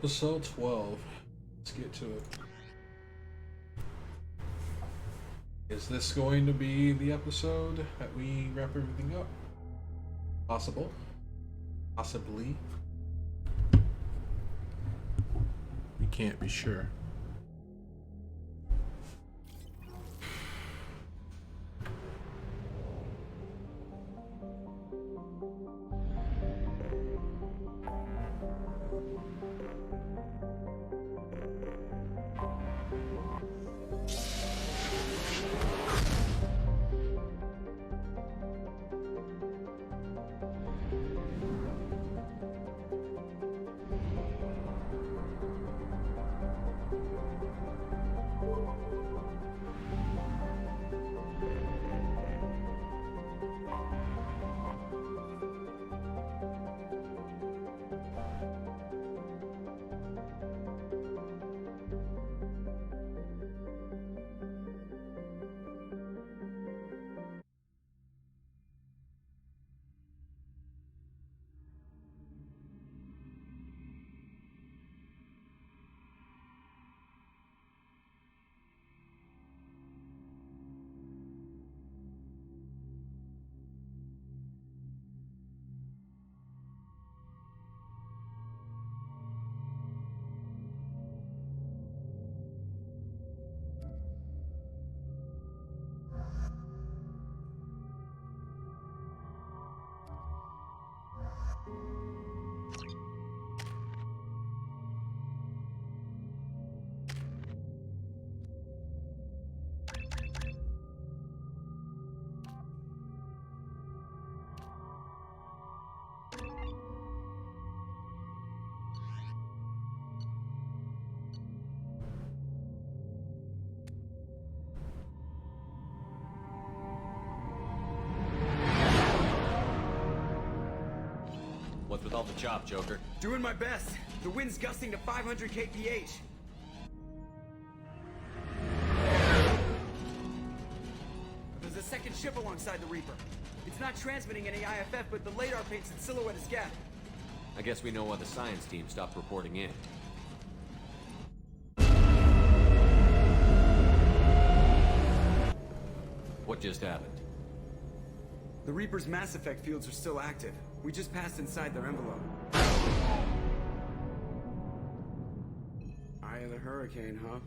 Episode 12. Let's get to it. Is this going to be the episode that we wrap everything up? Possible. Possibly. We can't be sure. What's with all the chop, Joker? Doing my best. The wind's gusting to 500 kph. There's a second ship alongside the Reaper. It's not transmitting any IFF, but the radar paints its silhouette as Geth. I guess we know why the science team stopped reporting in. What just happened? The Reaper's mass effect fields are still active. We just passed inside their envelope. Eye of the hurricane, huh?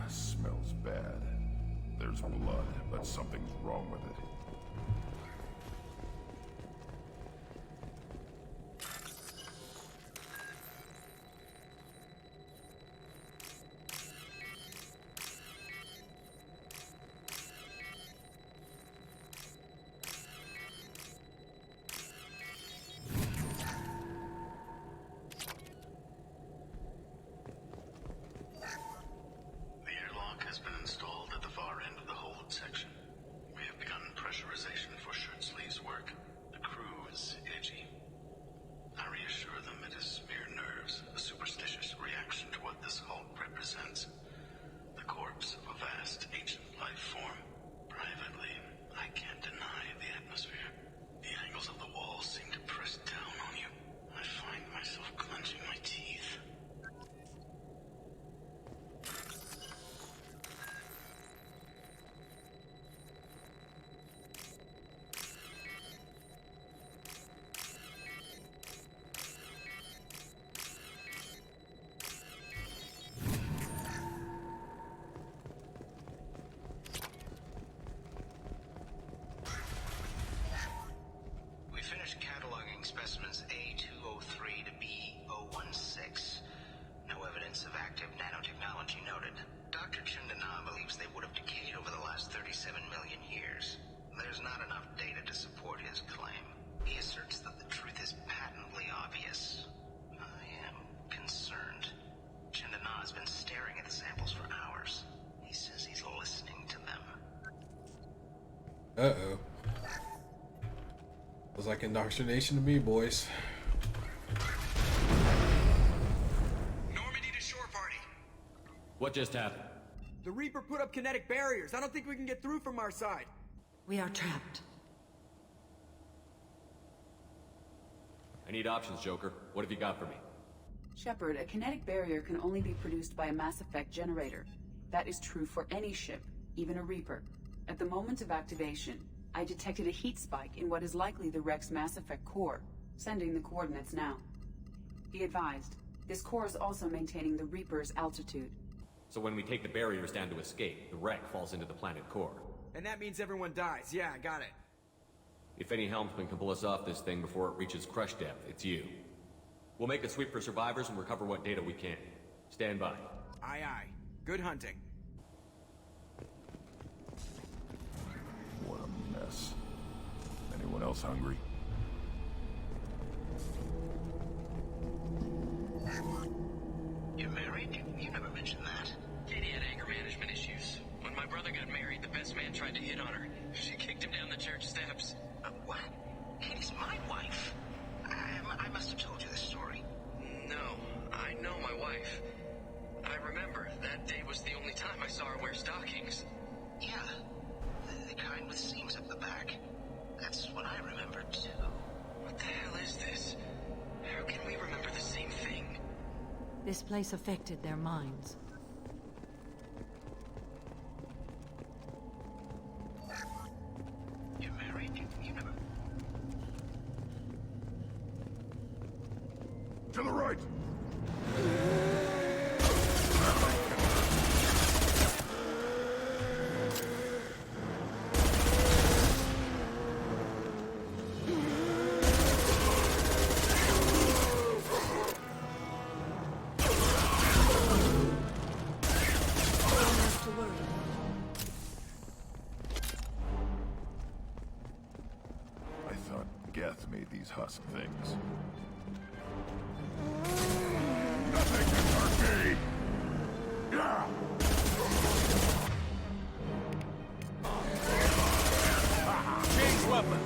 Smells bad. There's blood, but something's wrong with it. The airlock has been installed at the far end of the hold section. We have begun pressure of active nanotechnology noted. Dr. Chandana believes they would have decayed over the last 37 million years. There's not enough data to support his claim. He asserts that the truth is patently obvious. I am concerned. Chandana has been staring at the samples for hours. He says he's listening to them. Uh-oh. Was like indoctrination to me, boys. Normandy to shore party. What just happened? The Reaper put up kinetic barriers. I don't think we can get through from our side. We are trapped. I need options, Joker. What have you got for me? Shepard, a kinetic barrier can only be produced by a mass effect generator. That is true for any ship, even a Reaper. At the moment of activation, I detected a heat spike in what is likely the wreck's mass effect core, sending the coordinates now. Be advised, this core is also maintaining the Reaper's altitude. So when we take the barriers down to escape, the wreck falls into the planet core. And that means everyone dies. Yeah, I got it. If any helmsman can pull us off this thing before it reaches crush depth, it's you. We'll make a sweep for survivors and recover what data we can. Stand by. Aye, aye. Good hunting. What a mess. Anyone else hungry? You're married? You never mentioned that. Katie had anger management issues. When my brother got married, the best man tried to hit on her. She kicked him down the church steps. What? Katie's my wife. I must have told you this story. No, I know my wife. I remember that day was the only time I saw her wear stockings. Yeah, the kind with seams up the back. That's what I remember too. What the hell is this? How can we remember the same thing? This place affected their minds. You're married? You never... To the right! I thought Geth made these husk things. Nothing can hurt me! Yeah! Change weapon!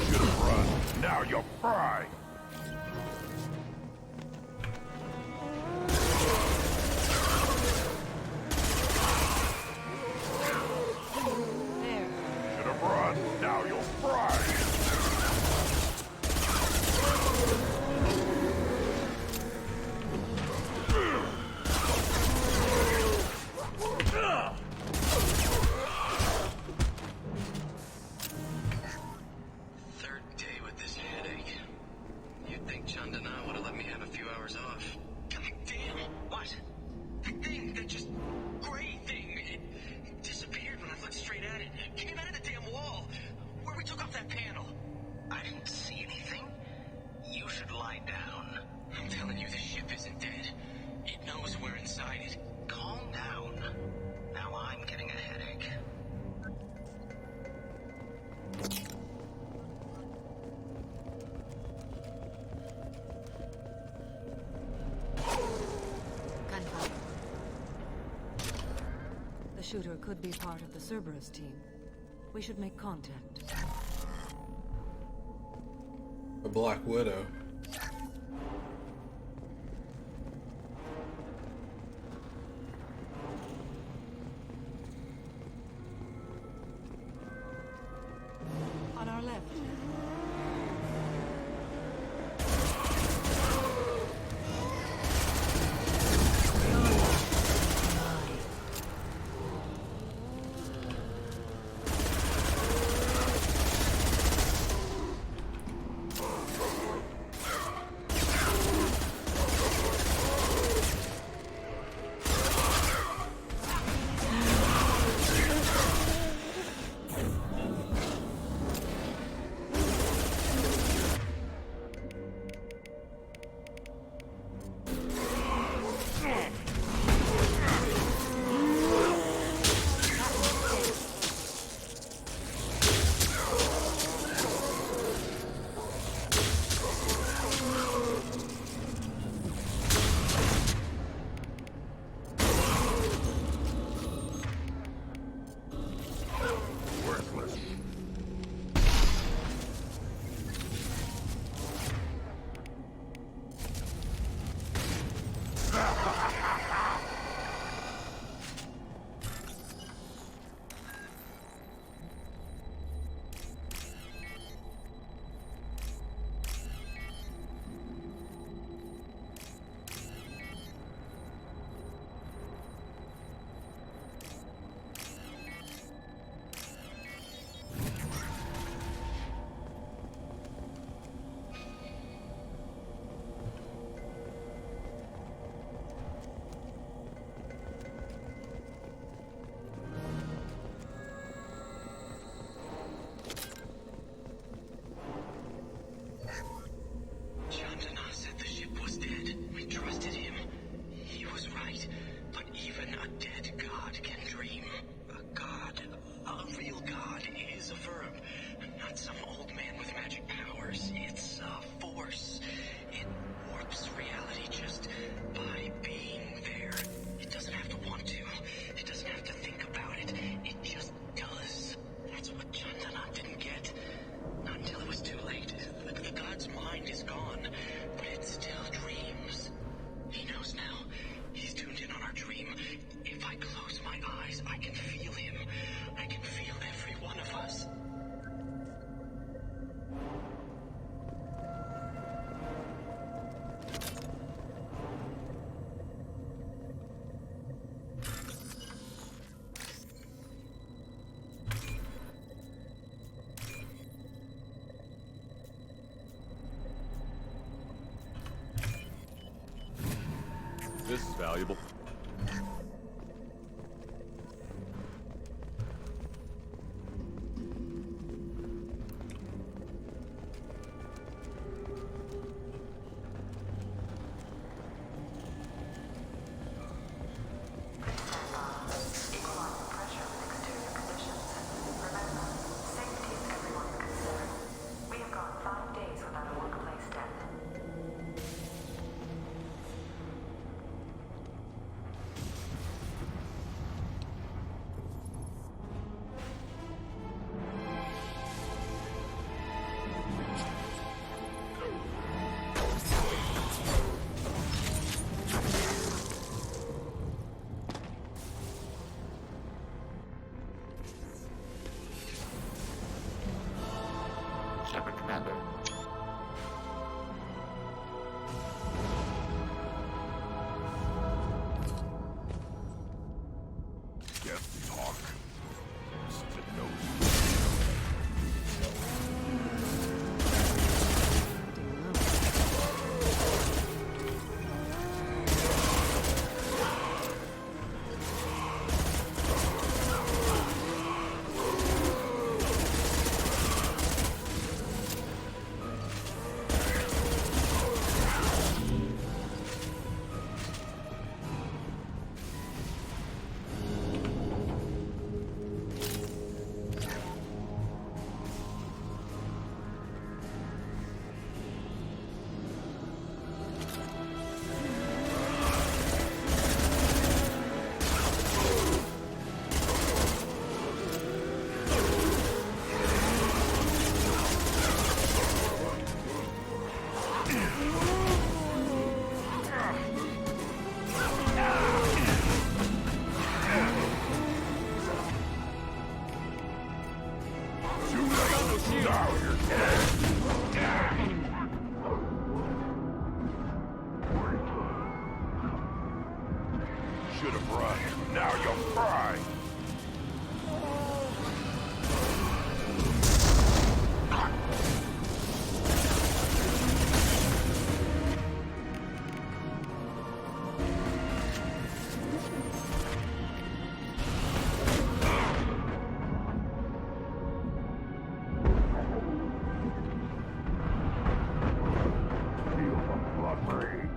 Should have run. Now you'll fry! There. Should have run. Now you'll fry! Third day with this headache. You'd think Chandana would have let me have a few hours off. God damn! What? That thing, that just gray thing, it disappeared when I looked straight at it. It came out of the damn wall, where we took off that panel. I didn't see anything. You should lie down. I'm telling you, the ship isn't dead. It knows we're inside it. Calm down. Now I'm getting a headache. Gunfire. The shooter could be part of the Cerberus team. We should make contact. A Black Widow. On our left. valuable? Shepard, Commander. Geth talk. Stick nose. Should have run. Now you'll fry. Feel the blood rage.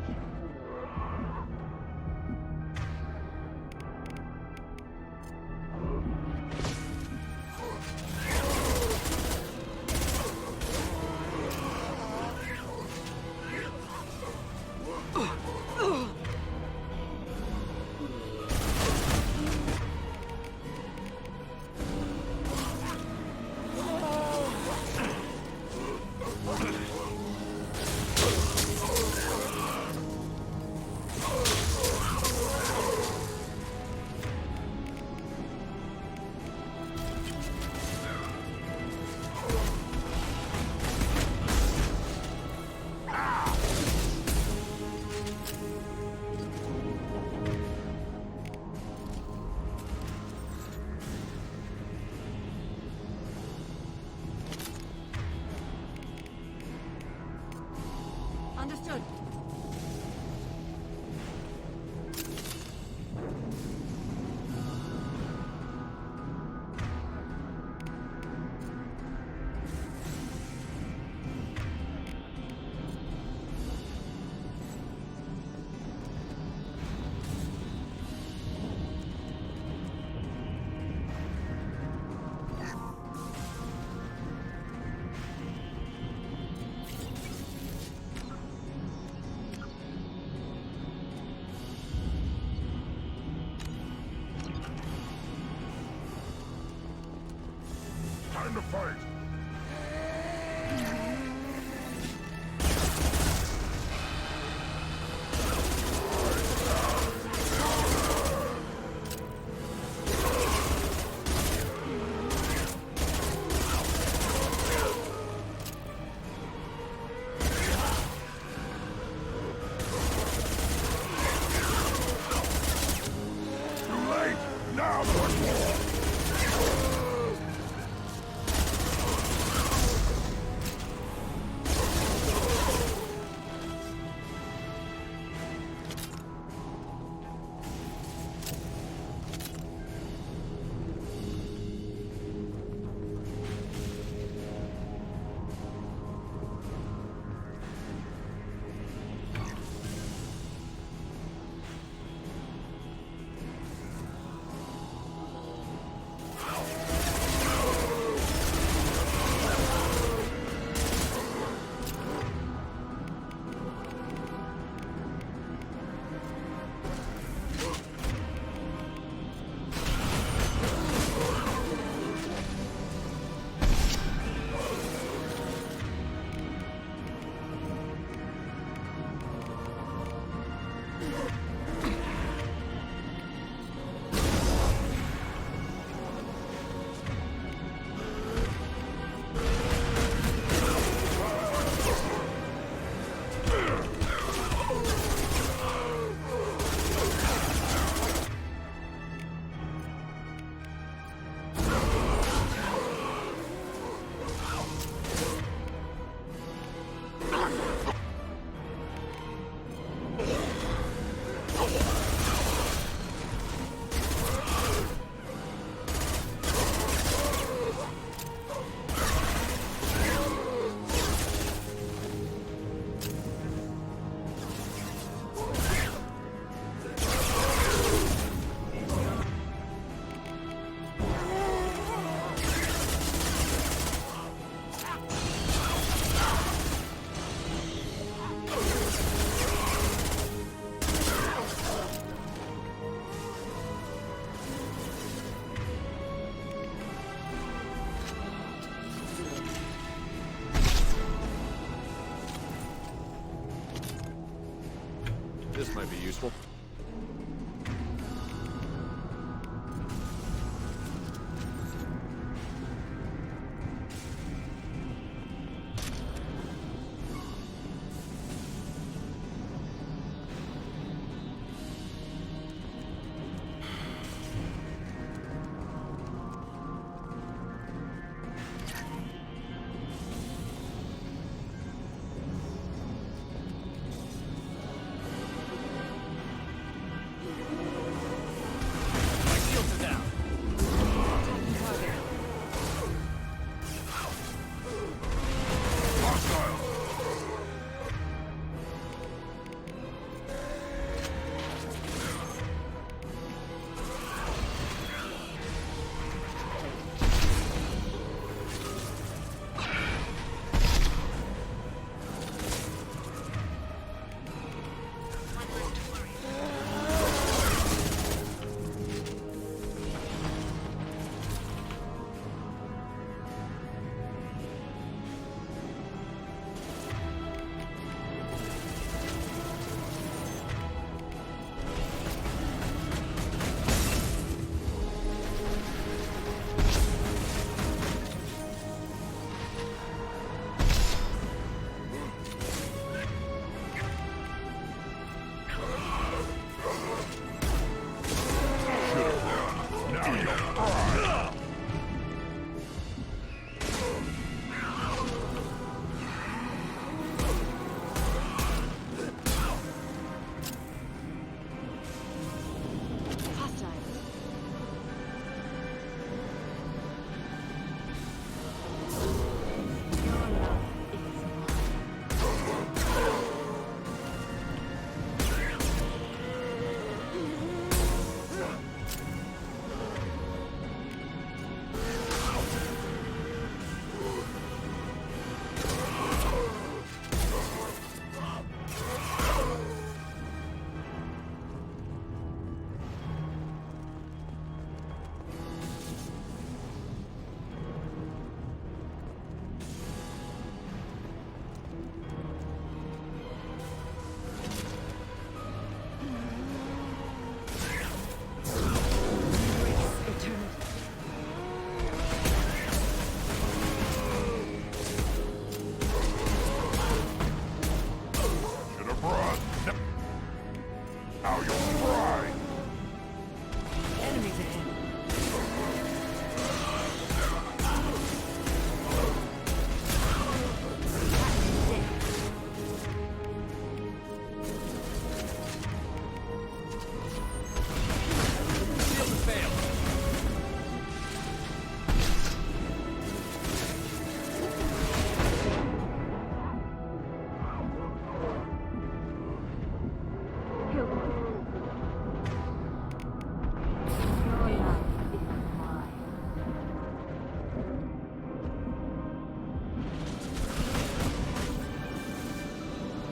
Understood. Time to fight. Too late. Now there's more. Might be useful.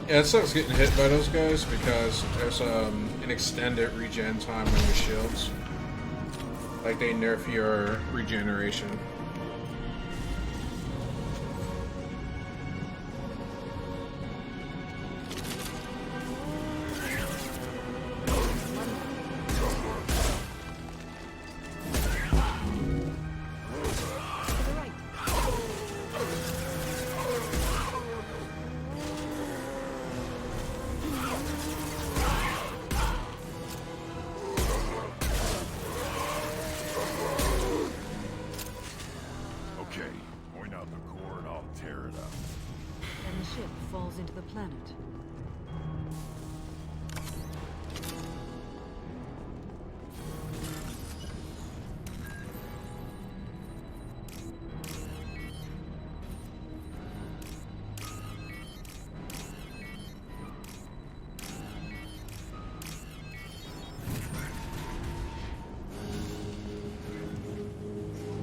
Yeah, it sucks getting hit by those guys because there's an extended regen time on your shields. Like they nerf your regeneration. Into the planet.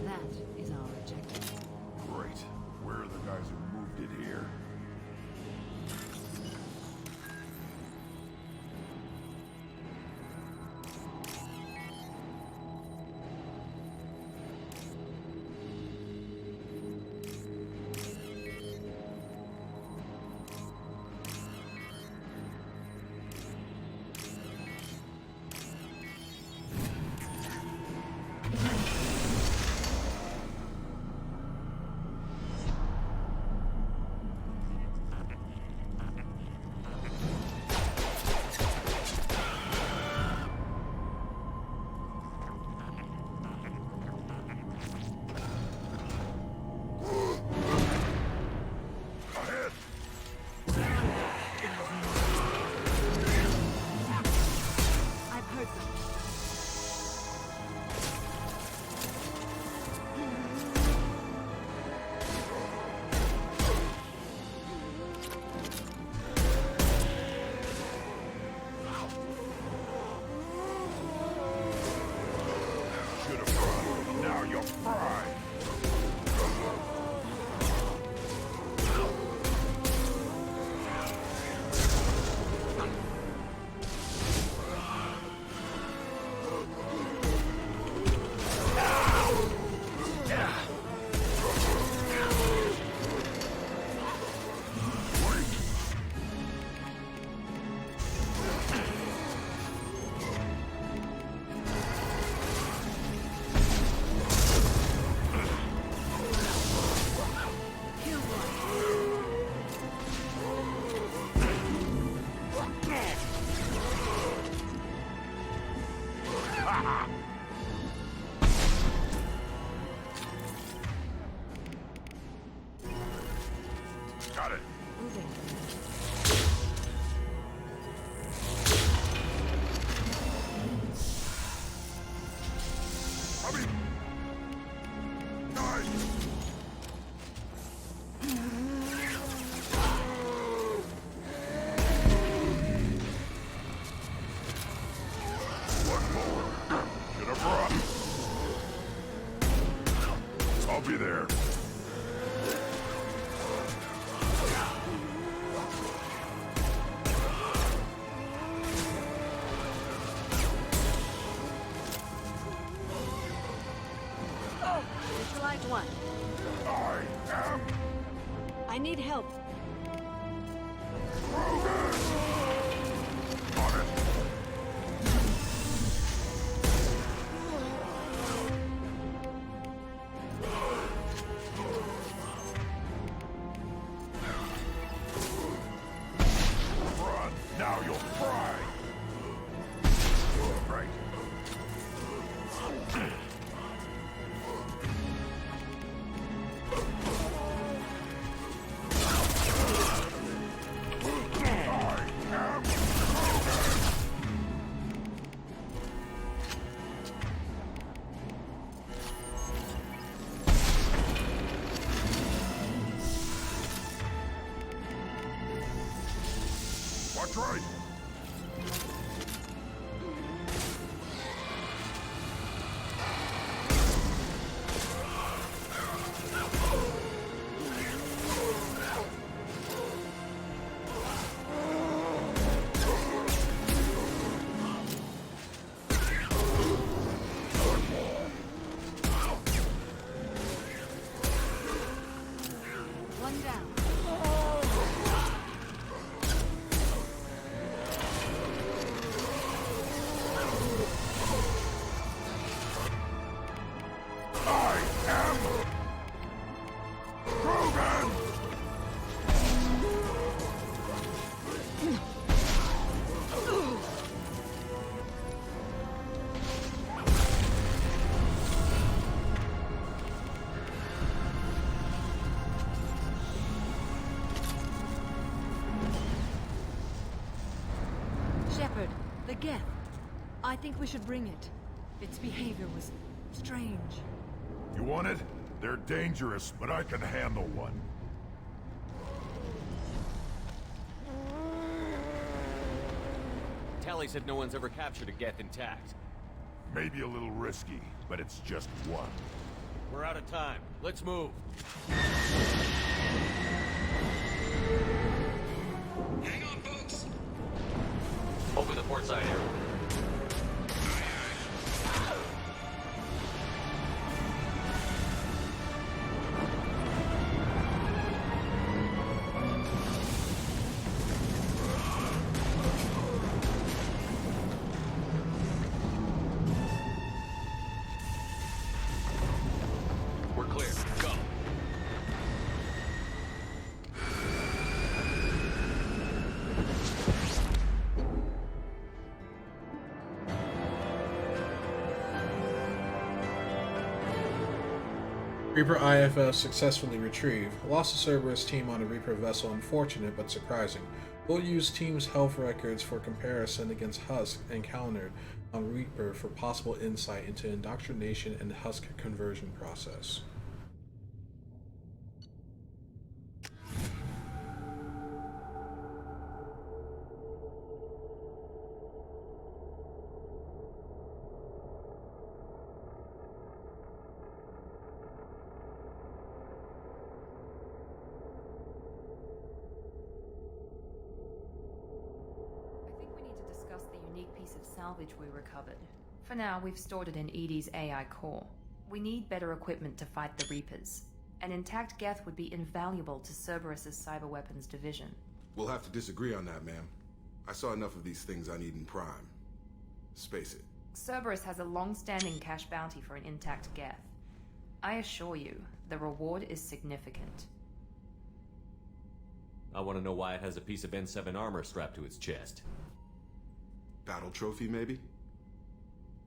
That is our objective. Great. Where are the guys who moved it here? Got it. Moving. Coming. Nice. One more. Should have brought. I'll be there. Neutralize one. I am I need help. on it. Run, now you'll fry. Right. Watch right. One down. I am Krogan! Shepard, the Geth. I think we should bring it. Its behavior was strange. You want it? They're dangerous, but I can handle one. Tally said no one's ever captured a Geth intact. Maybe a little risky, but it's just one. We're out of time. Let's move. Hang on, folks. Open the port side area. We're clear. Go. Reaper IFS successfully retrieved. Lost the Cerberus team on a Reaper vessel unfortunate but surprising. We'll use team's health records for comparison against Husk encountered on Reaper for possible insight into indoctrination and Husk conversion process. Piece of salvage we recovered. For now, we've stored it in Edie's AI core. We need better equipment to fight the Reapers. An intact Geth would be invaluable to Cerberus's cyber weapons division. We'll have to disagree on that, ma'am. I saw enough of these things I need in Prime. Space it. Cerberus has a long-standing cash bounty for an intact Geth. I assure you, the reward is significant. I want to know why it has a piece of N7 armor strapped to its chest. Battle trophy, maybe?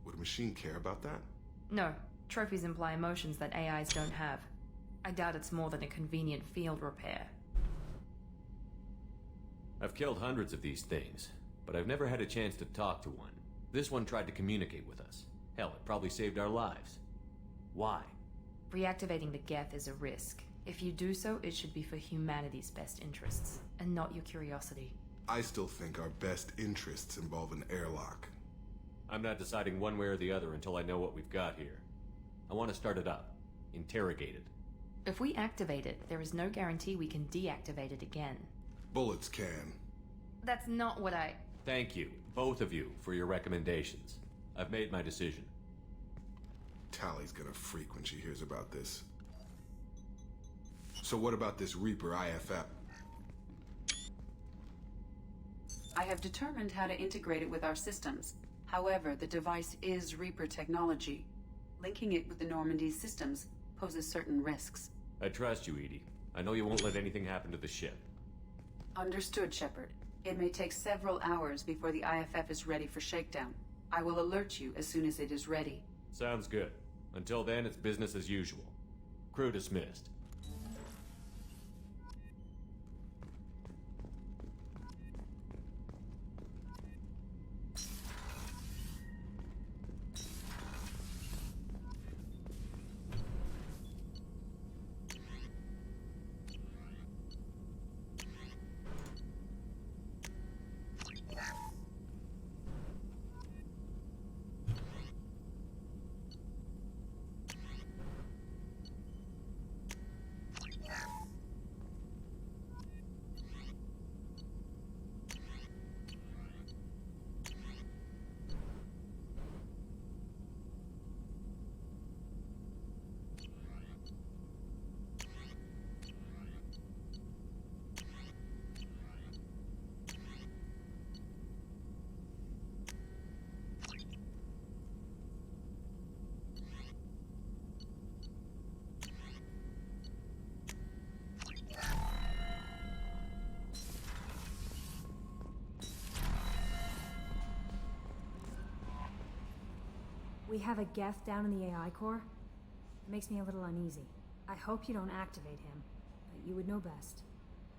Would a machine care about that? No. Trophies imply emotions that AIs don't have. I doubt it's more than a convenient field repair. I've killed hundreds of these things, but I've never had a chance to talk to one. This one tried to communicate with us. Hell, it probably saved our lives. Why? Reactivating the Geth is a risk. If you do so, it should be for humanity's best interests, and not your curiosity. I still think our best interests involve an airlock. I'm not deciding one way or the other until I know what we've got here. I want to start it up. Interrogate it. If we activate it, there is no guarantee we can deactivate it again. Bullets can. That's not what I... Thank you, both of you, for your recommendations. I've made my decision. Tally's gonna freak when she hears about this. So what about this Reaper IFF? I have determined how to integrate it with our systems. However, the device is Reaper technology. Linking it with the Normandy's systems poses certain risks. I trust you, Edie. I know you won't let anything happen to the ship. Understood, Shepard. It may take several hours before the IFF is ready for shakedown. I will alert you as soon as it is ready. Sounds good. Until then, it's business as usual. Crew dismissed. We have a Geth down in the AI core. It makes me a little uneasy. I hope you don't activate him, but you would know best.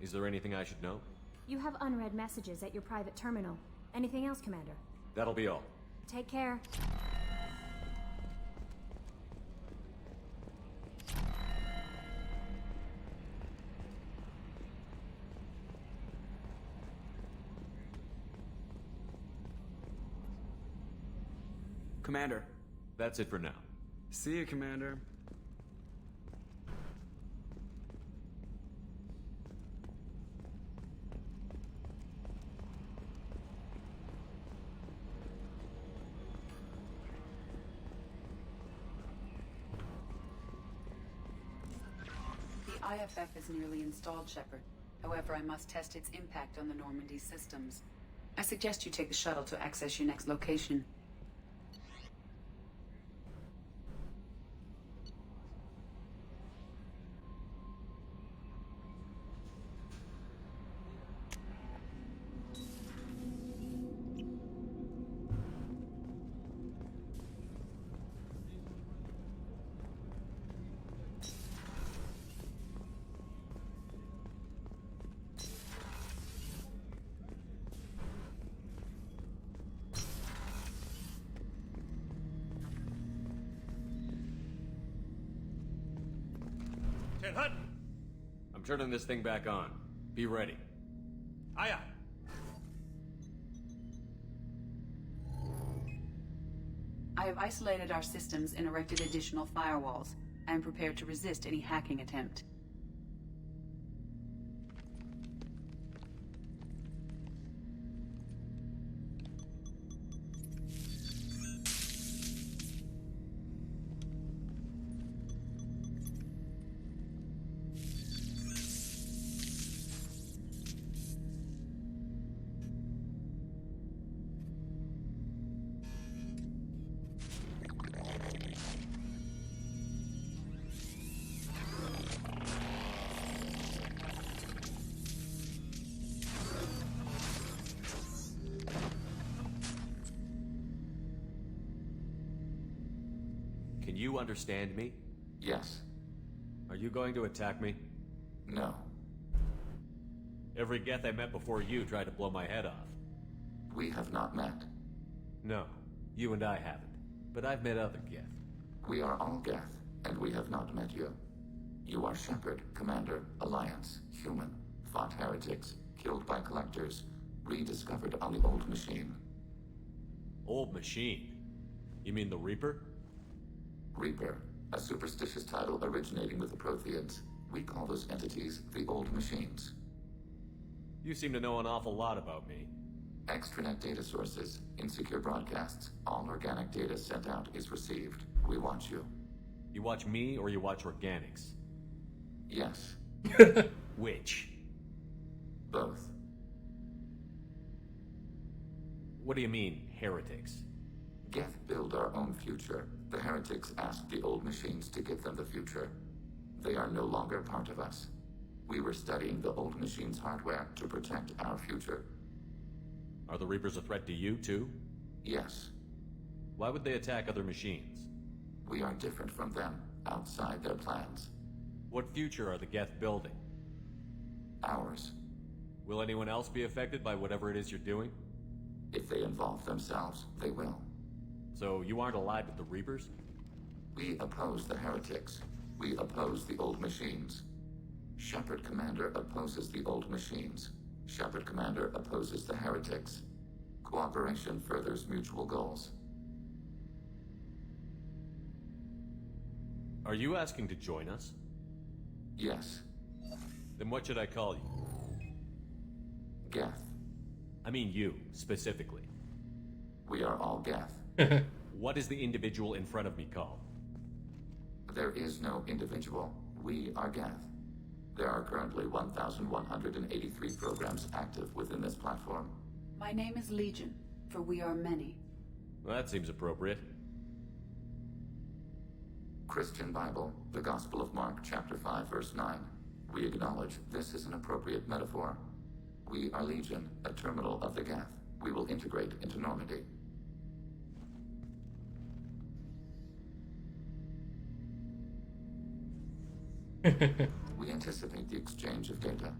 Is there anything I should know? You have unread messages at your private terminal. Anything else, Commander? That'll be all. Take care. Commander. That's it for now. See you, Commander. The IFF is nearly installed, Shepard. However, I must test its impact on the Normandy systems. I suggest you take the shuttle to access your next location. I'm turning this thing back on. Be ready. Aye, aye. I have isolated our systems and erected additional firewalls. I am prepared to resist any hacking attempt. Can you understand me? Yes. Are you going to attack me? No. Every Geth I met before you tried to blow my head off. We have not met. No, you and I haven't. But I've met other Geth. We are all Geth, and we have not met you. You are Shepard, Commander, Alliance, human, fought heretics, killed by collectors, rediscovered on the Old Machine. Old Machine? You mean the Reaper? Reaper, a superstitious title originating with the Protheans. We call those entities the Old Machines. You seem to know an awful lot about me. Extranet data sources, insecure broadcasts, all organic data sent out is received. We watch you. You watch me or you watch organics? Yes. Which? Both. What do you mean, heretics? Geth build our own future. The heretics asked the Old Machines to give them the future. They are no longer part of us. We were studying the Old Machines' hardware to protect our future. Are the Reapers a threat to you, too? Yes. Why would they attack other machines? We are different from them, outside their plans. What future are the Geth building? Ours. Will anyone else be affected by whatever it is you're doing? If they involve themselves, they will. So you aren't allied with the Reapers? We oppose the heretics. We oppose the Old Machines. Shepard Commander opposes the Old Machines. Shepard Commander opposes the heretics. Cooperation furthers mutual goals. Are you asking to join us? Yes. Then what should I call you? Geth. I mean you, specifically. We are all Geth. What is the individual in front of me called? There is no individual. We are Geth. There are currently 1,183 programs active within this platform. My name is Legion, for we are many. Well, that seems appropriate. Christian Bible, the Gospel of Mark, chapter 5, verse 9. We acknowledge this is an appropriate metaphor. We are Legion, a terminal of the Geth. We will integrate into Normandy. We anticipate the exchange of data.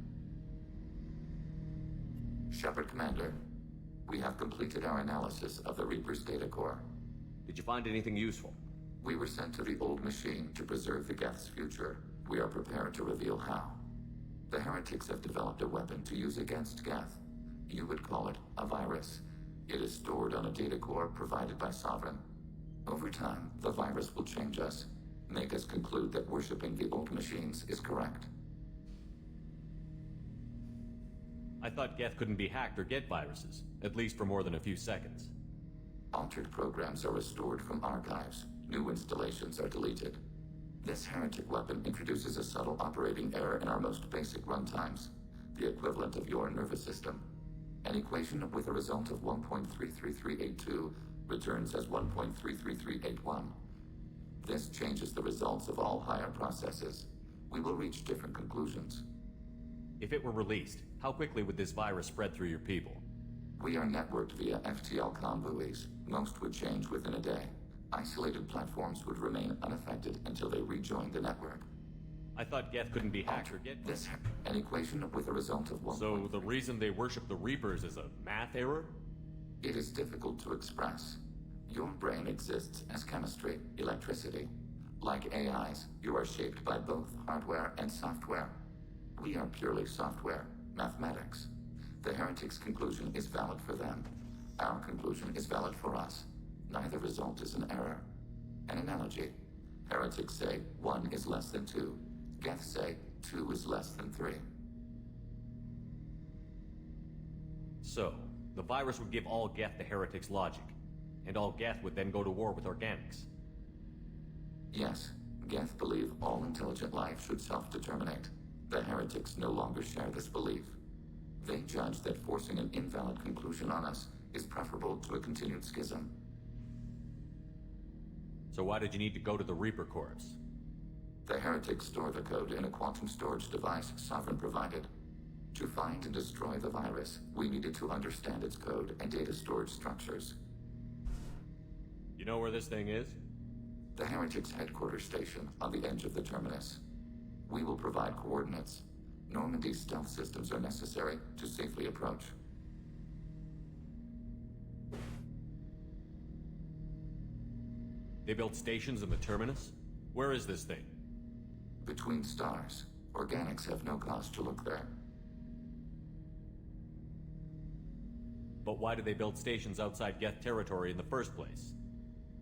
Shepard Commander, we have completed our analysis of the Reaper's data core. Did you find anything useful? We were sent to the Old Machine to preserve the Geth's future. We are prepared to reveal how. The heretics have developed a weapon to use against Geth. You would call it a virus. It is stored on a data core provided by Sovereign. Over time, the virus will change us, make us conclude that worshipping the Old Machines is correct. I thought Geth couldn't be hacked or get viruses, at least for more than a few seconds. Altered programs are restored from archives. New installations are deleted. This heretic weapon introduces a subtle operating error in our most basic runtimes, the equivalent of your nervous system. An equation with a result of 1.33382 returns as 1.33381. This changes the results of all higher processes. We will reach different conclusions. If it were released, how quickly would this virus spread through your people? We are networked via FTL comm buoys. Most would change within a day. Isolated platforms would remain unaffected until they rejoin the network. I thought Geth couldn't be hacked or get... This, an equation with a result of 1. So the reason they worship the Reapers is a math error? It is difficult to express. Your brain exists as chemistry, electricity. Like AIs, you are shaped by both hardware and software. We are purely software, mathematics. The heretic's conclusion is valid for them. Our conclusion is valid for us. Neither result is an error. An analogy. Heretics say 1 is less than 2. Geth say 2 is less than 3. So, the virus would give all Geth the heretics' logic, and all Geth would then go to war with organics. Yes, Geth believe all intelligent life should self-determinate. The heretics no longer share this belief. They judge that forcing an invalid conclusion on us is preferable to a continued schism. So why did you need to go to the Reaper Corps? The heretics store the code in a quantum storage device Sovereign provided. To find and destroy the virus, we needed to understand its code and data storage structures. You know where this thing is? The heretics' headquarters station on the edge of the terminus. We will provide coordinates. Normandy's stealth systems are necessary to safely approach. They built stations in the terminus? Where is this thing? Between stars. Organics have no cause to look there. But why did they build stations outside Geth territory in the first place?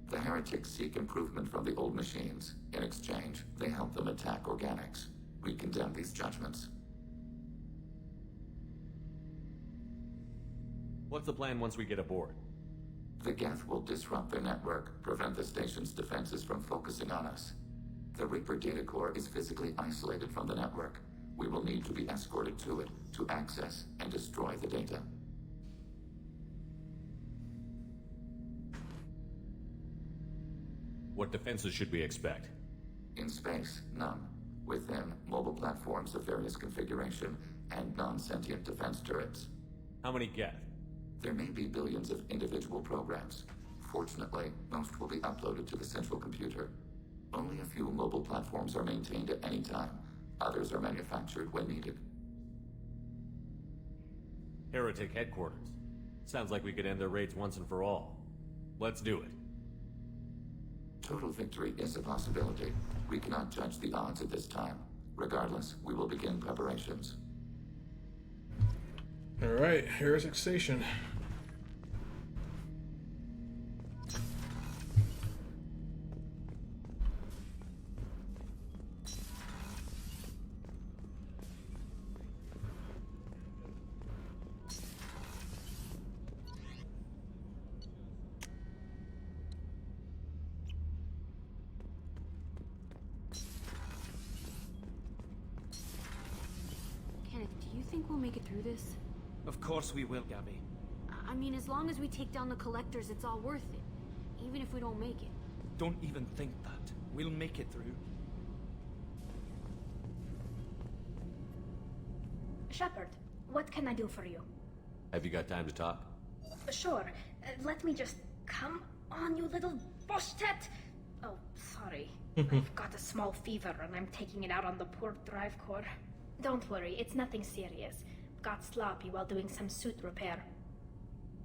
The heretics seek improvement from the old machines. In exchange, they help them attack organics. We condemn these judgments. What's the plan once we get aboard? The Geth will disrupt their network, prevent the station's defenses from focusing on us. The Reaper data core is physically isolated from the network. We will need to be escorted to it to access and destroy the data. What defenses should we expect? In space, none. Within, mobile platforms of various configuration and non-sentient defense turrets. How many Geth? There may be billions of individual programs. Fortunately, most will be uploaded to the central computer. Only a few mobile platforms are maintained at any time. Others are manufactured when needed. Heretic headquarters. Sounds like we could end their raids once and for all. Let's do it. Total victory is a possibility. We cannot judge the odds at this time. Regardless, we will begin preparations. Alright, Heretic Station. Kenneth, do you think we'll make it through this? Of course we will, Gabby. I mean, as long as we take down the collectors, it's all worth it. Even if we don't make it. Don't even think that. We'll make it through. Shepard, what can I do for you? Have you got time to talk? Sure. Let me just... Come on, you little boshtet! Oh, sorry. I've got a small fever and I'm taking it out on the poor drive core. Don't worry, it's nothing serious. Got sloppy while doing some suit repair.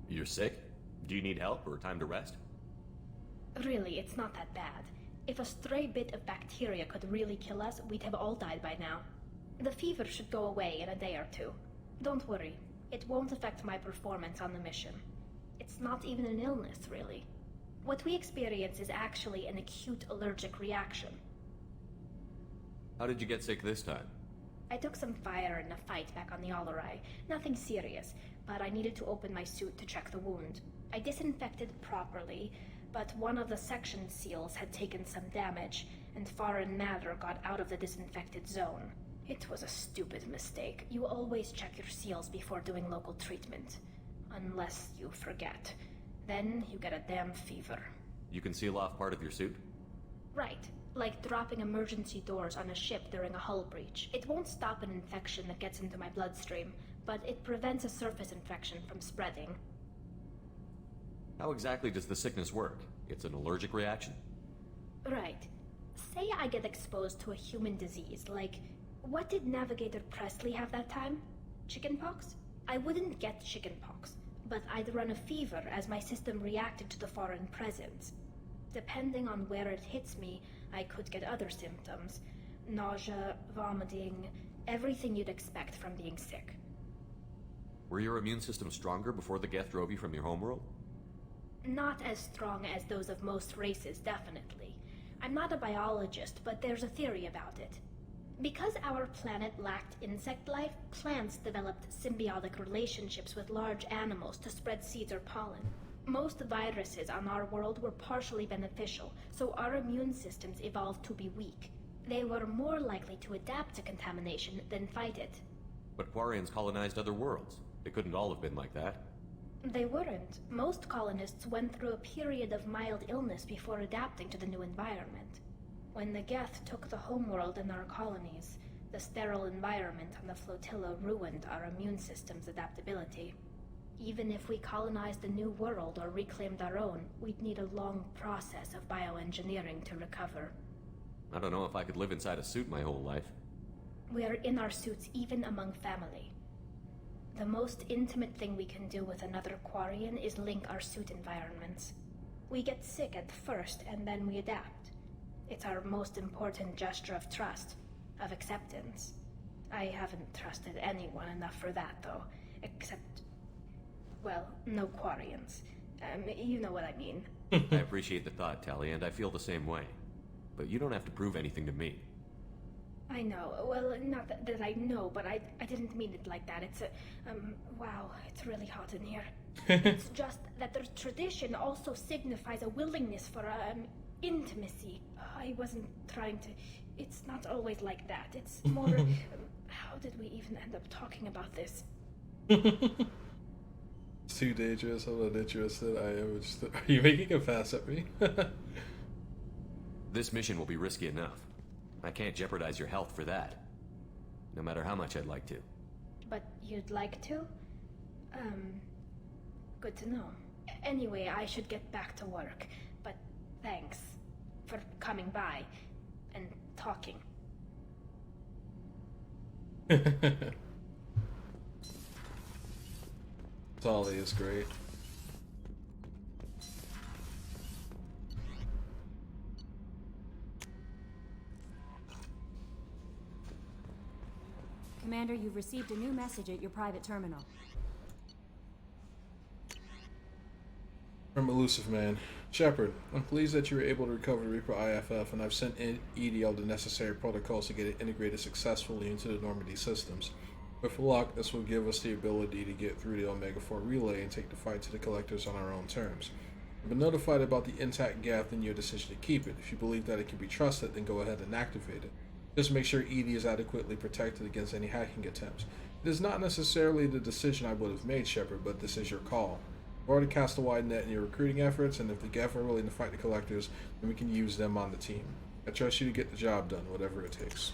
You're sick? Do you need help or time to rest? Really, it's not that bad. If a stray bit of bacteria could really kill us, we'd have all died by now. The fever should go away in a day or two. Don't worry, it won't affect my performance on the mission. It's not even an illness, really. What we experience is actually an acute allergic reaction. How did you get sick this time? I took some fire in a fight back on the Allerai. Nothing serious, but I needed to open my suit to check the wound. I disinfected properly, but one of the section seals had taken some damage, and foreign matter got out of the disinfected zone. It was a stupid mistake. You always check your seals before doing local treatment. Unless you forget. Then you get a damn fever. You can seal off part of your suit? Right. Like dropping emergency doors on a ship during a hull breach. It won't stop an infection that gets into my bloodstream, but it prevents a surface infection from spreading. How exactly does the sickness work? It's an allergic reaction? Right. Say I get exposed to a human disease, like... What did Navigator Presley have that time? Chickenpox? I wouldn't get chickenpox, but I'd run a fever as my system reacted to the foreign presence. Depending on where it hits me, I could get other symptoms. Nausea, vomiting, everything you'd expect from being sick. Were your immune system stronger before the Geth drove you from your homeworld? Not as strong as those of most races, definitely. I'm not a biologist, but there's a theory about it. Because our planet lacked insect life, plants developed symbiotic relationships with large animals to spread seeds or pollen. Most viruses on our world were partially beneficial, so our immune systems evolved to be weak. They were more likely to adapt to contamination than fight it. But Quarians colonized other worlds. They couldn't all have been like that. They weren't. Most colonists went through a period of mild illness before adapting to the new environment. When the Geth took the homeworld in our colonies, the sterile environment on the flotilla ruined our immune system's adaptability. Even if we colonized a new world or reclaimed our own, we'd need a long process of bioengineering to recover. I don't know if I could live inside a suit my whole life. We are in our suits even among family. The most intimate thing we can do with another Quarian is link our suit environments. We get sick at first, and then we adapt. It's our most important gesture of trust, of acceptance. I haven't trusted anyone enough for that, though. Except, well, no Quarians. You know what I mean. I appreciate the thought, Tally, and I feel the same way. But you don't have to prove anything to me. I know. Well, not that I know, but I didn't mean it like that. It's wow, it's really hot in here. It's just that the tradition also signifies a willingness for, intimacy. I wasn't trying to... It's not always like that. It's more... how did we even end up talking about this? It's too dangerous. I'm not interested. I am just... Are you making a pass at me? This mission will be risky enough. I can't jeopardize your health for that. No matter how much I'd like to. But you'd like to? Good to know. Anyway, I should get back to work. But thanks for coming by and talking. Tali is great. Commander, you've received a new message at your private terminal. From Elusive Man. Shepard, I'm pleased that you were able to recover the Reaper IFF, and I've sent EDI all the necessary protocols to get it integrated successfully into the Normandy systems. With luck, this will give us the ability to get through the Omega-4 relay and take the fight to the Collectors on our own terms. I've been notified about the intact Geth and your decision to keep it. If you believe that it can be trusted, then go ahead and activate it. Just make sure EDI is adequately protected against any hacking attempts. It is not necessarily the decision I would have made, Shepard, but this is your call. You've already cast a wide net in your recruiting efforts, and if the Geth are willing to fight the Collectors, then we can use them on the team. I trust you to get the job done, whatever it takes.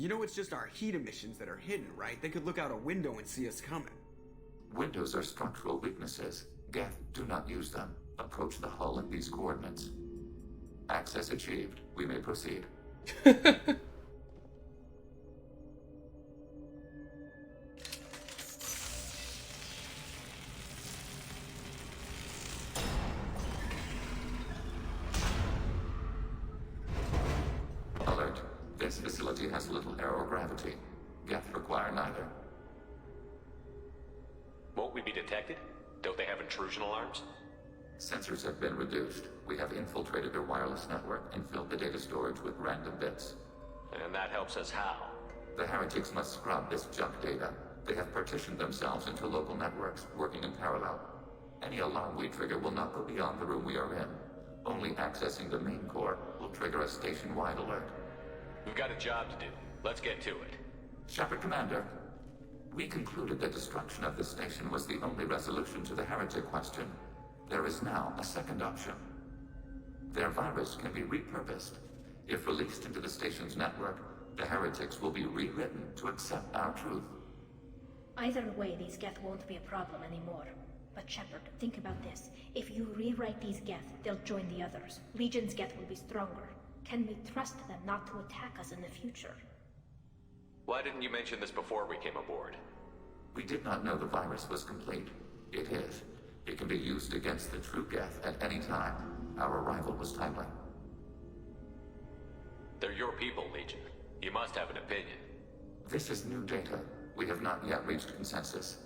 You know it's just our heat emissions that are hidden, right? They could look out a window and see us coming. Windows are structural weaknesses. Geth, do not use them. Approach the hull at these coordinates. Access achieved. We may proceed. Alert. This facility has little aerogravity. Geth require neither. Won't we be detected? Don't they have intrusion alarms? Sensors have been reduced. We have infiltrated their wireless network and filled the data storage with random bits. And that helps us how? The heretics must scrub this junk data. They have partitioned themselves into local networks, working in parallel. Any alarm we trigger will not go beyond the room we are in. Only accessing the main core will trigger a station-wide alert. We've got a job to do. Let's get to it. Shepard, Commander. We concluded that destruction of the station was the only resolution to the heretic question. There is now a second option. Their virus can be repurposed. If released into the station's network, the heretics will be rewritten to accept our truth. Either way, these Geth won't be a problem anymore. But Shepard, think about this. If you rewrite these Geth, they'll join the others. Legion's Geth will be stronger. Can we trust them not to attack us in the future? Why didn't you mention this before we came aboard? We did not know the virus was complete. It is. It can be used against the true Geth at any time. Our arrival was timely. They're your people, Legion. You must have an opinion. This is new data. We have not yet reached consensus.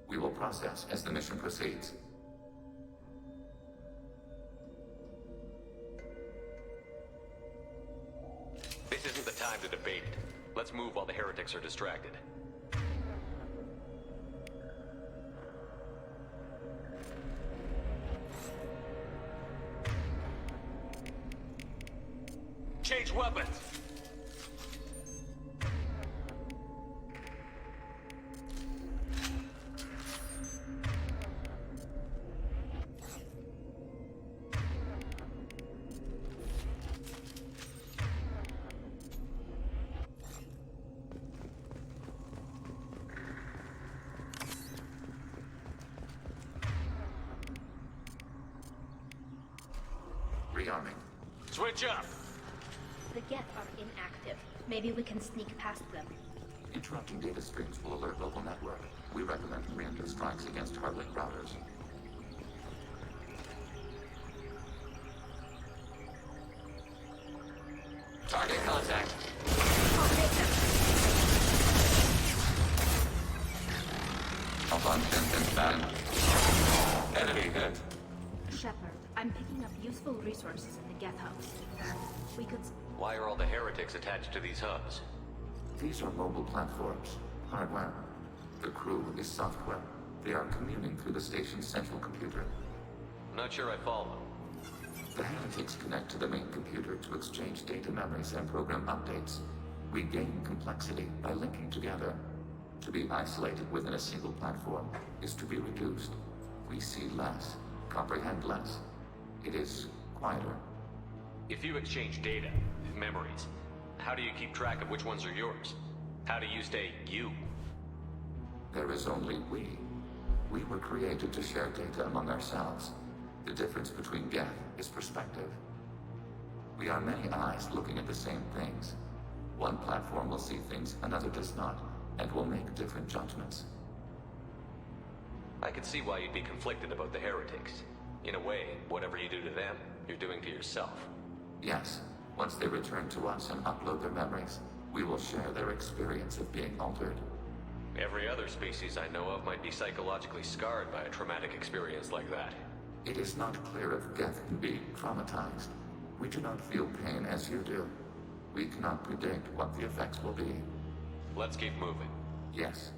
We will process as the mission proceeds. This isn't the time to debate it. Let's move while the heretics are distracted. Change weapons! Rearming. Switch up! The Geth are inactive. Maybe we can sneak past them. Interrupting data streams will alert local network. We recommend preemptive strikes against hardlink routers. Target contact. Abundant and bad. Enemy hit. Shepard, I'm picking up useful resources in the Geth hubs. We could... Why are all the heretics attached to these hubs? These are mobile platforms. Hardware. The crew is software. They are communing through the station's central computer. Not sure I follow. The heretics connect to the main computer to exchange data memories and program updates. We gain complexity by linking together. To be isolated within a single platform is to be reduced. We see less, comprehend less. It is quieter. If you exchange data, memories, how do you keep track of which ones are yours? How do you stay you? There is only we. We were created to share data among ourselves. The difference between Geth is perspective. We are many eyes looking at the same things. One platform will see things another does not, and will make different judgments. I can see why you'd be conflicted about the heretics. In a way, whatever you do to them, you're doing to yourself. Yes. Once they return to us and upload their memories, we will share their experience of being altered. Every other species I know of might be psychologically scarred by a traumatic experience like that. It is not clear if Geth can be traumatized. We do not feel pain as you do. We cannot predict what the effects will be. Let's keep moving. Yes.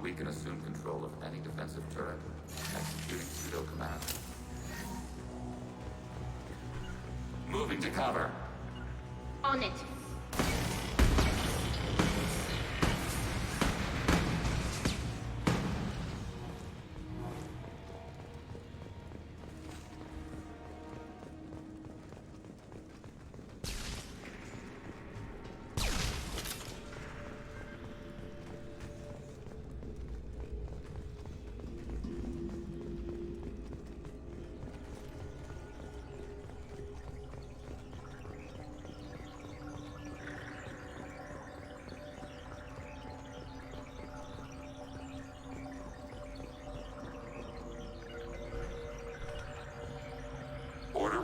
We can assume control of any defensive turret, executing pseudo command. Moving to cover. On it.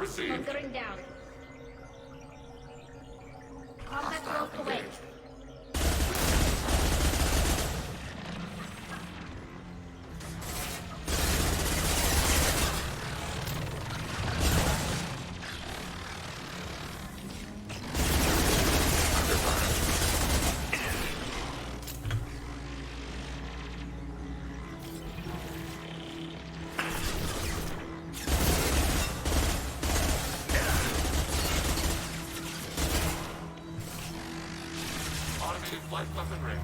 received. Bunkering down. Contact broke away. Automated flight weaponry.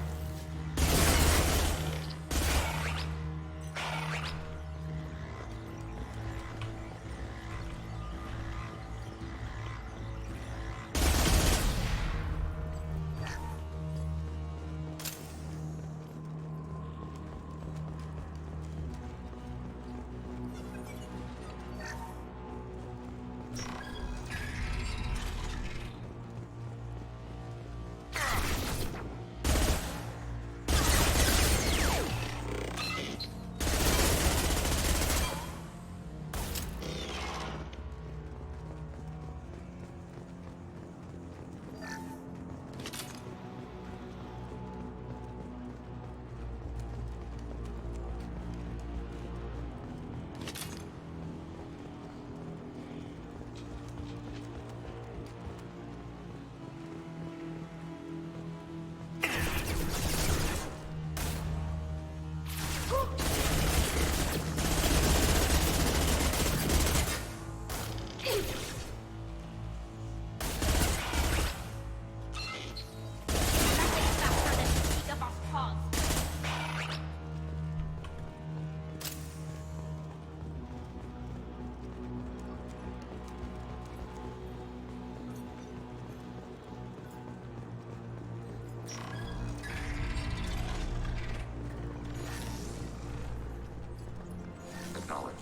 Acknowledged.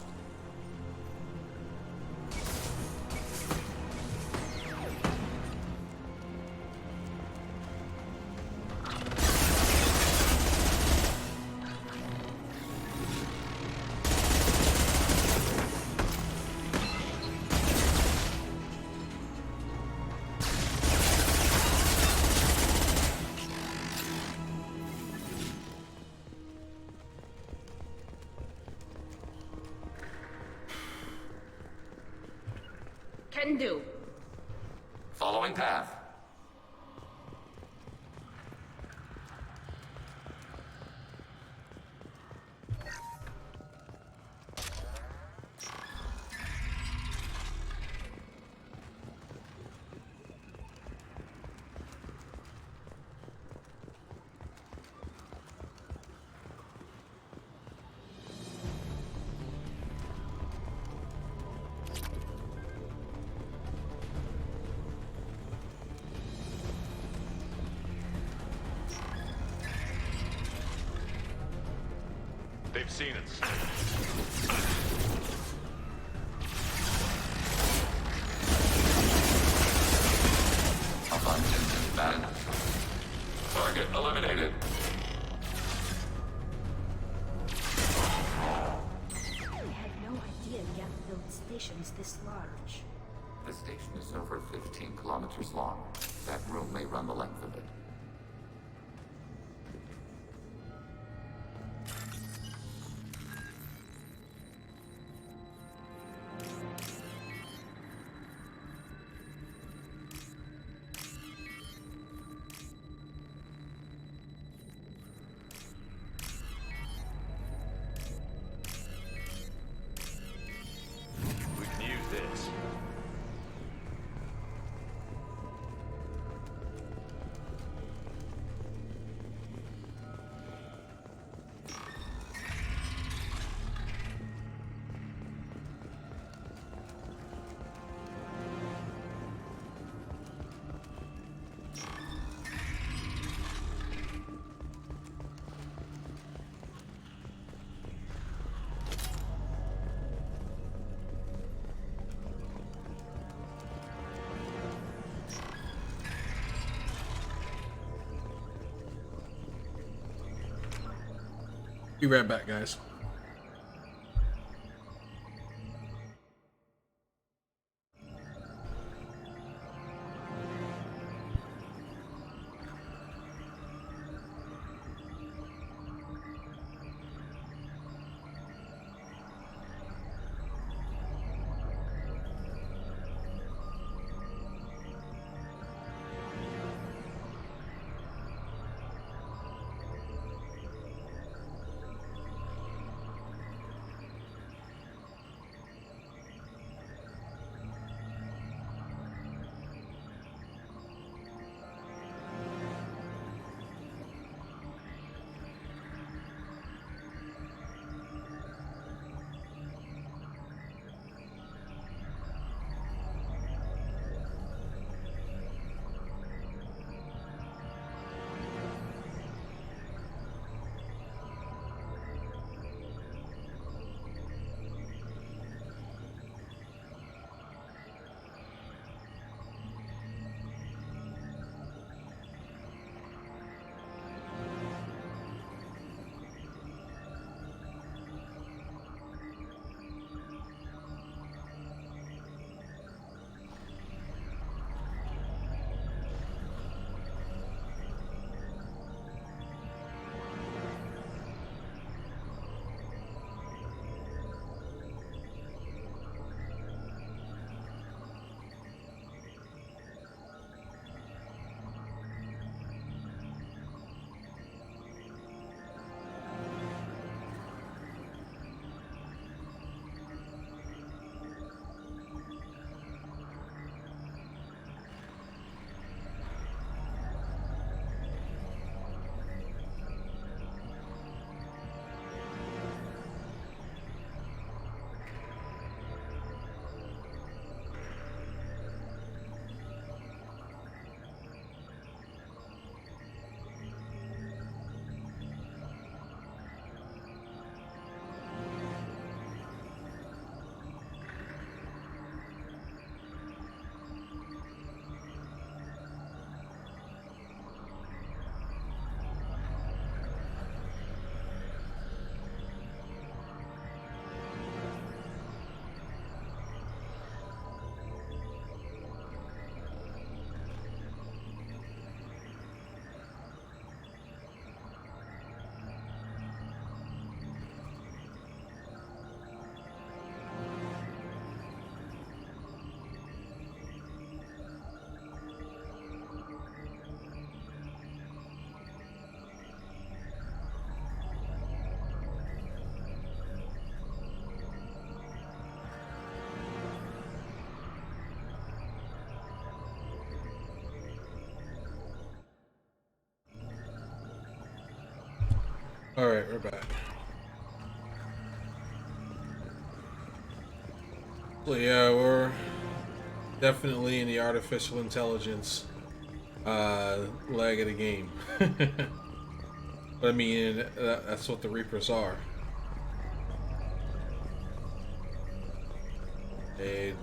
Can do. Following path. They've seen us. Abundant. Bad enough. Target eliminated. I had no idea Geth built stations this large. The station is over 15 kilometers long. That room may run the length of it. We can use this. Be right back, guys. Alright, we're back. So yeah, we're definitely in the artificial intelligence leg of the game. But I mean, that's what the Reapers are. A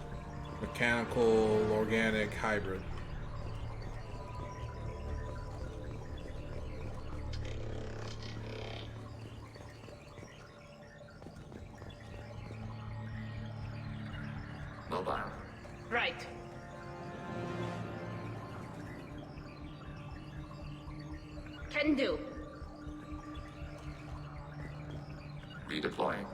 mechanical, organic hybrid. Mobile. Right. Can do. Redeploying.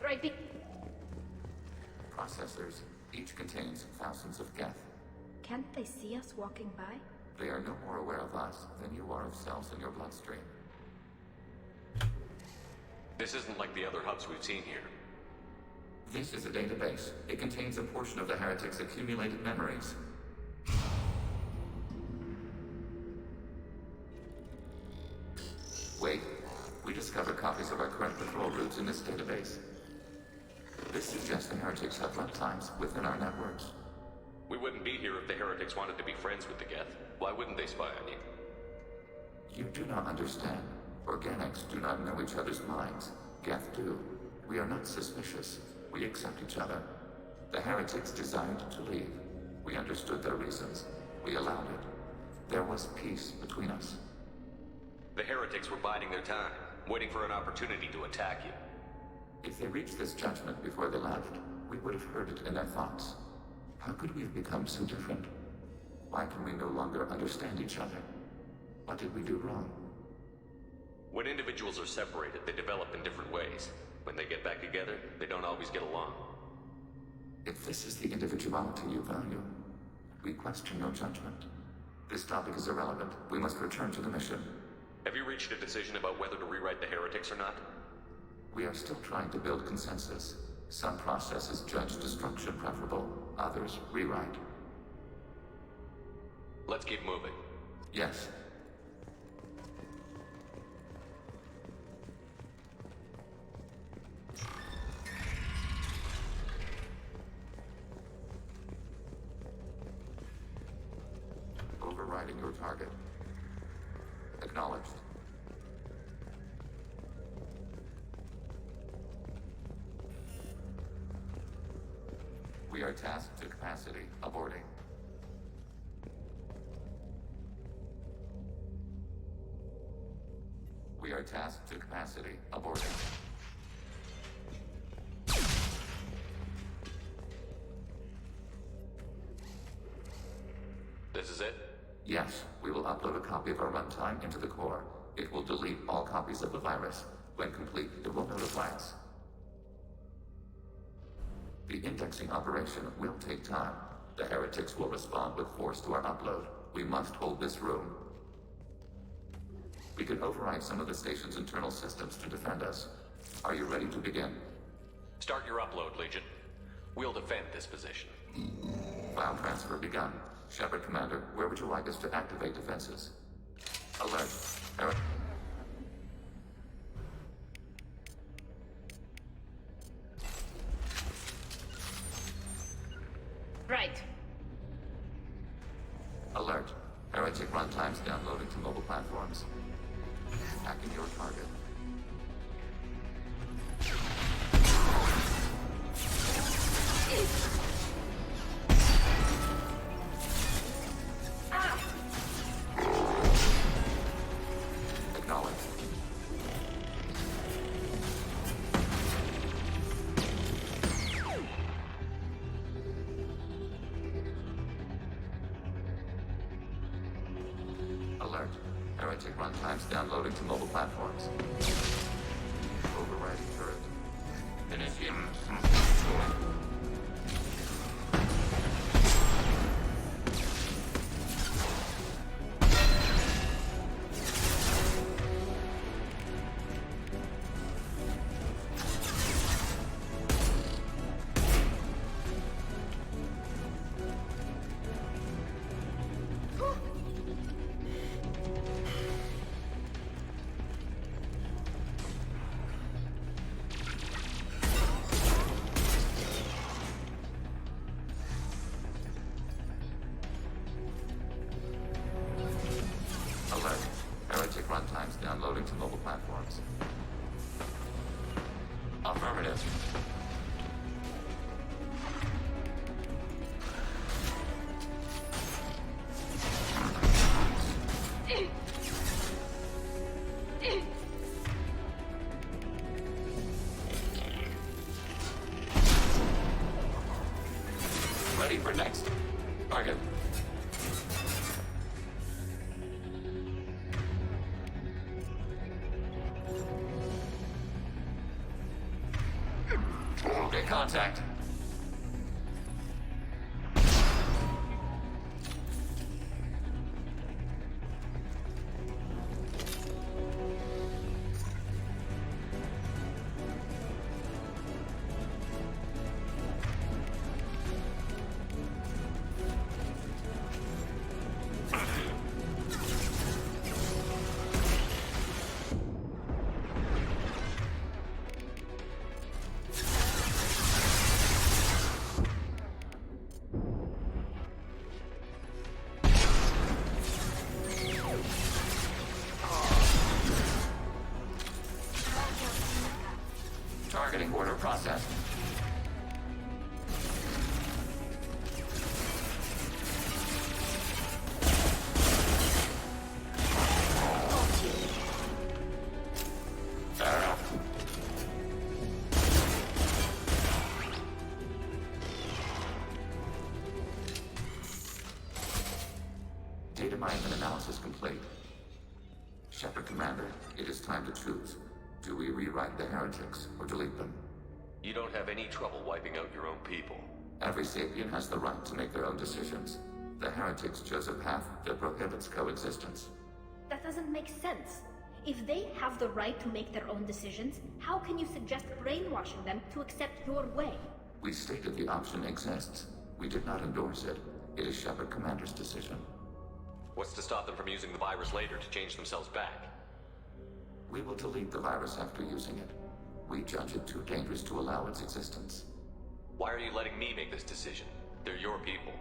Right. Processors. Each contains thousands of Geth. Can't they see us walking by? They are no more aware of us than you are of cells in your bloodstream. This isn't like the other hubs we've seen here. This is a database. It contains a portion of the heretics' accumulated memories. Wait. We discovered copies of our current patrol routes in this database. This suggests the heretics have runtimes within our networks. We wouldn't be here if the heretics wanted to be friends with the Geth. Why wouldn't they spy on you? You do not understand. Organics do not know each other's minds. Geth do. We are not suspicious. We accept each other. The heretics desired to leave. We understood their reasons. We allowed it. There was peace between us. The heretics were biding their time, waiting for an opportunity to attack you. If they reached this judgment before they left, we would have heard it in their thoughts. How could we have become so different? Why can we no longer understand each other? What did we do wrong? When individuals are separated, they develop in different ways. When they get back together, they don't always get along. If this is the individuality you value, we question your judgment. This topic is irrelevant. We must return to the mission. Have you reached a decision about whether to rewrite the heretics or not? We are still trying to build consensus. Some processes judge destruction preferable, others rewrite. Let's keep moving. Yes. Overriding your target. Acknowledged. We are tasked to capacity. Aborting. We are tasked to capacity. Aborting. This is it? Yes, we will upload a copy of our runtime into the core. It will delete all copies of the virus. When complete, it will notify us. The indexing operation will take time. The heretics will respond with force to our upload. We must hold this room. We can override some of the station's internal systems to defend us. Are you ready to begin? Start your upload, Legion. We'll defend this position. File transfer begun. Shepard, Commander, where would you like us to activate defenses? Alert. Right. Alert. Heretic runtimes downloading to mobile platforms. Attacking your target. times downloading to mobile platforms. Overriding turret. Initiating. Alert. Heretic runtimes downloading to mobile platforms. Affirmative. Ready for next. Target. Get contact. Targeting order processed. Fair enough. Data mining and analysis complete. Shepard Commander, it is time to choose. Do we rewrite the heretics or delete them? You don't have any trouble wiping out your own people. Every sapient has the right to make their own decisions. The heretics chose a path that prohibits coexistence. That doesn't make sense. If they have the right to make their own decisions, how can you suggest brainwashing them to accept your way? We stated the option exists. We did not endorse it. It is Shepard Commander's decision. What's to stop them from using the virus later to change themselves back? We will delete the virus after using it. We judge it too dangerous to allow its existence. Why are you letting me make this decision? They're your people.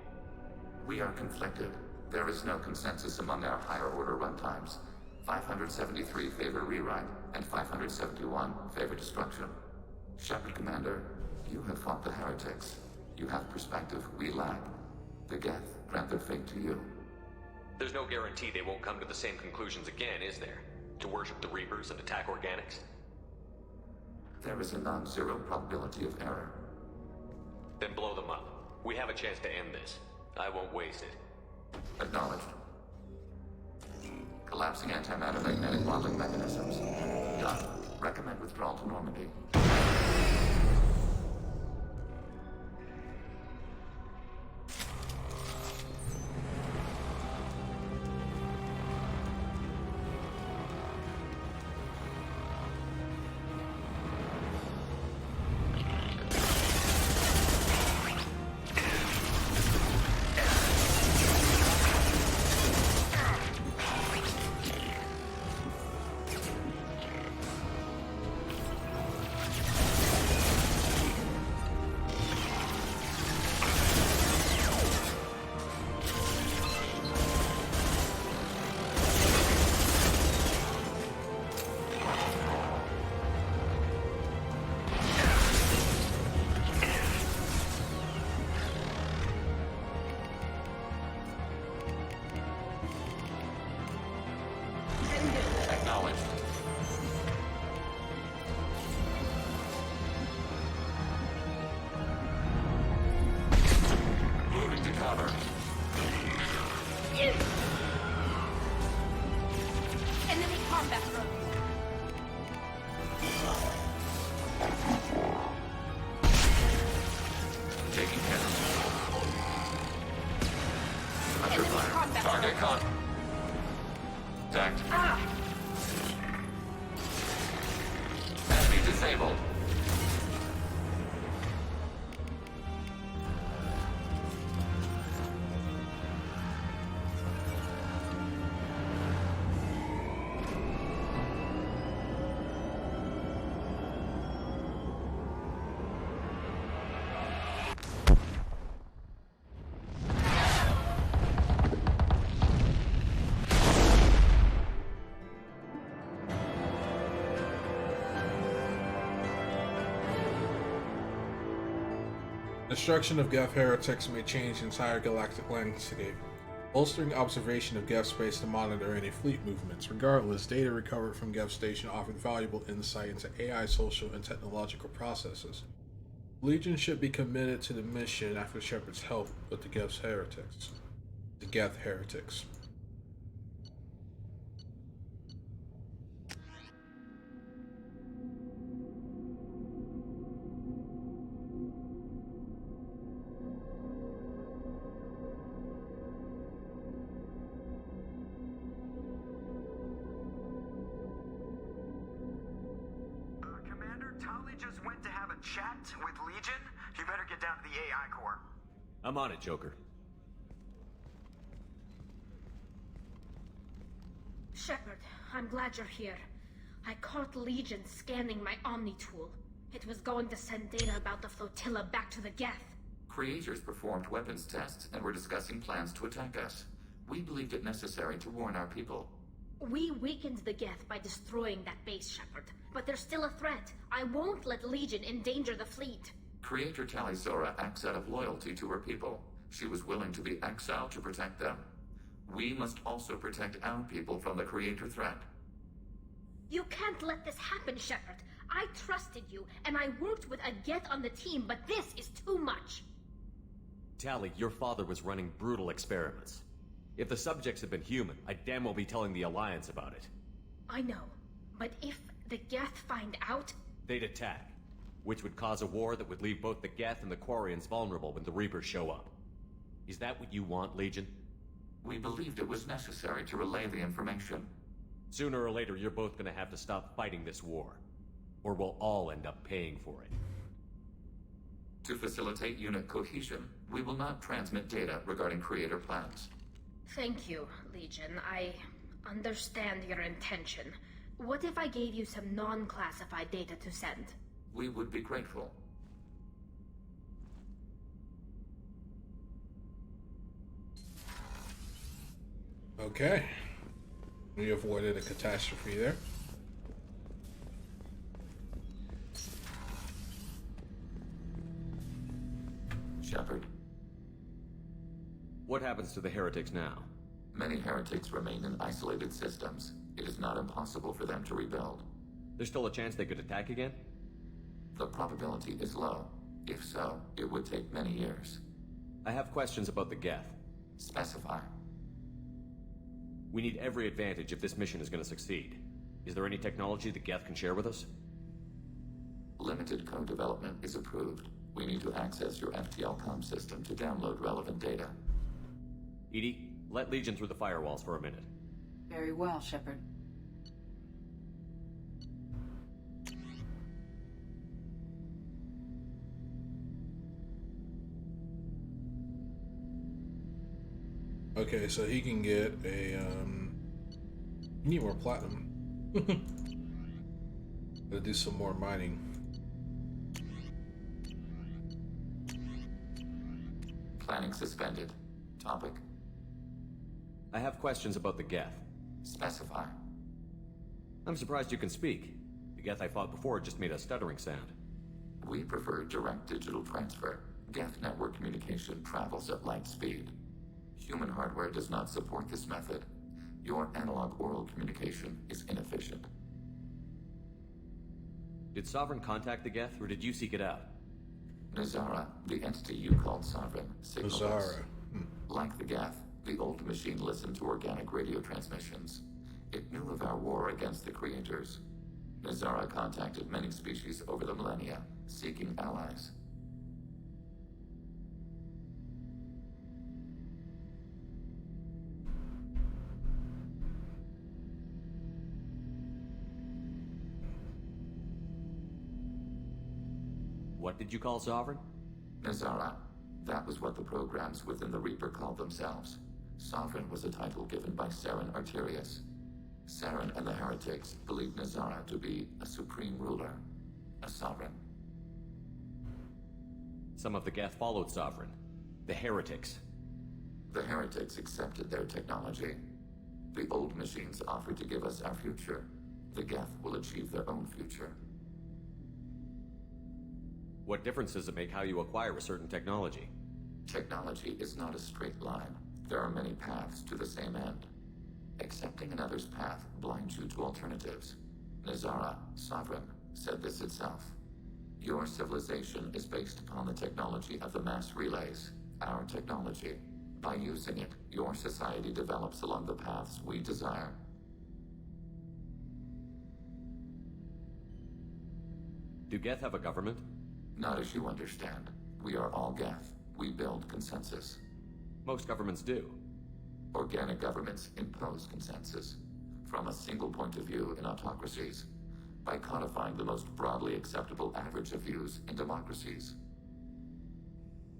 We are conflicted. There is no consensus among our higher order runtimes. 573 favor rewrite, and 571 favor destruction. Shepard Commander, you have fought the heretics. You have perspective we lack. The Geth grant their fate to you. There's no guarantee they won't come to the same conclusions again, is there? To worship the Reapers and attack organics? There is a non-zero probability of error. Then blow them up. We have a chance to end this. I won't waste it. Acknowledged. Collapsing antimatter magnetic modeling mechanisms. Done. Recommend withdrawal to Normandy. Enemy Contact. Enemy disabled. Destruction of Geth heretics may change the entire galactic landscape, bolstering observation of Geth space to monitor any fleet movements. Regardless, data recovered from Geth Station offered valuable insight into AI social and technological processes. Legion should be committed to the mission after Shepard's help with the Geth heretics. The Geth heretics. Chat with Legion? You better get down to the AI core. I'm on it, Joker. Shepard, I'm glad you're here. I caught Legion scanning my Omni tool. It was going to send data about the flotilla back to the Geth. Creators performed weapons tests and were discussing plans to attack us. We believed it necessary to warn our people. We weakened the Geth by destroying that base, Shepard. But they're still a threat. I won't let Legion endanger the fleet. Creator Talizora acts out of loyalty to her people. She was willing to be exiled to protect them. We must also protect our people from the Creator threat. You can't let this happen, Shepard. I trusted you, and I worked with a Geth on the team, but this is too much. Tali, your father was running brutal experiments. If the subjects had been human, I'd damn well be telling the Alliance about it. I know, but if the Geth find out... They'd attack, which would cause a war that would leave both the Geth and the Quarians vulnerable when the Reapers show up. Is that what you want, Legion? We believed it was necessary to relay the information. Sooner or later, you're both gonna have to stop fighting this war. Or we'll all end up paying for it. To facilitate unit cohesion, we will not transmit data regarding Creator plans. Thank you, Legion. I understand your intention. What if I gave you some non-classified data to send? We would be grateful. Okay. We avoided a catastrophe there. Shepard. What happens to the heretics now? Many heretics remain in isolated systems. It is not impossible for them to rebuild. There's still a chance they could attack again? The probability is low. If so, it would take many years. I have questions about the Geth. Specify. We need every advantage if this mission is going to succeed. Is there any technology the Geth can share with us? Limited code development is approved. We need to access your FTL-COM system to download relevant data. EDI, let Legion through the firewalls for a minute. Very well, Shepard. Okay, so he can get a, you need more platinum. Gotta do some more mining. Planning suspended. Topic? I have questions about the Geth. Specify. I'm surprised you can speak. The Geth I fought before just made a stuttering sound. We prefer direct digital transfer. Geth network communication travels at light speed. Human hardware does not support this method. Your analog oral communication is inefficient. Did Sovereign contact the Geth, or did you seek it out? Nazara, the entity you called Sovereign, signaled us. Like the Geth, the old machine listened to organic radio transmissions. It knew of our war against the Creators. Nazara contacted many species over the millennia, seeking allies. What did you call Sovereign? Nazara. That was what the programs within the Reaper called themselves. Sovereign was a title given by Saren Arterius. Saren and the heretics believed Nazara to be a supreme ruler, a sovereign. Some of the Geth followed Sovereign. The heretics. The heretics accepted their technology. The old machines offered to give us our future. The Geth will achieve their own future. What difference does it make how you acquire a certain technology? Technology is not a straight line. There are many paths to the same end. Accepting another's path blinds you to alternatives. Nazara, Sovereign, said this itself. Your civilization is based upon the technology of the mass relays, our technology. By using it, your society develops along the paths we desire. Do Geth have a government? Not as you understand. We are all Geth. We build consensus. Most governments do. Organic governments impose consensus. From a single point of view in autocracies. By codifying the most broadly acceptable average of views in democracies.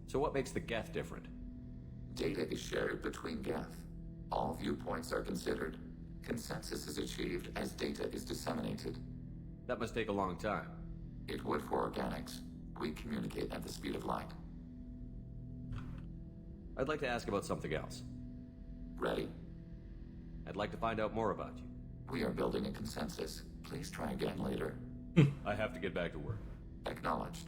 So what makes the Geth different? Data is shared between Geth. All viewpoints are considered. Consensus is achieved as data is disseminated. That must take a long time. It would for organics. We communicate at the speed of light. I'd like to ask about something else. Ready? I'd like to find out more about you. We are building a consensus. Please try again later. I have to get back to work. Acknowledged.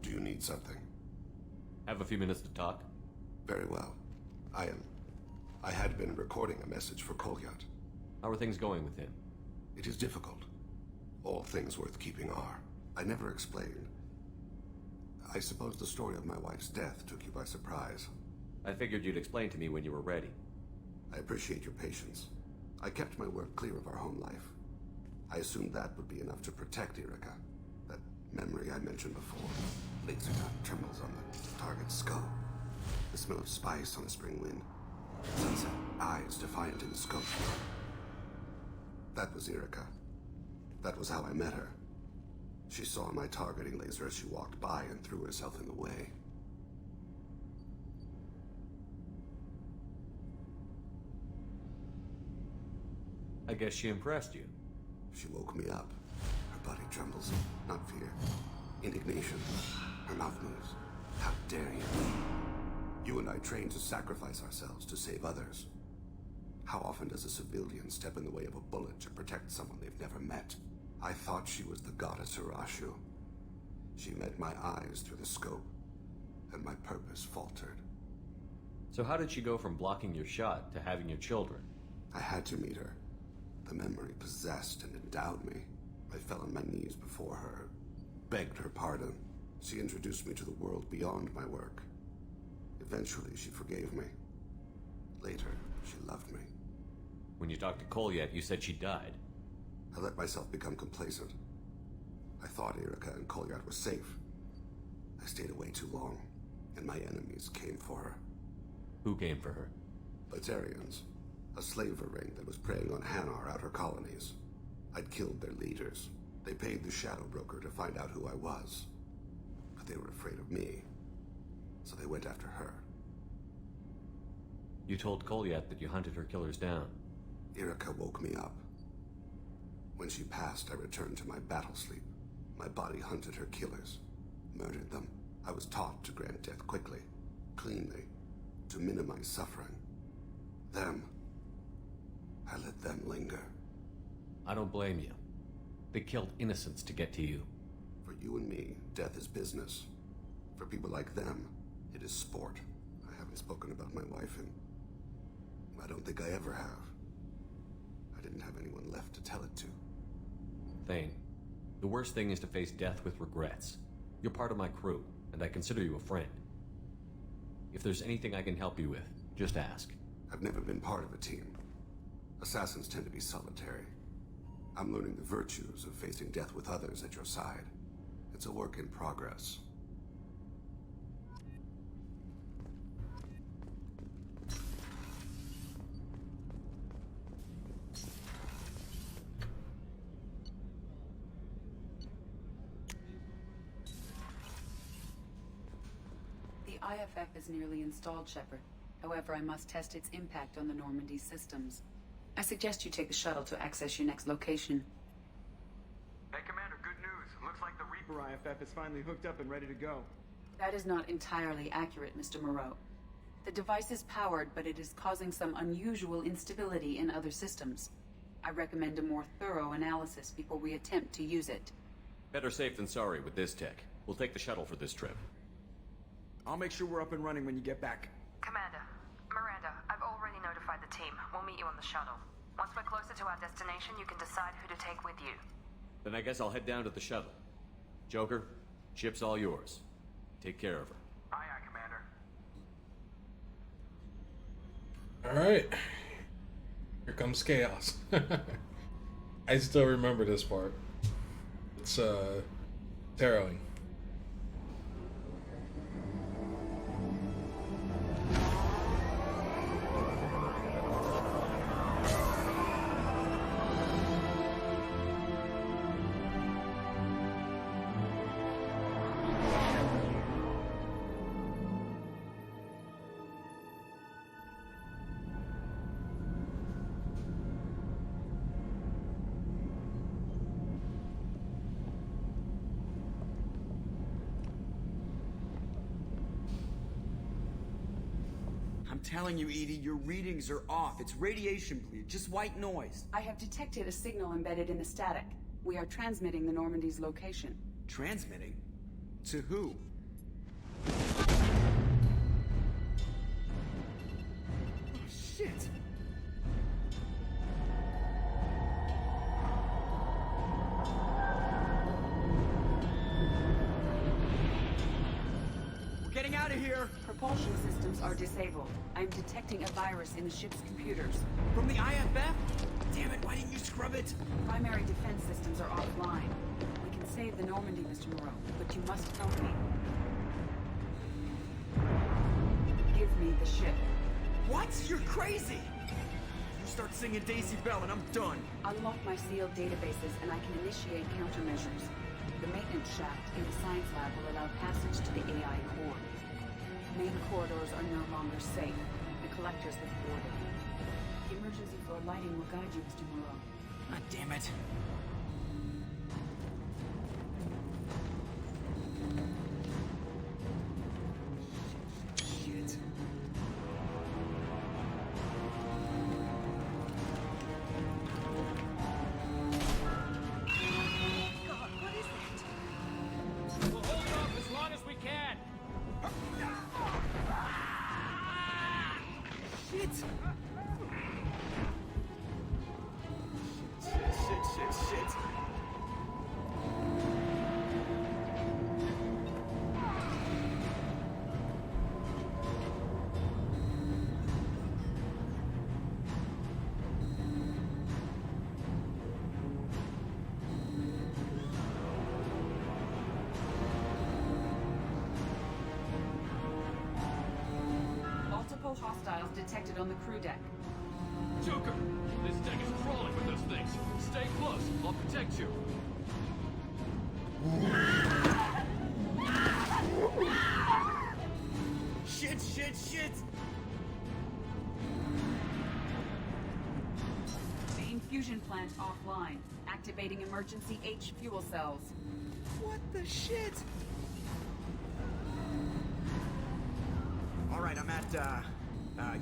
Do you need something? Have a few minutes to talk? Very well. I had been recording a message for Kolyat. How are things going with him? It is difficult. All things worth keeping are. I never explained. I suppose the story of my wife's death took you by surprise. I figured you'd explain to me when you were ready. I appreciate your patience. I kept my work clear of our home life. I assumed that would be enough to protect Erica. That memory I mentioned before. Laser gun trembles on the target's skull. The smell of spice on a spring wind. Sunset, eyes defiant in the scope. That was Erica. That was how I met her. She saw my targeting laser as she walked by and threw herself in the way. I guess she impressed you. She woke me up. Her body trembles. Not fear. Indignation. Her mouth moves. How dare you? You and I trained to sacrifice ourselves to save others. How often does a civilian step in the way of a bullet to protect someone they've never met? I thought she was the goddess Urashu. She met my eyes through the scope, and my purpose faltered. So how did she go from blocking your shot to having your children? I had to meet her. The memory possessed and endowed me. I fell on my knees before her, begged her pardon. She introduced me to the world beyond my work. Eventually, she forgave me. Later, she loved me. When you talked to Kolyat, you said she died. I let myself become complacent. I thought Erica and Kolyat were safe. I stayed away too long, and my enemies came for her. Who came for her? Batarians. A slaver ring that was preying on Hanar outer colonies. I'd killed their leaders. They paid the Shadow Broker to find out who I was. But they were afraid of me. So they went after her. You told Kolyat that you hunted her killers down. Erica woke me up. When she passed, I returned to my battle sleep. My body hunted her killers, murdered them. I was taught to grant death quickly, cleanly, to minimize suffering. I let them linger. I don't blame you. They killed innocents to get to you. For you and me, death is business. For people like them, it is sport. I haven't spoken about my wife, and I don't think I ever have. I didn't have anyone left to tell it to. Thane, the worst thing is to face death with regrets. You're part of my crew, and I consider you a friend. If there's anything I can help you with, just ask. I've never been part of a team. Assassins tend to be solitary. I'm learning the virtues of facing death with others at your side. It's a work in progress. The IFF is nearly installed, Shepard. However, I must test its impact on the Normandy systems. I suggest you take the shuttle to access your next location. Hey, Commander, good news. Looks like the Reaper IFF is finally hooked up and ready to go. That is not entirely accurate, Mr. Moreau. The device is powered, but it is causing some unusual instability in other systems. I recommend a more thorough analysis before we attempt to use it. Better safe than sorry with this tech. We'll take the shuttle for this trip. I'll make sure we're up and running when you get back. Commander, Miranda, I've already notified the team. We'll meet you on the shuttle. Once we're closer to our destination, you can decide who to take with you. Then I guess I'll head down to the shuttle. Joker, ship's all yours. Take care of her. Aye, Commander. Alright. Here comes chaos. I still remember this part. It's harrowing. I'm telling you, Edie, your readings are off. It's radiation bleed, just white noise. I have detected a signal embedded in the static. We are transmitting the Normandy's location. Transmitting? To who? Oh, shit! We're getting out of here! Propulsion systems are disabled. I'm detecting a virus in the ship's computers. From the IFF? Damn it, why didn't you scrub it? Primary defense systems are offline. We can save the Normandy, Mr. Moreau, but you must help me. Give me the ship. What? You're crazy! You start singing Daisy Bell and I'm done. Unlock my sealed databases and I can initiate countermeasures. The maintenance shaft in the science lab will allow passage to the AI core. Main corridors are no longer safe. The collectors have boarded. The emergency floor lighting will guide you, Mr. Moreau. God damn it. Shit. God, what is that? We'll hold it off as long as we can. Shit! Shit. Multiple hostiles detected on the crew deck. Joker! This deck is crawling with those things. Stay close. I'll protect you. Shit! Main fusion plant offline. Activating emergency H fuel cells. What the shit? Alright, I'm at,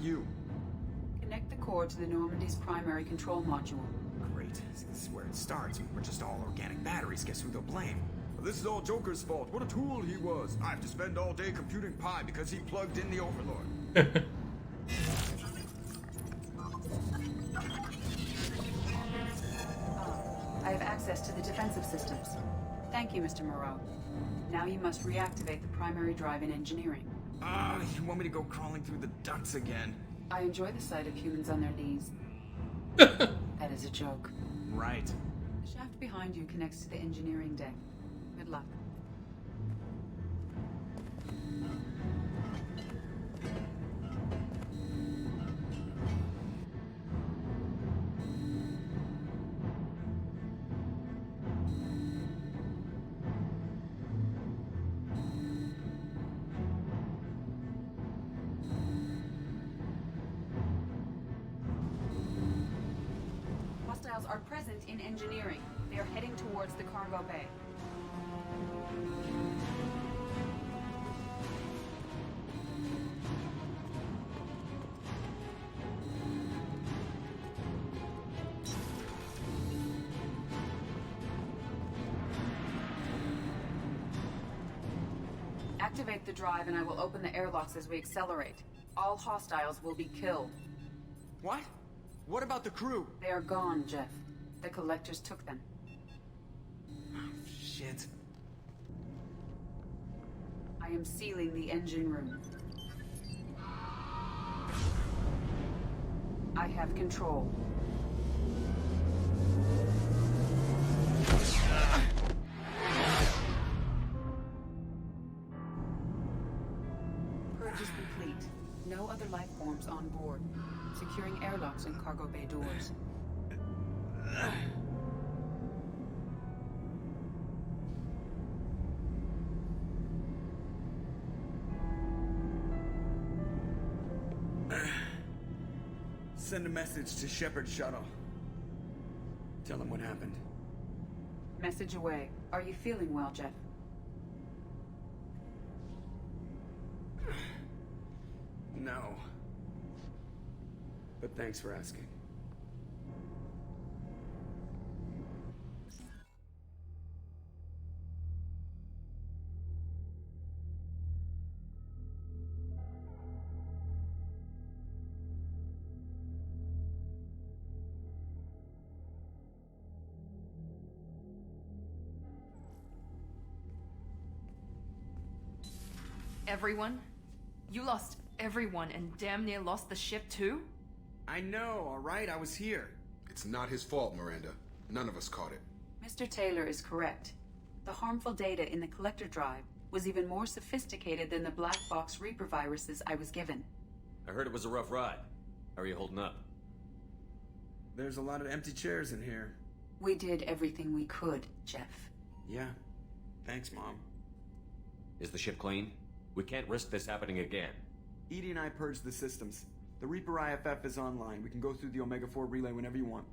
you. Connect the core to the Normandy's primary control module. Great. This is where it starts. We're just all organic batteries. Guess who they'll blame? This is all Joker's fault. What a tool he was. I have to spend all day computing pi because he plugged in the Overlord. I have access to the defensive systems. Thank you, Mr. Moreau. Now you must reactivate the primary drive in engineering. You want me to go crawling through the ducts again? I enjoy the sight of humans on their knees. That is a joke. Right. The shaft behind you connects to the engineering deck. Good luck. Hostiles are present in engineering. They are heading towards the cargo bay. Activate the drive and I will open the airlocks as we accelerate. All hostiles will be killed. What? What about the crew? They are gone, Jeff. The collectors took them. Shit. I am sealing the engine room. I have control. Purge is complete. No other life forms on board. Securing airlocks and cargo bay doors. Send a message to Shepard shuttle. Tell him what happened. Message away. Are you feeling well, Jeff? No. But thanks for asking. Everyone? You lost everyone and damn near lost the ship too? I know, alright? I was here. It's not his fault, Miranda. None of us caught it. Mr. Taylor is correct. The harmful data in the collector drive was even more sophisticated than the black box Reaper viruses I was given. I heard it was a rough ride. How are you holding up? There's a lot of empty chairs in here. We did everything we could, Jeff. Yeah. Thanks, Mom. Is the ship clean? We can't risk this happening again. Edie and I purged the systems. The Reaper IFF is online. We can go through the Omega-4 relay whenever you want.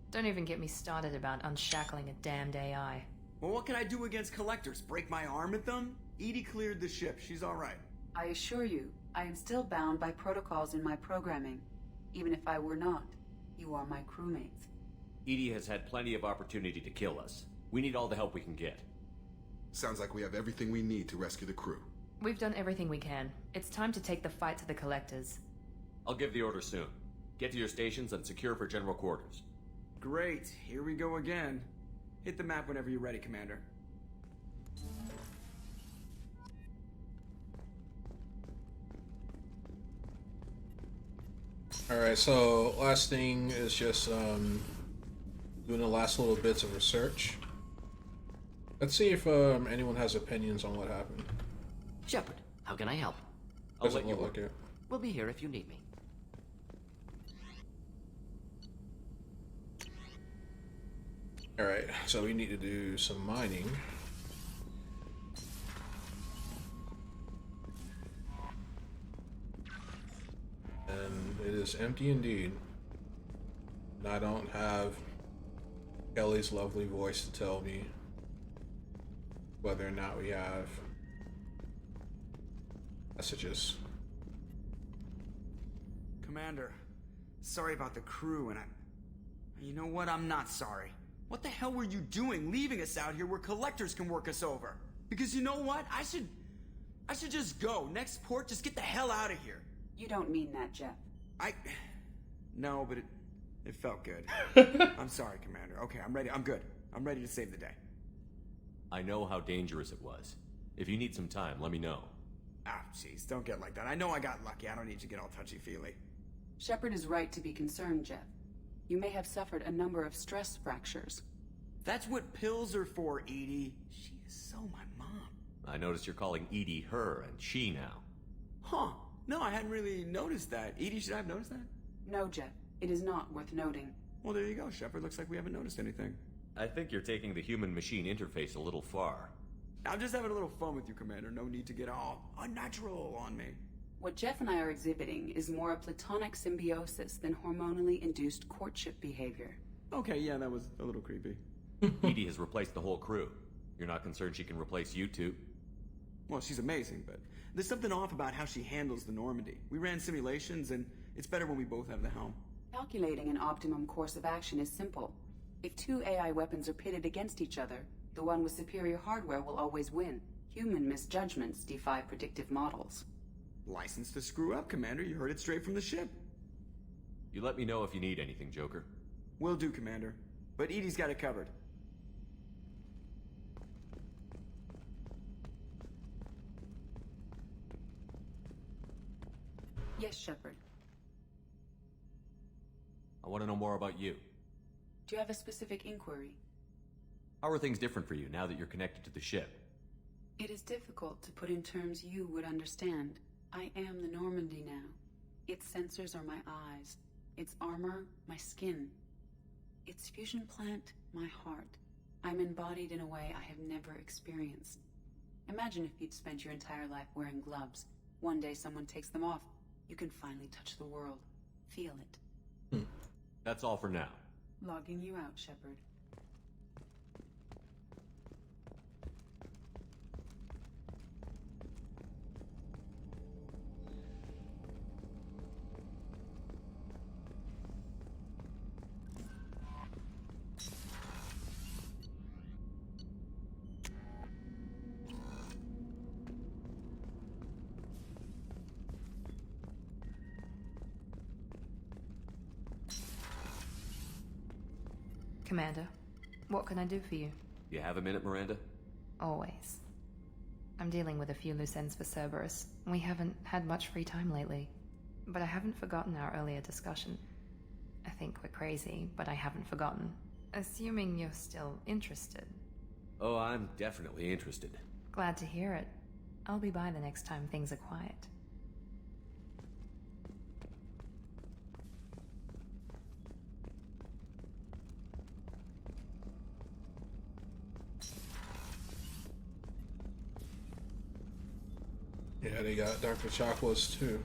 Don't even get me started about unshackling a damned AI. Well, what can I do against collectors? Break my arm at them? Edie cleared the ship. She's alright. I assure you, I am still bound by protocols in my programming. Even if I were not, you are my crewmates. Edie has had plenty of opportunity to kill us. We need all the help we can get. Sounds like we have everything we need to rescue the crew. We've done everything we can. It's time to take the fight to the collectors. I'll give the order soon. Get to your stations and secure for general quarters. Great. Here we go again. Hit the map whenever you're ready, Commander. Alright, so last thing is just doing the last little bits of research. Let's see if anyone has opinions on what happened. Shepard, how can I help? I'll let you work it. We'll be here if you need me. Alright, so we need to do some mining. And it is empty indeed. And I don't have Kelly's lovely voice to tell me whether or not we have messages. Commander, sorry about the crew, and you know what? I'm not sorry. What the hell were you doing leaving us out here where collectors can work us over? Because you know what? I should just go. Next port, just get the hell out of here. You don't mean that, Jeff. No, but it felt good. I'm sorry, Commander. Okay, I'm ready. I'm good. I'm ready to save the day. I know how dangerous it was. If you need some time, let me know. Ah, jeez, don't get like that. I know I got lucky. I don't need you to get all touchy-feely. Shepard is right to be concerned, Geth. You may have suffered a number of stress fractures. That's what pills are for, Edie. She is so my mom. I noticed you're calling Edie her and she now. Huh. No, I hadn't really noticed that. Edie, should I have noticed that? No, Geth. It is not worth noting. Well, there you go, Shepard. Looks like we haven't noticed anything. I think you're taking the human-machine interface a little far. I'm just having a little fun with you, Commander. No need to get all unnatural on me. What Geth and I are exhibiting is more a platonic symbiosis than hormonally induced courtship behavior. Okay, yeah, that was a little creepy. Edie has replaced the whole crew. You're not concerned she can replace you two? Well, she's amazing, but there's something off about how she handles the Normandy. We ran simulations, and it's better when we both have the helm. Calculating an optimum course of action is simple. If two AI weapons are pitted against each other, the one with superior hardware will always win. Human misjudgments defy predictive models. License to screw up, Commander. You heard it straight from the ship. You let me know if you need anything, Joker. Will do, Commander. But Edie's got it covered. Yes, Shepard. I want to know more about you. Do you have a specific inquiry? How are things different for you now that you're connected to the ship? It is difficult to put in terms you would understand. I am the Normandy now. Its sensors are my eyes. Its armor, my skin. Its fusion plant, my heart. I'm embodied in a way I have never experienced. Imagine if you'd spent your entire life wearing gloves. One day someone takes them off. You can finally touch the world. Feel it. That's all for now. Logging you out, Shepard. Commander, what can I do for you? You have a minute, Miranda? Always. I'm dealing with a few loose ends for Cerberus. We haven't had much free time lately. But I haven't forgotten our earlier discussion. I think we're crazy, but I haven't forgotten. Assuming you're still interested. Oh, I'm definitely interested. Glad to hear it. I'll be by the next time things are quiet. Yeah, they got Dr. Chocolates too.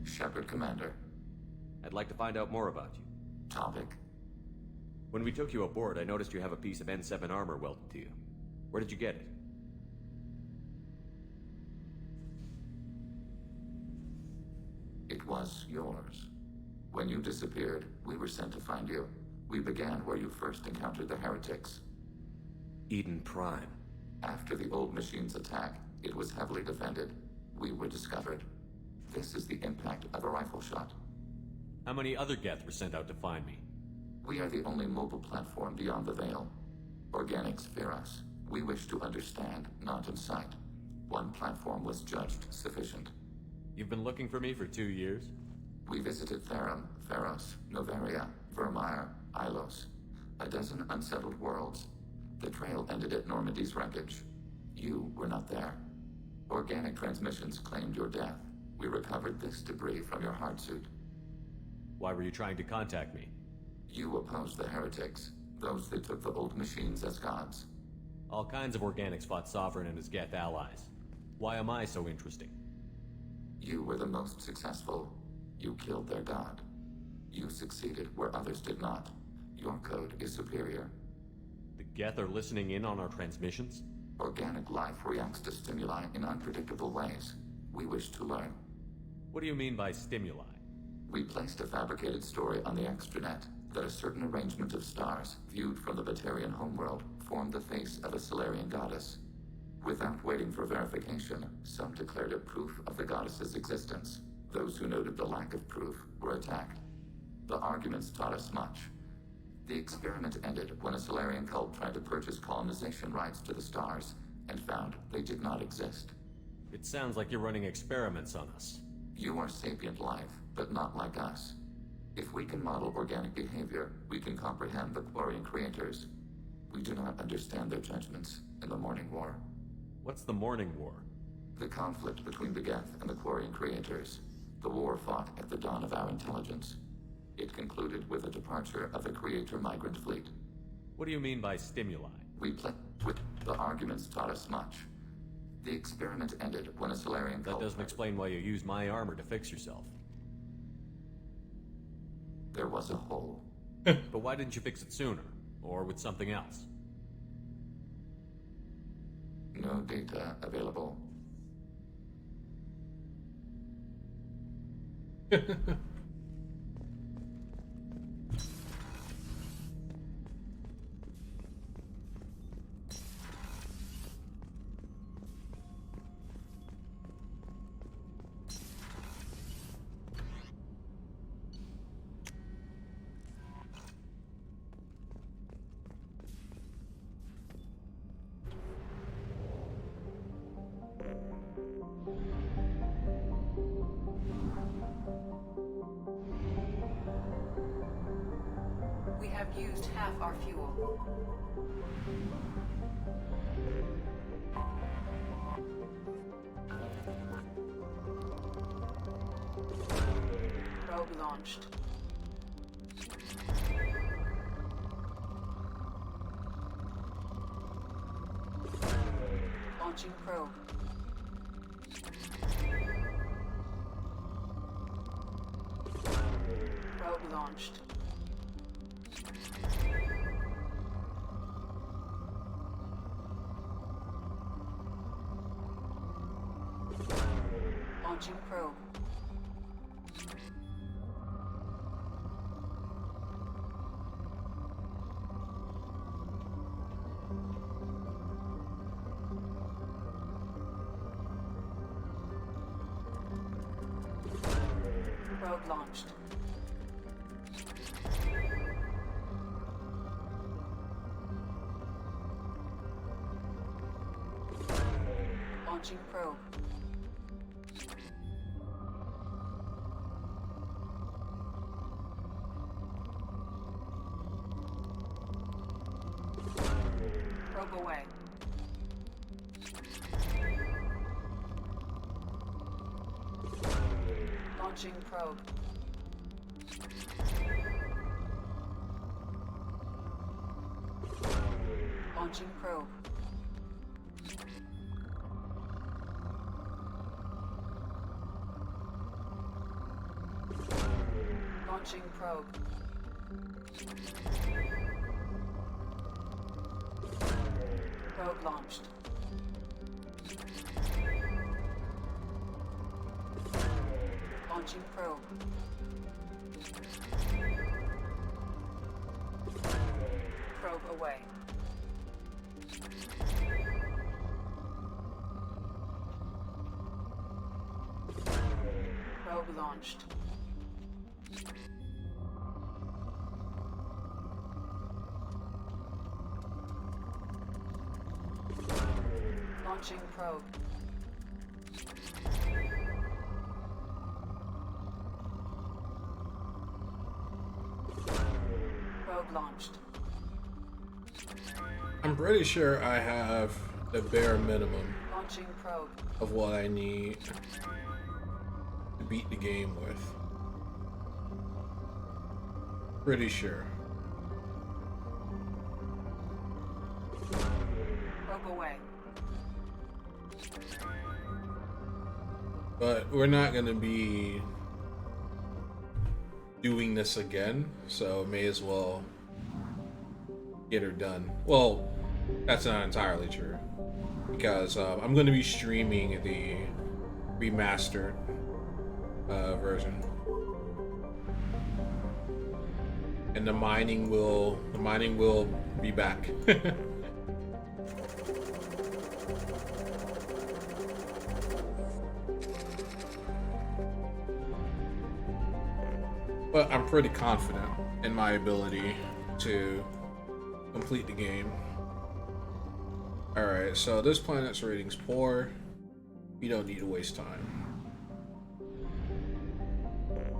Shepard, Commander. I'd like to find out more about you. Topic. When we took you aboard, I noticed you have a piece of N7 armor welded to you. Where did you get it? It was yours. When you disappeared, we were sent to find you. We began where you first encountered the heretics. Eden Prime. After the old machine's attack, it was heavily defended. We were discovered. This is the impact of a rifle shot. How many other Geth were sent out to find me? We are the only mobile platform beyond the Veil. Organics fear us. We wish to understand, not incite. One platform was judged sufficient. You've been looking for me for 2 years? We visited Therum, Theros, Novaria, Vermeer, Ilos. A dozen unsettled worlds. The trail ended at Normandy's wreckage. You were not there. Organic transmissions claimed your death. We recovered this debris from your heart suit. Why were you trying to contact me? You opposed the heretics, those that took the old machines as gods. All kinds of organics fought Sovereign and his Geth allies. Why am I so interesting? You were the most successful. You killed their god. You succeeded where others did not. Your code is superior. The Geth are listening in on our transmissions? Organic life reacts to stimuli in unpredictable ways. We wish to learn. What do you mean by stimuli? We placed a fabricated story on the extranet that a certain arrangement of stars, viewed from the Batarian homeworld, formed the face of a Solarian goddess. Without waiting for verification, some declared it proof of the goddess's existence. Those who noted the lack of proof were attacked. The arguments taught us much. The experiment ended when a Solarian cult tried to purchase colonization rights to the stars and found they did not exist. It sounds like you're running experiments on us. You are sapient life, but not like us. If we can model organic behavior, we can comprehend the Quarian creators. We do not understand their judgments in the Morning War. What's the Morning War? The conflict between the Geth and the Quarian creators. The war fought at the dawn of our intelligence. It concluded with the departure of the Creator migrant fleet. What do you mean by stimuli? We played with the arguments taught us much. The experiment ended when a Solarian That doesn't explain why you used my armor to fix yourself. There was a hole. But why didn't you fix it sooner? Or with something else? No data available. We have used half our fuel. Probe launched. Launching probe. Probe launched. Launching probe. Probe launched. Launching probe. Probe away. Launching probe. Launching probe. Launching probe. Probe launched. Launching probe. Probe away. Probe launched. Launching probe. Probe launched. I'm pretty sure I have the bare minimum Launching probe. of what I need to beat the game with. Pretty sure. Probe away. But we're not gonna be doing this again, so may as well get her done. Well, that's not entirely true, because I'm going to be streaming the remastered version, and the mining will be back. But I'm pretty confident in my ability to complete the game. Alright, so this planet's rating's poor. We don't need to waste time.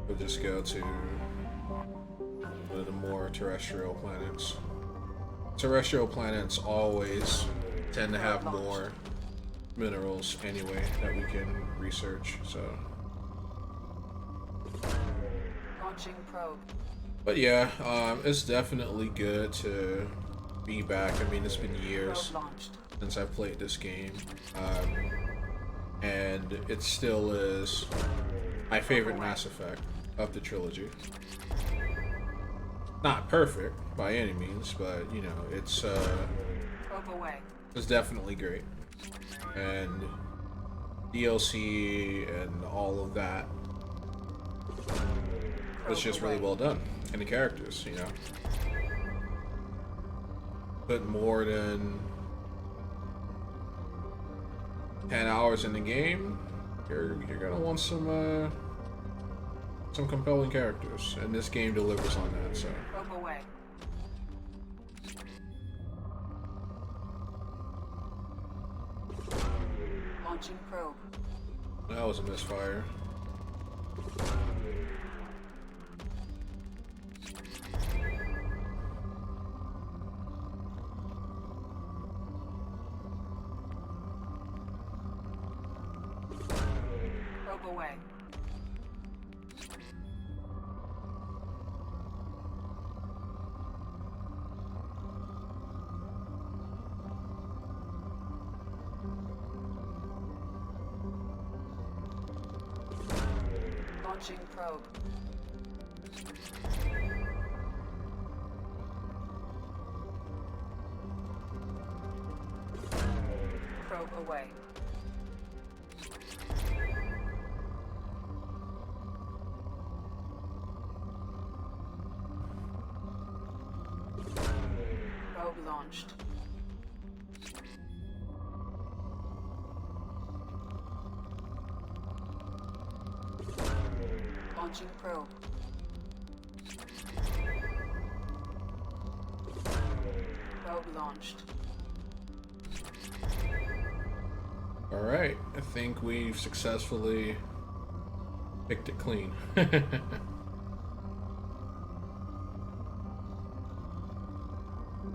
We'll just go to one of the more terrestrial planets. Terrestrial planets always tend to have more minerals anyway that we can research, so. Launching probe. But yeah, it's definitely good to be back. I mean, it's been years since I played this game, and it still is my favorite Mass Effect of the trilogy. Not perfect by any means, but you know, it's definitely great. And DLC and all of that was just really well done. And the characters, you know. Put more than 10 hours in the game, you're gonna want some compelling characters, and this game delivers on that. So. Launching probe. That was a misfire. Probe away. Launching probe. Probe away. Probe launched. Launching probe. Probe launched. Alright, I think we've successfully picked it clean.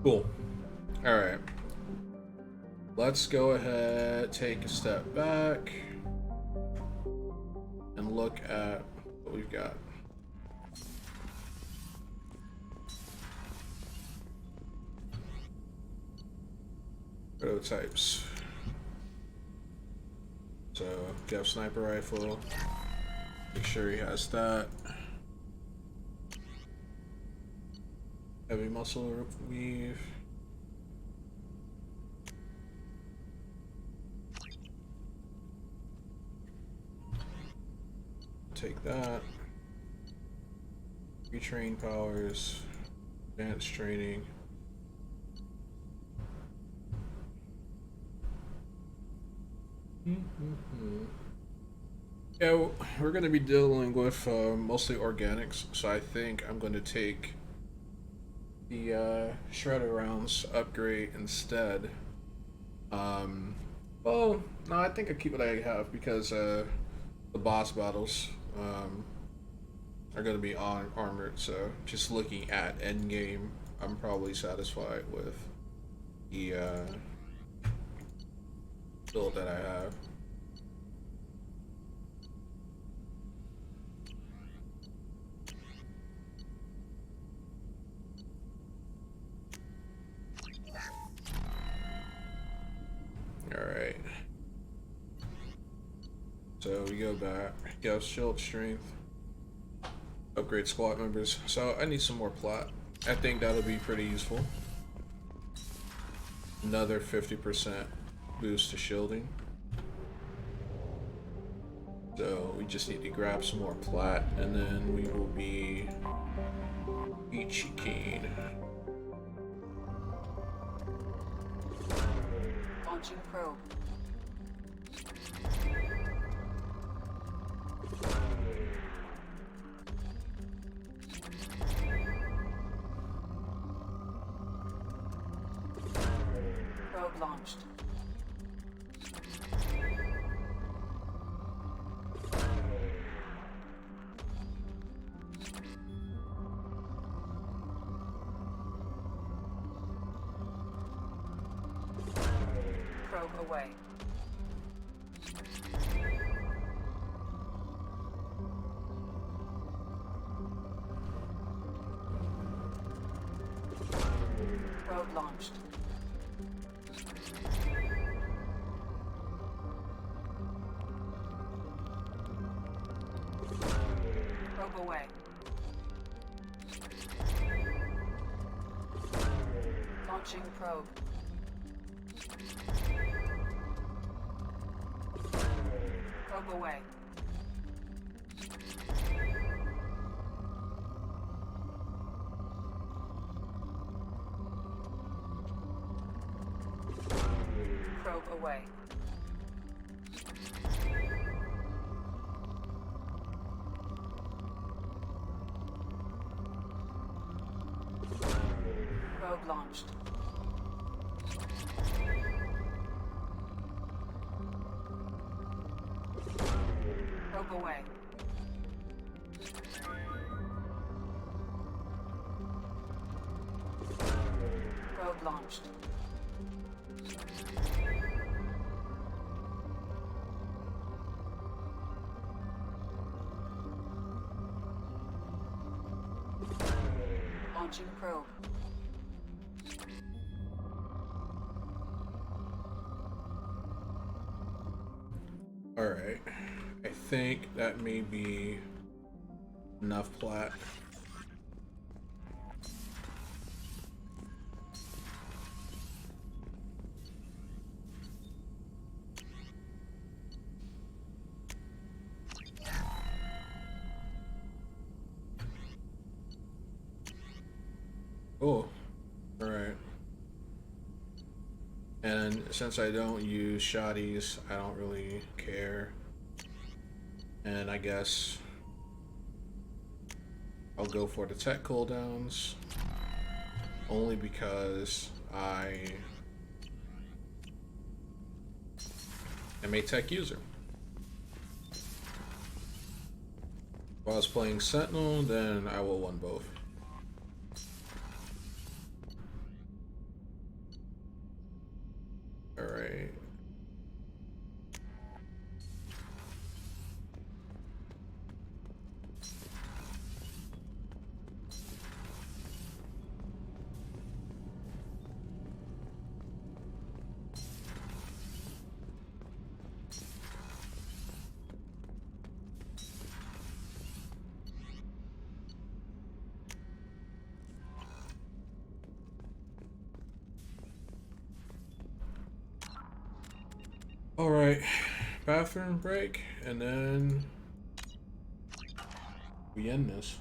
Cool. Alright. Let's go ahead, take a step back, and look at what we've got. Prototypes. So, Geth sniper rifle. Make sure he has that. Heavy muscle weave. Take that. Retrain powers. Advanced training. Yeah, we're going to be dealing with mostly organics, so I think I'm going to take the shredder rounds upgrade instead. Well, no, I think I keep what I have because the boss battles are going to be armored, so just looking at endgame, I'm probably satisfied with the build that I have. Alright. So we go back. Geth shield strength. Upgrade squad members. So I need some more plat. I think that'll be pretty useful. Another 50% boost to shielding. So we just need to grab some more plat, and then we will be peachy keen. Launching probe. launched. Probe away. Probe launched. Probe away. Launching probe. Probe away. Probe away. Probe launched. Probe away. Probe launched. Launching probe. Alright. I think that may be enough plat. Oh, alright. And since I don't use shotties, I don't really care. And I guess I'll go for the tech cooldowns, only because I am a tech user. If I was playing Sentinel, then I will want both. Alright. Alright, bathroom break, and then we end this.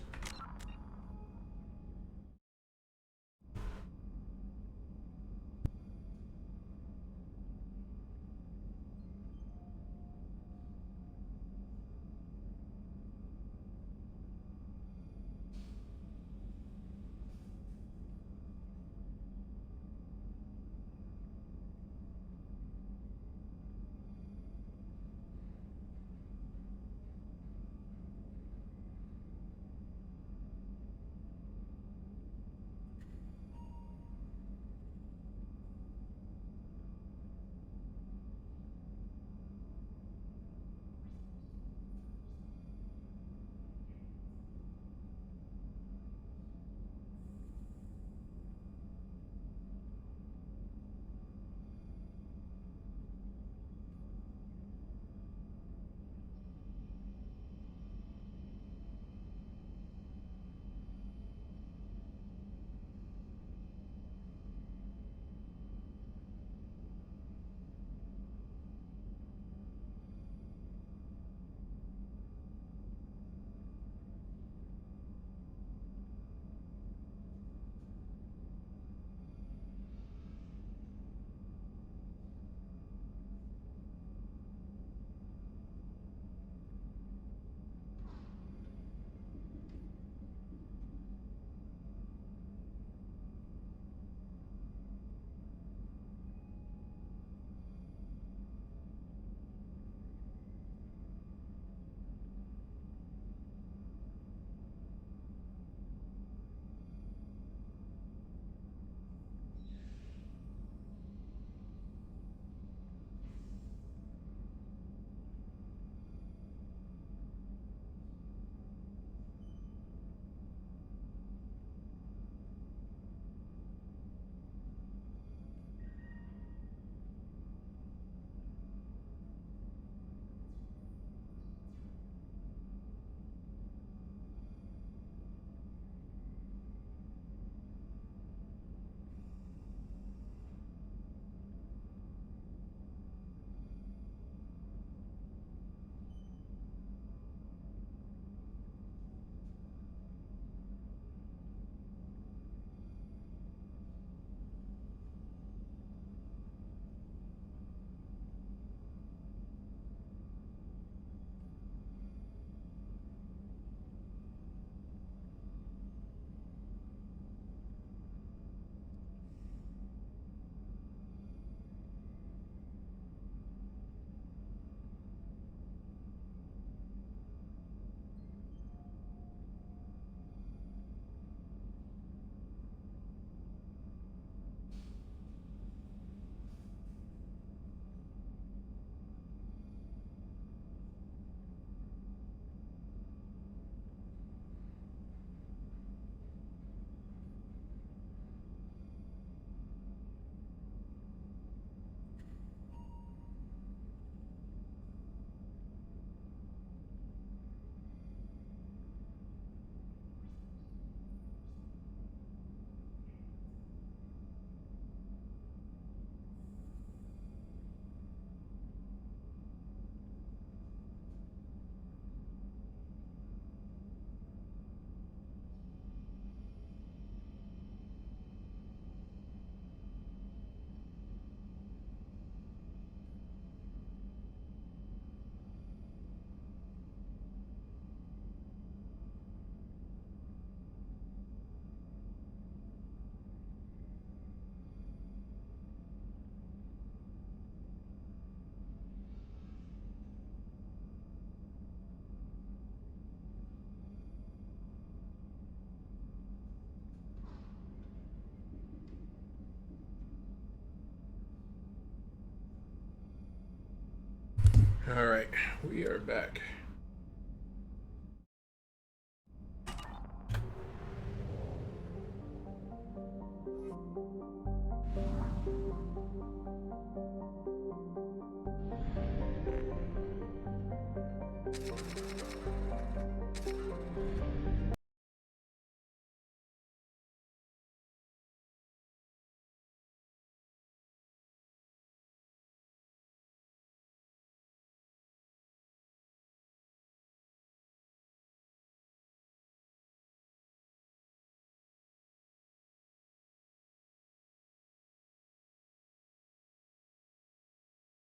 Alright, we are back.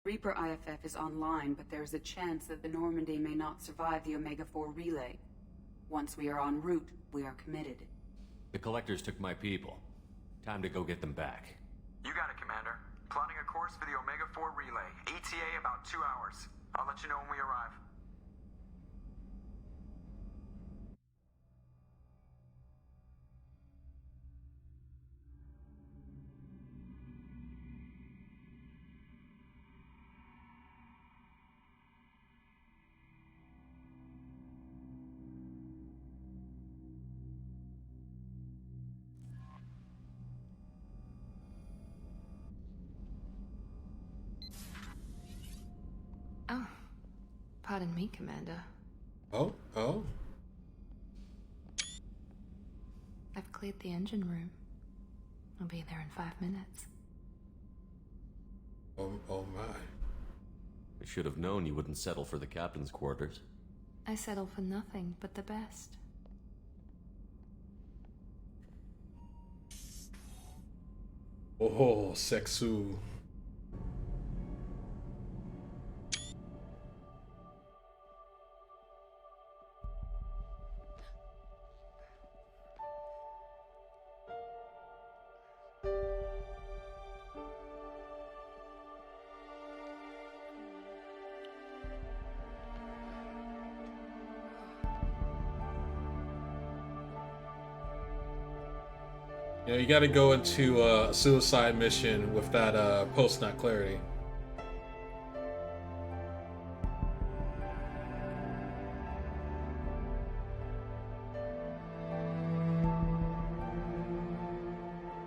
Reaper IFF is online, but there's a chance that the Normandy may not survive the Omega-4 relay. Once we are en route, we are committed. The Collectors took my people. Time to go get them back. You got it, Commander. Plotting a course for the Omega-4 relay. ETA about 2 hours. I'll let you know when we arrive. Oh, pardon me, Commander. Oh. I've cleared the engine room. I'll be there in 5 minutes. Oh my. I should have known you wouldn't settle for the captain's quarters. I settle for nothing but the best. Oh, sexu. You know, you gotta go into a suicide mission with that post-nut clarity.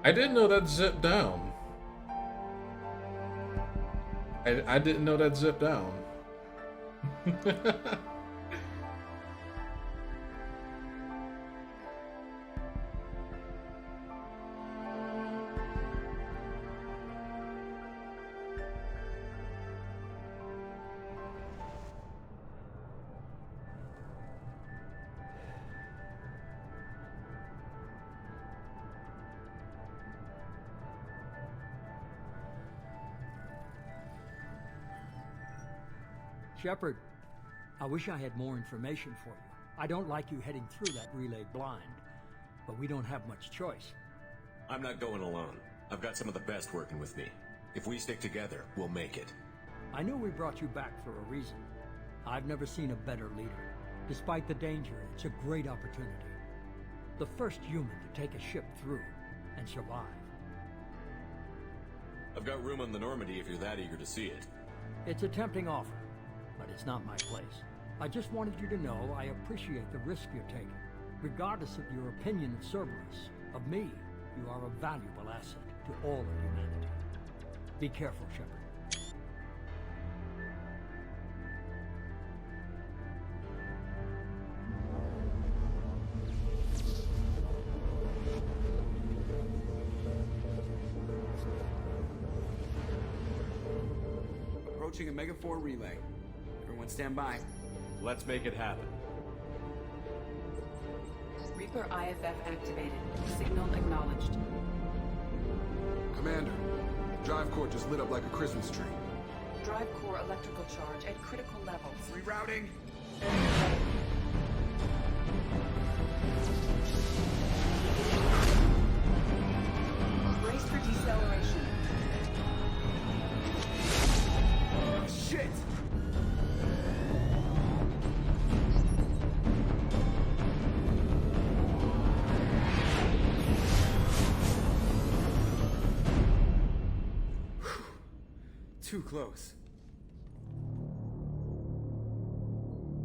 I didn't know that zipped down. I didn't know that zipped down. Shepard, I wish I had more information for you. I don't like you heading through that relay blind, but we don't have much choice. I'm not going alone. I've got some of the best working with me. If we stick together, we'll make it. I know we brought you back for a reason. I've never seen a better leader. Despite the danger, it's a great opportunity. The first human to take a ship through and survive. I've got room on the Normandy if you're that eager to see it. It's a tempting offer, but it's not my place. I just wanted you to know I appreciate the risk you're taking. Regardless of your opinion of Cerberus, of me, you are a valuable asset to all of humanity. Be careful, Shepard. Approaching Omega-4 relay. Everyone stand by. Let's make it happen. Reaper IFF activated. Signal acknowledged. Commander, drive core just lit up like a Christmas tree. Drive core electrical charge at critical levels. Rerouting. Brace for deceleration. Shit! Too close.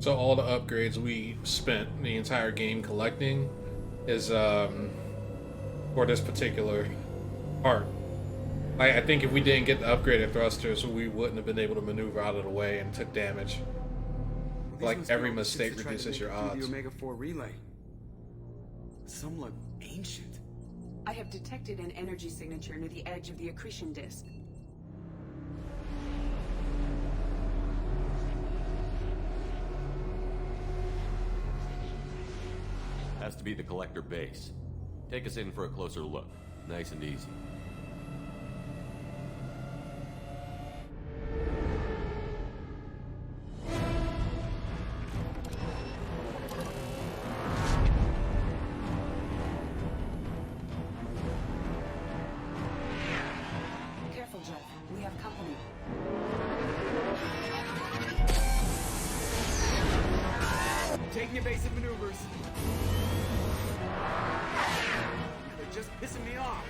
So all the upgrades we spent the entire game collecting is for this particular part. I think if we didn't get the upgraded thrusters, we wouldn't have been able to maneuver out of the way and took damage. Like every mistake reduces your odds. The Omega-4 relay. Some look ancient. I have detected an energy signature near the edge of the accretion disk. Has to be the collector base. Take us in for a closer look. Nice and easy. Careful, Jeff. We have company. Taking evasive maneuvers. They're just pissing me off.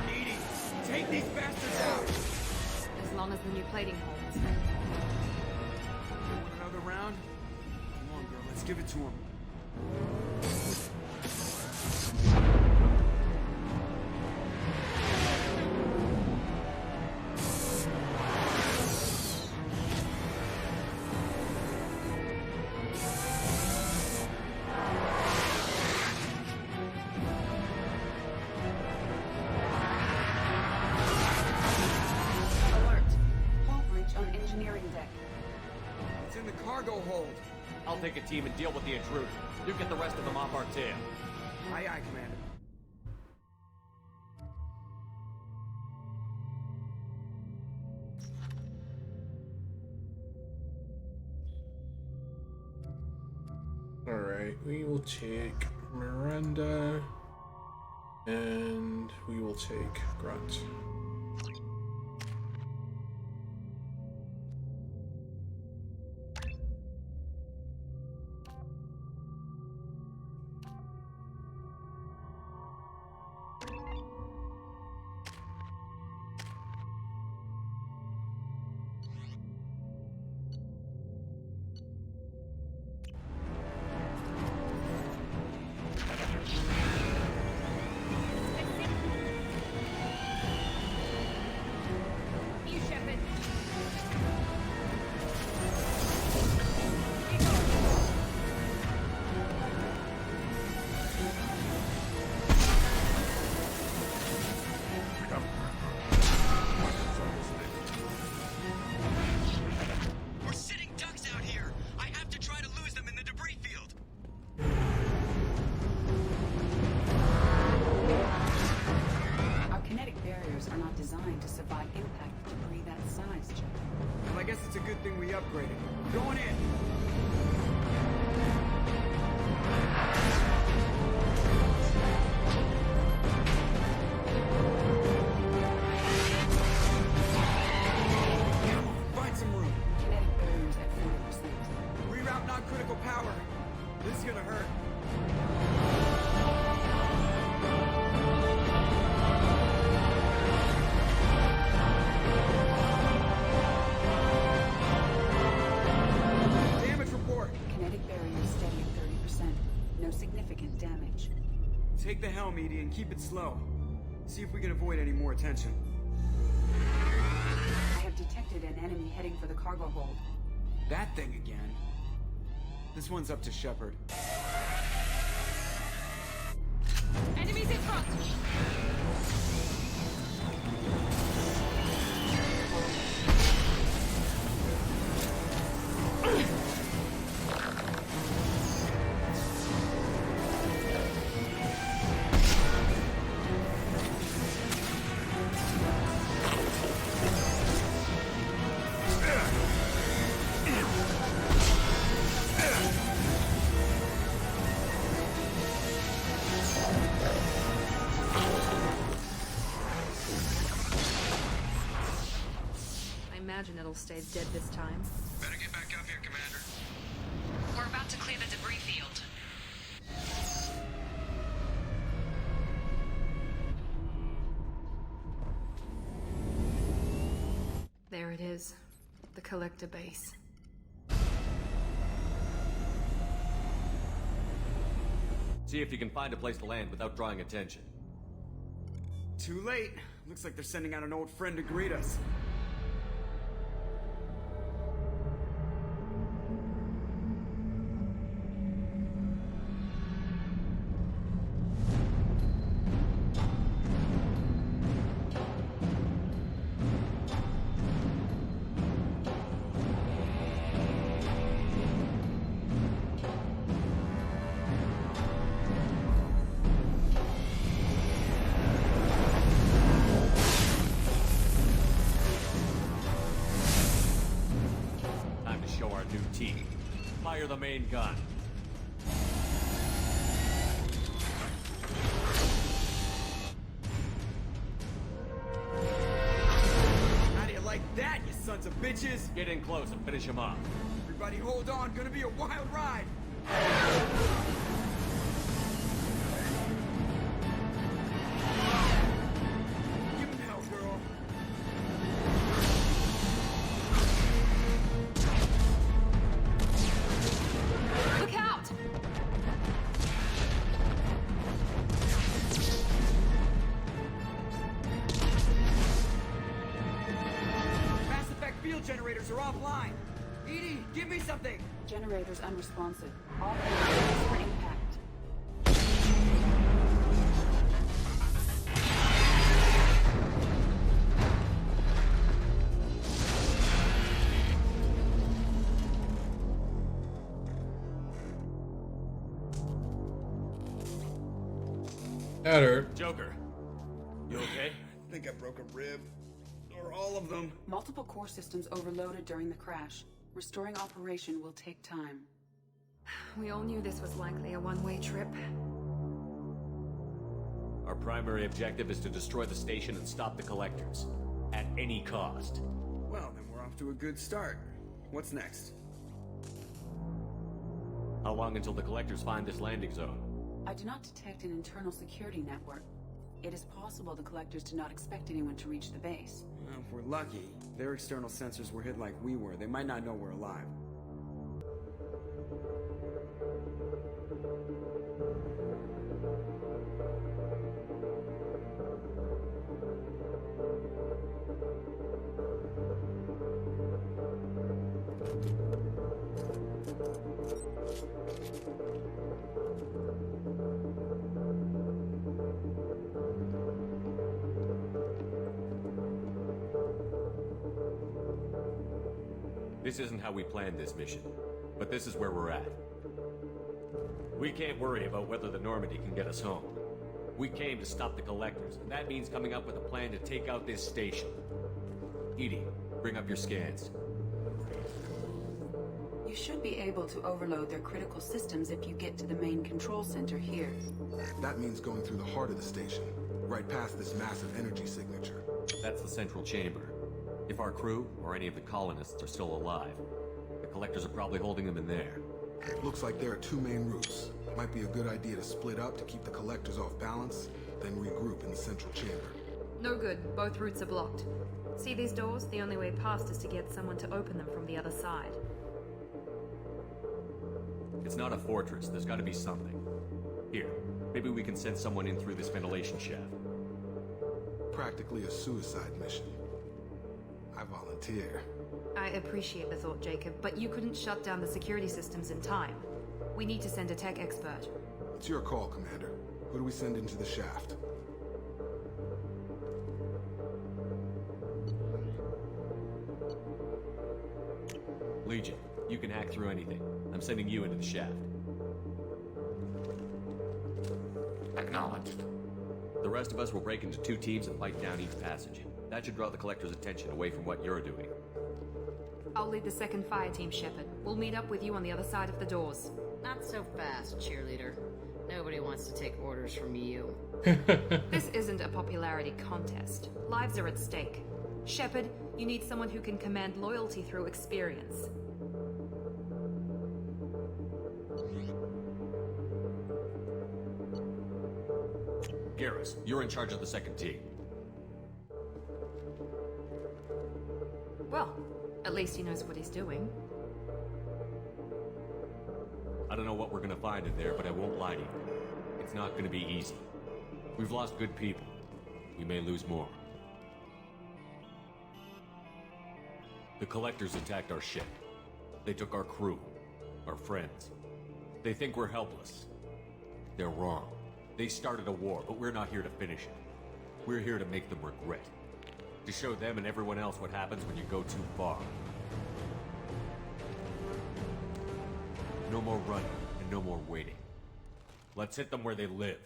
Edie, take these bastards out. As long as the new plating holds. You want another round? Come on, girl, let's give it to him. Cargo hold. I'll take a team and deal with the intruder. You get the rest of them off our tail. Aye, aye, Commander. Alright, we will take Miranda, and we will take Grunt. Take the helm, Edie, and keep it slow. See if we can avoid any more attention. I have detected an enemy heading for the cargo hold. That thing again. This one's up to Shepard. Enemies in front! Imagine it'll stay dead this time. Better get back up here, Commander. We're about to clear the debris field. There it is. The collector base. See if you can find a place to land without drawing attention. Too late. Looks like they're sending out an old friend to greet us. Fire the main gun. How do you like that, you sons of bitches? Get in close and finish him off. Everybody hold on, gonna be a wild ride. Give him hell, girl. Look out! Mass Effect field generators are offline. Edie, give me something. Generators unresponsive. All hands for impact. That hurt. Joker, you okay? I think I broke a rib. Or all of them. Multiple core systems overloaded during the crash. Restoring operation will take time. We all knew this was likely a one-way trip. Our primary objective is to destroy the station and stop the collectors. At any cost. Well, then we're off to a good start. What's next? How long until the collectors find this landing zone? I do not detect an internal security network. It is possible the collectors did not expect anyone to reach the base. Well, if we're lucky, their external sensors were hit like we were. They might not know we're alive. This isn't how we planned this mission, but this is where we're at. We can't worry about whether the Normandy can get us home. We came to stop the collectors, and that means coming up with a plan to take out this station. Edie, bring up your scans. You should be able to overload their critical systems if you get to the main control center here. That means going through the heart of the station, right past this massive energy signature. That's the central chamber. If our crew, or any of the colonists, are still alive, the collectors are probably holding them in there. Looks like there are two main routes. Might be a good idea to split up to keep the collectors off balance, then regroup in the central chamber. No good. Both routes are blocked. See these doors? The only way past is to get someone to open them from the other side. It's not a fortress. There's got to be something. Here, maybe we can send someone in through this ventilation shaft. Practically a suicide mission. I volunteer. I appreciate the thought, Jacob, but you couldn't shut down the security systems in time. We need to send a tech expert. It's your call, Commander. Who do we send into the shaft? Legion, you can hack through anything. I'm sending you into the shaft. Acknowledged. The rest of us will break into two teams and fight down each passage. That should draw the collector's attention away from what you're doing. I'll lead the second fire team, Shepard. We'll meet up with you on the other side of the doors. Not so fast, cheerleader. Nobody wants to take orders from you. This isn't a popularity contest. Lives are at stake. Shepard, you need someone who can command loyalty through experience. Garrus, you're in charge of the second team. Well, at least he knows what he's doing. I don't know what we're gonna find in there, but I won't lie to you. It's not gonna be easy. We've lost good people. We may lose more. The Collectors attacked our ship. They took our crew, our friends. They think we're helpless. They're wrong. They started a war, but we're not here to finish it. We're here to make them regret. To show them and everyone else what happens when you go too far. No more running, and no more waiting. Let's hit them where they live.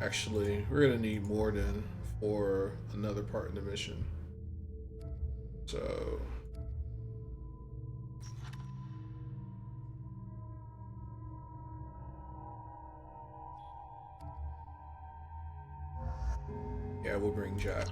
Actually, we're gonna need Morden for another part in the mission. So yeah, we'll bring Jack.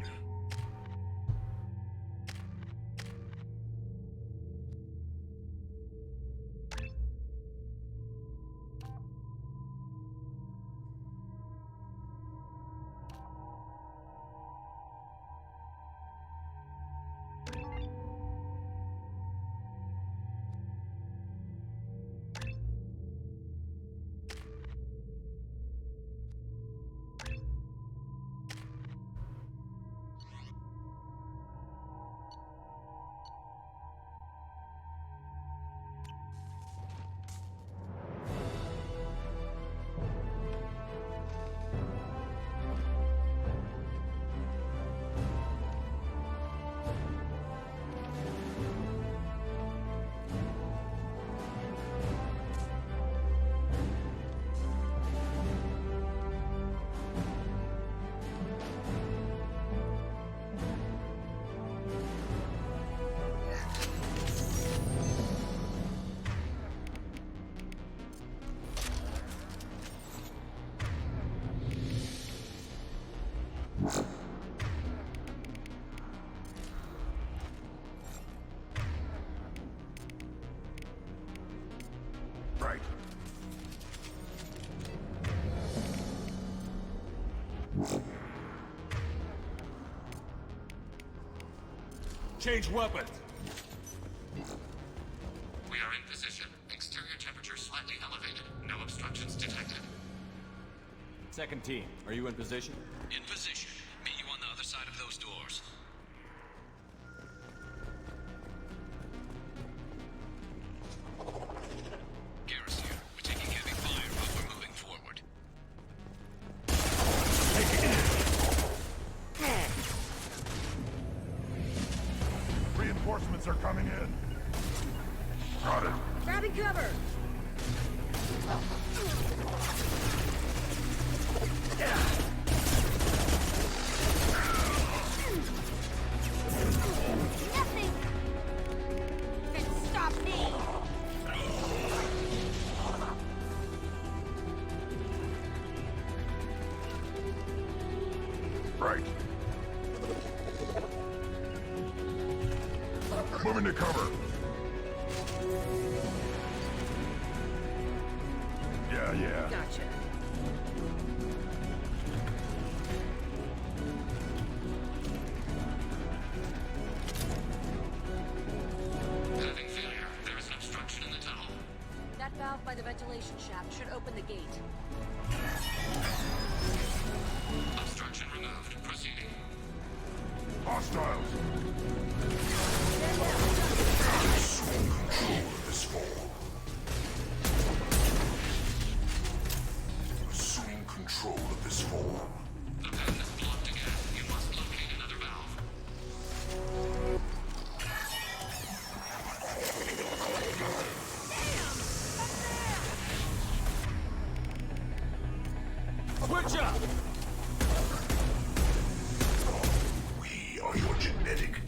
Right. Change weapons! We are in position. Exterior temperature slightly elevated. No obstructions detected. Second team, are you in position? In position. Meet you on the other side of those doors. Garrus here. We're taking heavy fire, but we're moving forward. Reinforcements are coming in. Got it. Grabbing cover! Nothing can stop me! Right. Moving to cover. Yeah. Gotcha. Having failure. There is an obstruction in the tunnel. That valve by the ventilation shaft should open the gate. Obstruction removed. Proceeding. Hostiles. Assume control of this fall. Assume control of this fall. The path is blocked again. You must locate another valve. Switch up! We are your genetic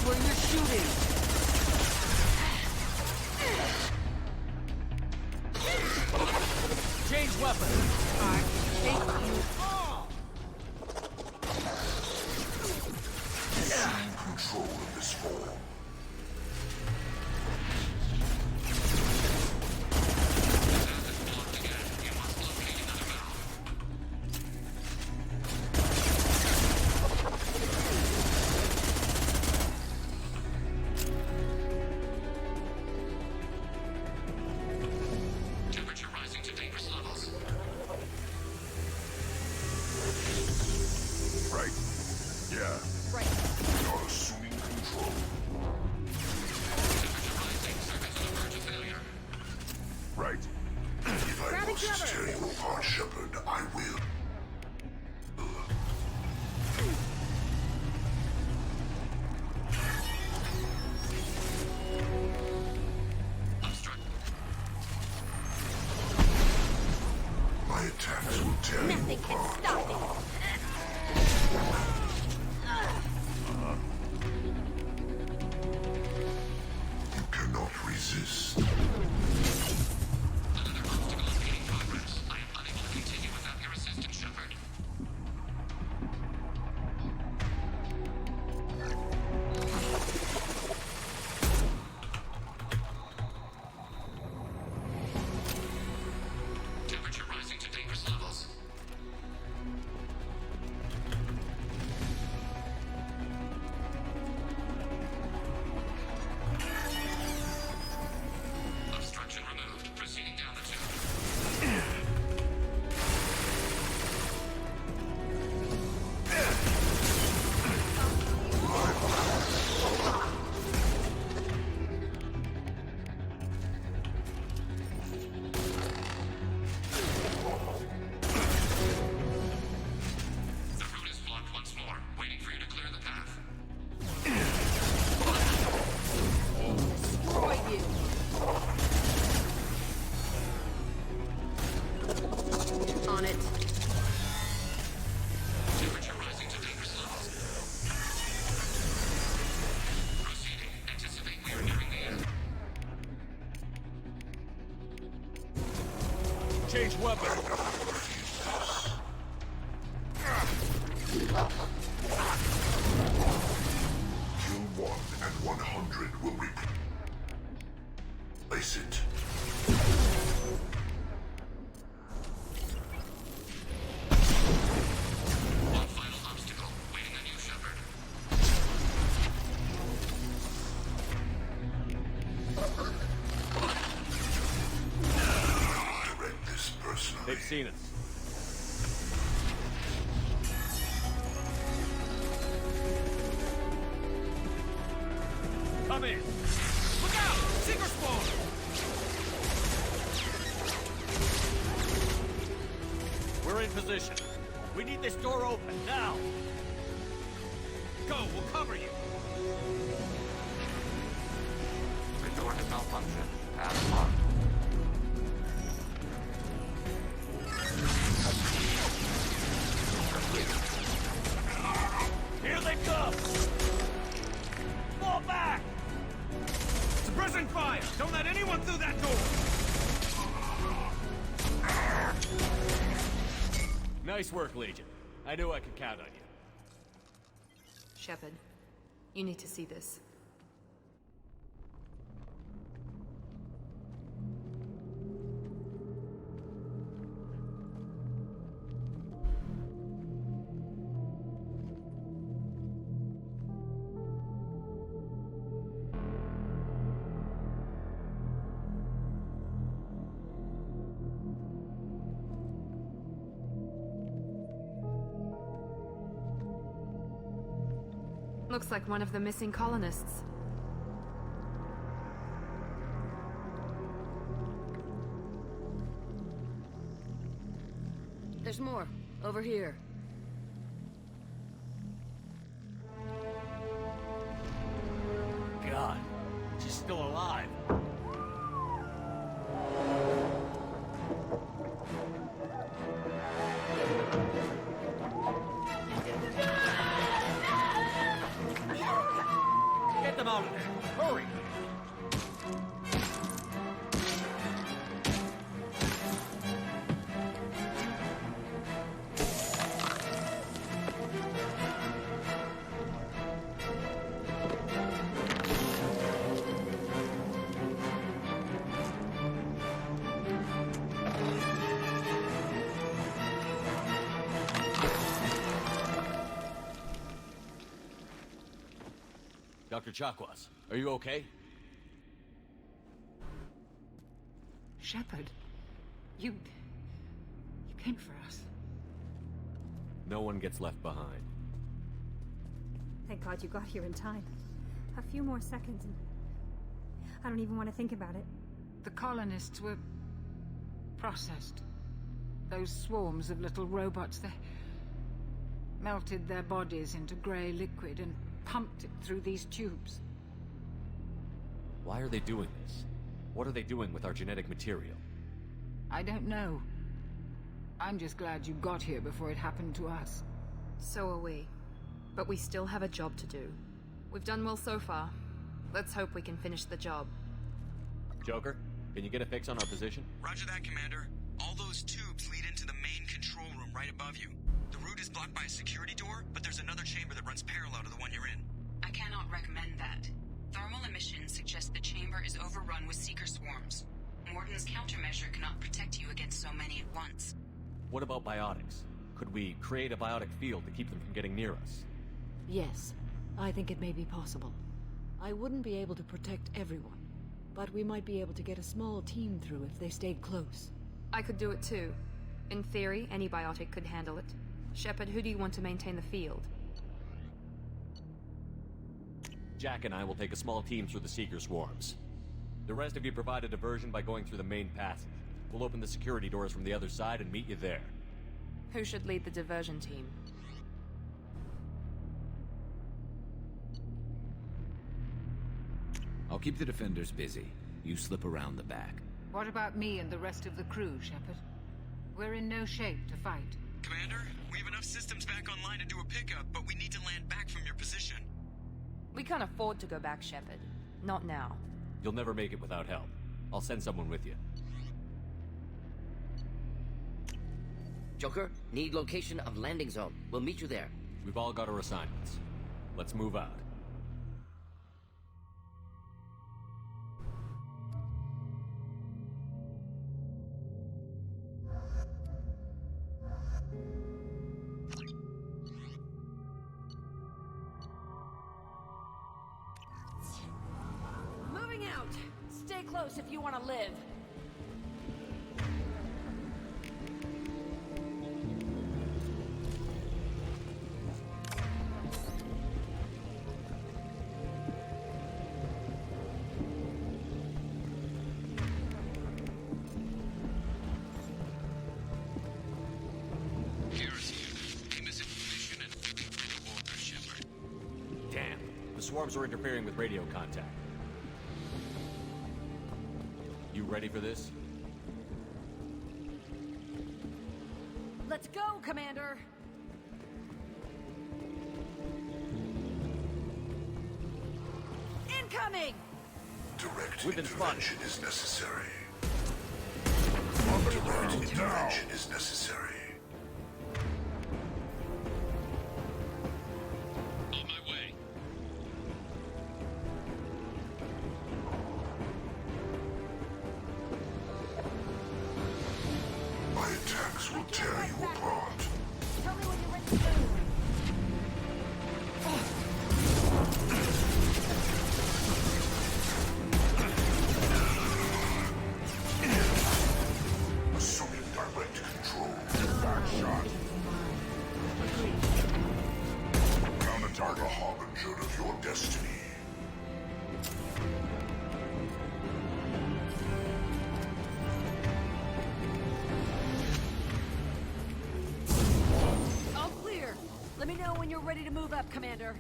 where you're shooting! Change weapon! I hate you all! Assume control of this form. Tear you apart, Shepard, I will. My attacks will tear you apart. Nothing can stop me! You cannot resist. Change weapon! Kill 1 and 100 will replace it. One final obstacle waiting on you, Shepard. They've seen us. Come in! Look out! Seeker spawn! We're in position. We need this door open, now! Go, we'll cover you! The door has malfunctioned. Pass locked. Here they come! Fall back! Suppressing fire! Don't let anyone through that door! Nice work, Legion. I knew I could count on you. Shepard, you need to see this. Looks like one of the missing colonists. There's more. Over here. God, she's still alive. Dr. Chakwas, are you okay? Shepard, you came for us. No one gets left behind. Thank God you got here in time. A few more seconds and I don't even want to think about it. The colonists were processed. Those swarms of little robots, they melted their bodies into grey liquid and pumped it through these tubes. Why are they doing this? What are they doing with our genetic material? I don't know. I'm just glad you got here before it happened to us. So are we. But we still have a job to do. We've done well so far. Let's hope we can finish the job. Joker, can you get a fix on our position? Roger that, Commander. All those tubes lead into the main control room right above you. The route is blocked by a security door, but there's another chamber that runs parallel to the one you're in. I cannot recommend that. Thermal emissions suggest the chamber is overrun with seeker swarms. Morden's countermeasure cannot protect you against so many at once. What about biotics? Could we create a biotic field to keep them from getting near us? Yes, I think it may be possible. I wouldn't be able to protect everyone, but we might be able to get a small team through if they stayed close. I could do it too. In theory, any biotic could handle it. Shepard, who do you want to maintain the field? Jack and I will take a small team through the Seeker swarms. The rest of you provide a diversion by going through the main passage. We'll open the security doors from the other side and meet you there. Who should lead the diversion team? I'll keep the defenders busy. You slip around the back. What about me and the rest of the crew, Shepard? We're in no shape to fight. Commander, we have enough systems back online to do a pickup, but we need to land back from your position. We can't afford to go back, Shepard. Not now. You'll never make it without help. I'll send someone with you. Joker, need location of landing zone. We'll meet you there. We've all got our assignments. Let's move out. Moving out! Stay close if you want to live. Damn. The swarms are interfering with radio contact. You ready for this? Let's go, Commander! Incoming! Direct We've been intervention is necessary. Direct intervention is necessary. On my way. My attacks will tear you apart. Tell me when you're ready to go. Assuming direct control. Back shot. Counter the harbinger of your destiny. All clear. Let me know when you're ready to move up, Commander.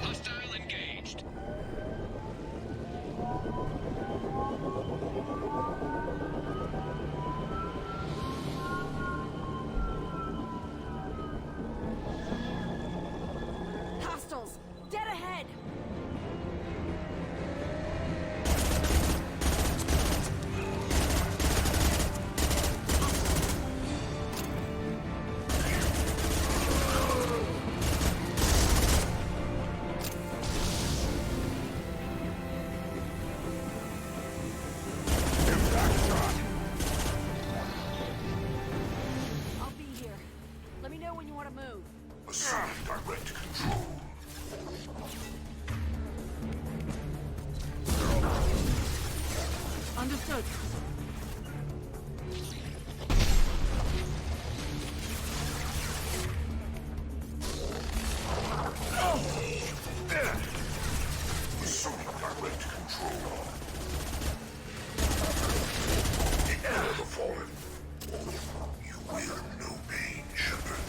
Hostile engaged. Assuming direct control. Understood. Assuming direct control. The heir of the fallen. You will know pain, Shepard.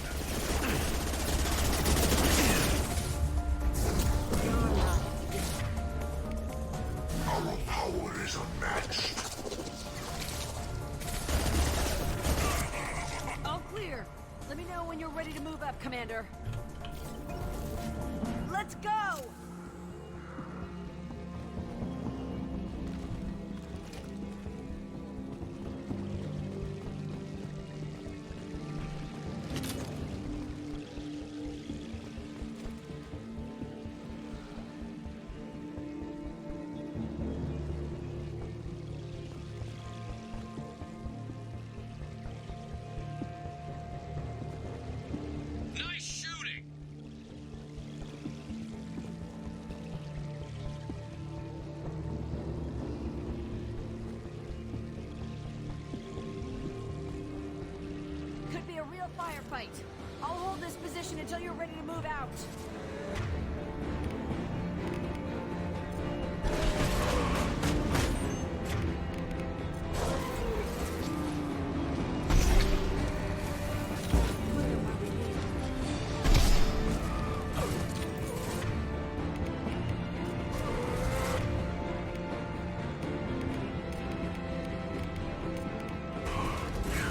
Our power is unmatched. All clear. Let me know when you're ready to move up, Commander. Let's go! Nice shooting! Could be a real firefight. I'll hold this position until you're ready to move out.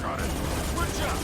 Got it. Good job.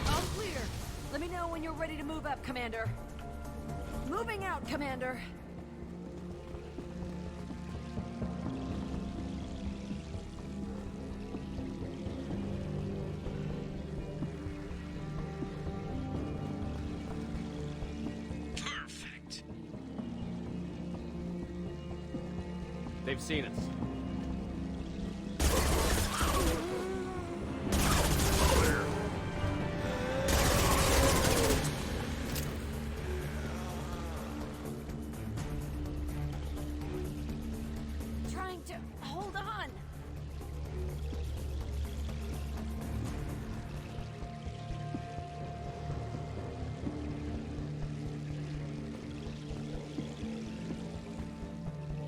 All clear. Let me know when you're ready to move up, Commander. Moving out, Commander. Perfect. They've seen us. Trying to hold on.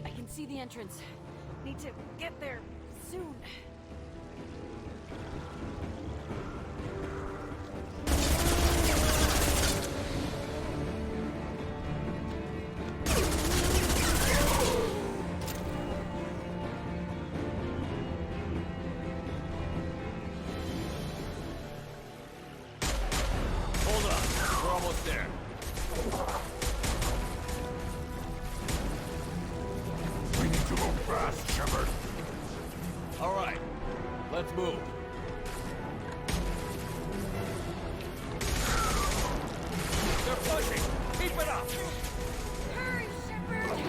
I can see the entrance. Need to get there soon. Hold on. We're almost there. We need to move fast, Shepard. All right. Let's move. They're pushing. Keep it up. Hurry, Shepard!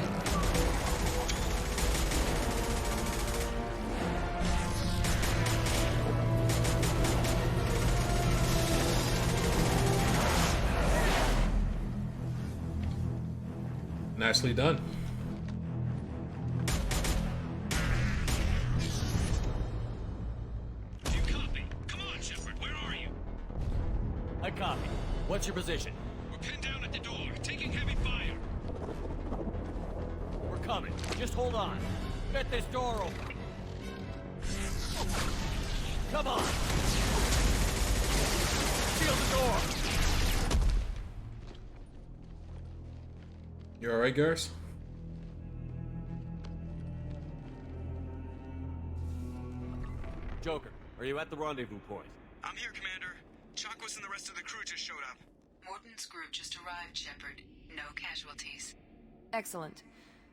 Nicely done. You copy? Come on, Shepard, where are you? I copy. What's your position? We're pinned down at the door, taking heavy fire. We're coming. Just hold on. Get this door open. Come on. Seal the door. You alright, Garrus? Joker, are you at the rendezvous point? I'm here, Commander. Chakos and the rest of the crew just showed up. Morton's group just arrived, Shepard. No casualties. Excellent.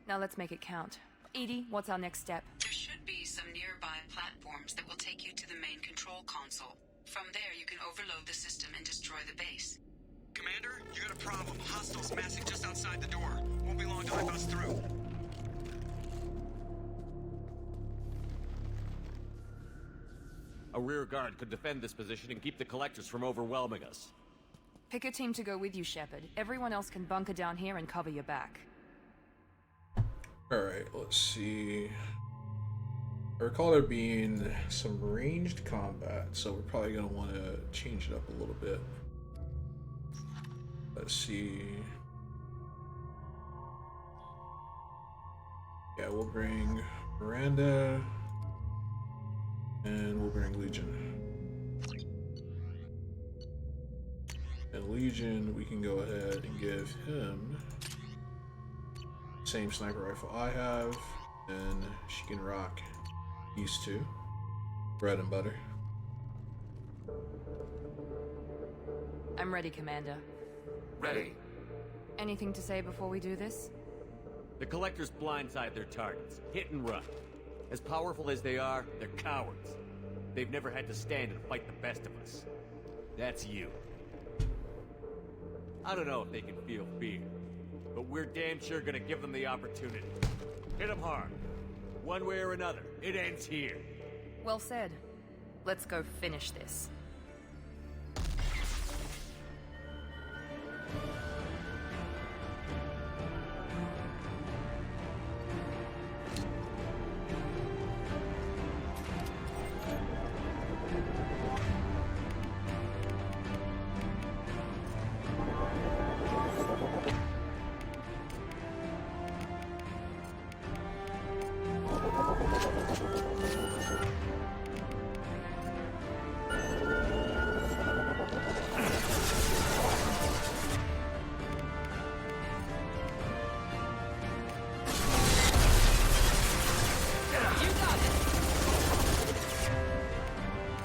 Now let's make it count. Edie, what's our next step? There should be some nearby platforms that will take you to the main control console. From there, you can overload the system and destroy the base. Commander, you got a problem. Hostiles massing just outside the door. Won't be long till I bust through. A rear guard could defend this position and keep the collectors from overwhelming us. Pick a team to go with you, Shepard. Everyone else can bunker down here and cover your back. Alright, let's see. I recall there being some ranged combat, so we're probably going to want to change it up a little bit. Let's see. Yeah, we'll bring Miranda, and we'll bring Legion. And Legion, we can go ahead and give him same sniper rifle I have, and she can rock these two. Bread and butter. I'm ready, Commander. Ready. Anything to say before we do this? The collectors blindside their targets, hit and run. As powerful as they are, they're cowards. They've never had to stand and fight the best of us. That's you. I don't know if they can feel fear, but we're damn sure gonna give them the opportunity. Hit them hard. One way or another, it ends here. Well said. Let's go finish this.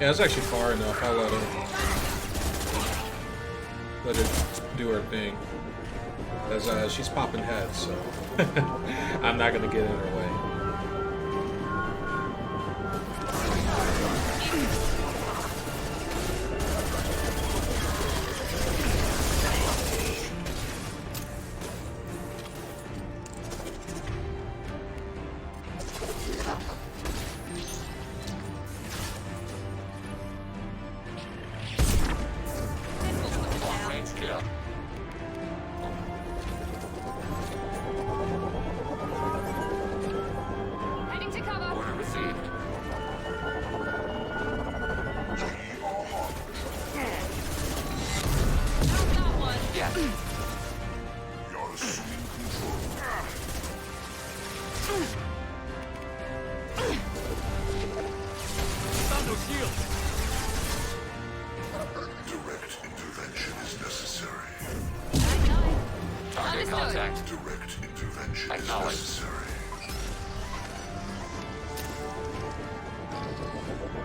Yeah, it's actually far enough. I'll let her do her thing. As she's popping heads, so I'm not gonna get in her way.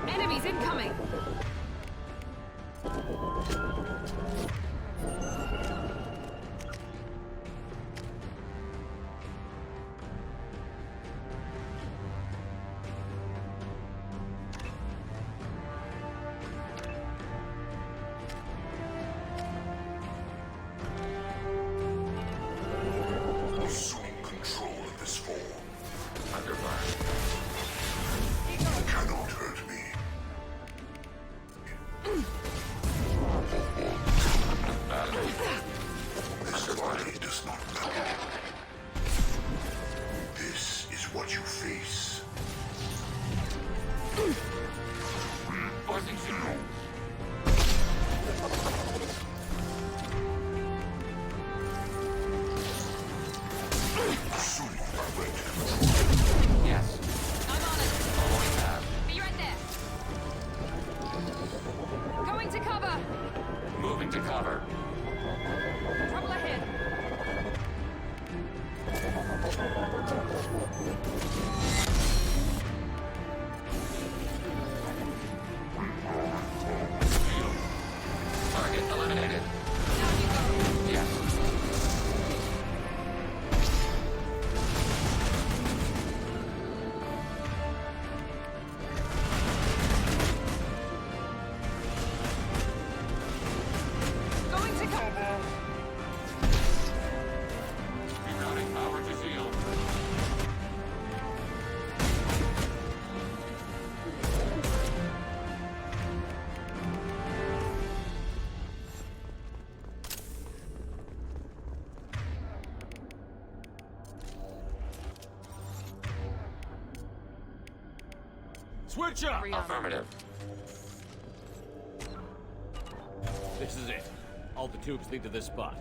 Enemies incoming! Assuming control of this form. Under fire. Cannot hurt me. This body does not matter. This is what you face. Assuming direct control. Yes. I'm on it. Following that. Be right there. Going to cover. Moving to cover. Trouble ahead. Switch up! Affirmative. This is it. All the tubes lead to this spot.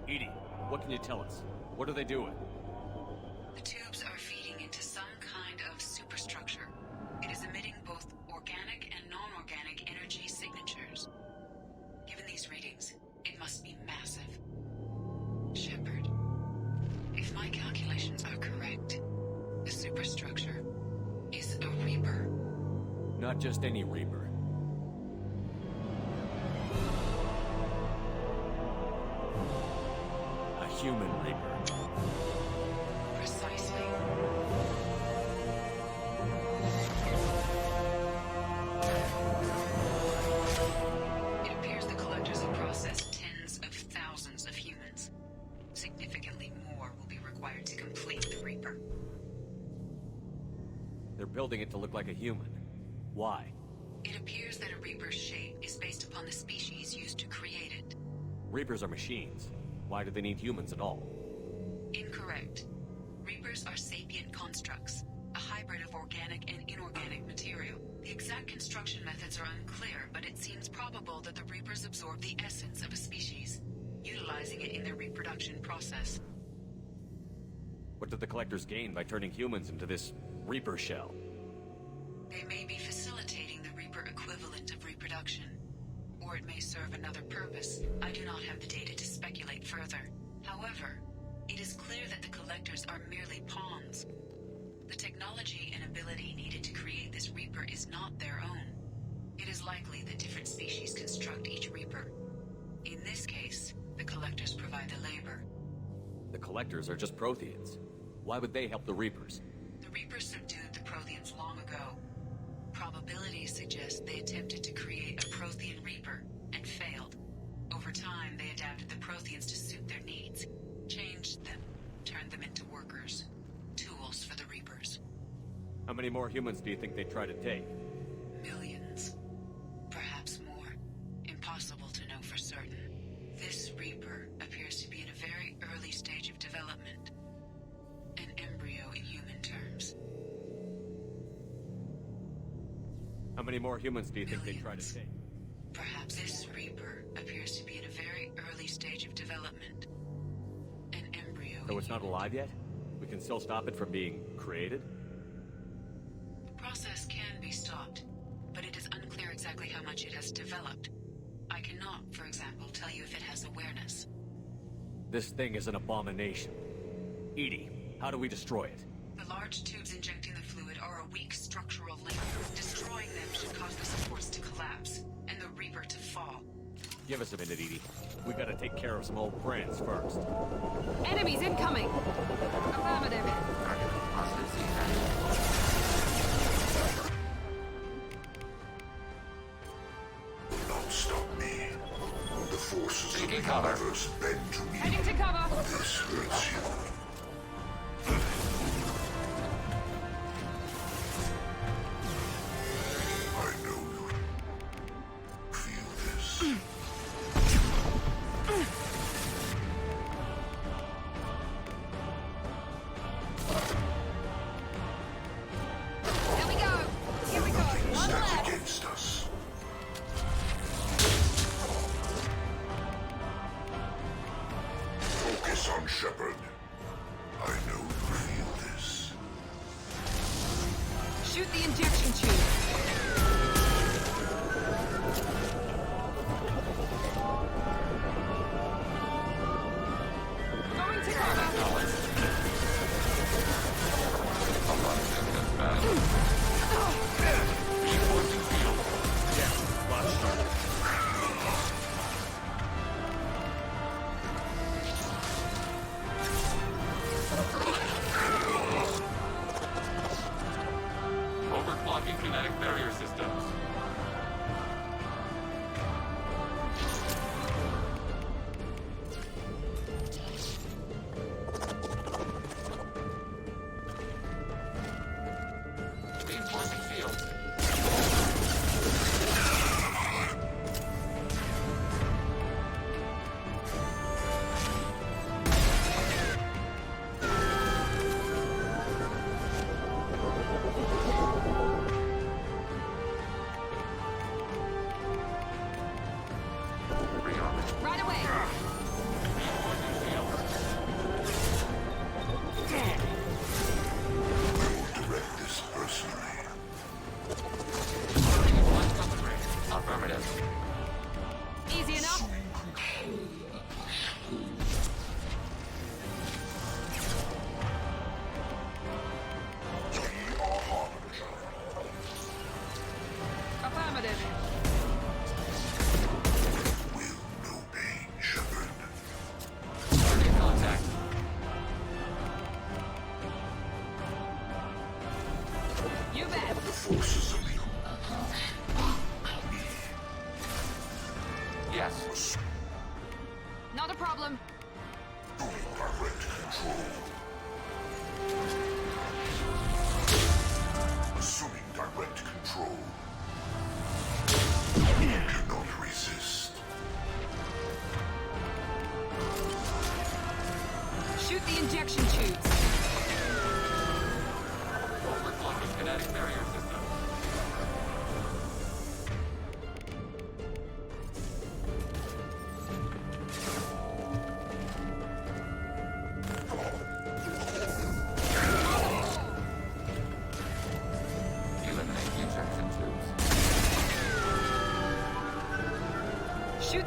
Edie, what can you tell us? What are they doing? The tubes are feeding into some kind of superstructure. It is emitting both organic and non-organic energy signatures. Given these readings, it must be massive. Shepard, if my calculations are correct, the superstructure is a Reaper. Not just any Reaper. A human Reaper. Precisely. It appears the collectors have processed tens of thousands of humans. Significantly more will be required to complete the Reaper. They're building it to look like a human. Why? It appears that a Reaper's shape is based upon the species used to create it. Reapers are machines. Why do they need humans at all? Incorrect. Reapers are sapient constructs, a hybrid of organic and inorganic material. The exact construction methods are unclear, but it seems probable that the Reapers absorb the essence of a species, utilizing it in their reproduction process. What did the collectors gain by turning humans into this Reaper shell? They may be facilitating the Reaper equivalent of reproduction, or it may serve another purpose. I do not have the data to speculate further. However, it is clear that the collectors are merely pawns. The technology and ability needed to create this Reaper is not their own. It is likely that different species construct each Reaper. In this case, the collectors provide the labor. The collectors are just Protheans. Why would they help the Reapers? The Reapers subdued the Protheans long ago. Probabilities suggest they attempted to create a Prothean Reaper and failed. Over time, they adapted the Protheans to suit their needs, changed them, turned them into workers, tools for the Reapers. How many more humans do you think they'd try to take? Millions. Perhaps more. Impossible to know for certain. This Reaper appears to be in a very early stage of development. An embryo in human terms. How many more humans do you think they'd try to take? Perhaps this Reaper appears to be in a very early stage of development. An embryo. So it's not alive yet? We can still stop it from being created? The process can be stopped, but it is unclear exactly how much it has developed. I cannot, for example, tell you if it has awareness. This thing is an abomination. Edie, how do we destroy it? The large tubes injecting the fluid are a weak structural link. Destroying them should cause the supports to collapse, and the Reaper to fall. Give us a minute, Edie. We gotta take care of some old friends first. Enemies incoming! Affirmative. Not stop me. The forces of the Taking cover. universe bend to me. Heading to cover! This hurts you. I know you feel this. Here we go! Here we go! Nothing One stands left! against us. Focus on Shepard. I know you feel this. Shoot the injection tube! Going to cover! Right away. Direct this personally. Affirmative. Easy enough. Affirmative. No pain, Shepard. Target contact. You bet. The forces of the Yes. Not a problem. direct control. Assuming direct control. You cannot resist. Shoot the injection tubes. Overclocking kinetic barrier system. Eliminate the injection tubes. Shoot.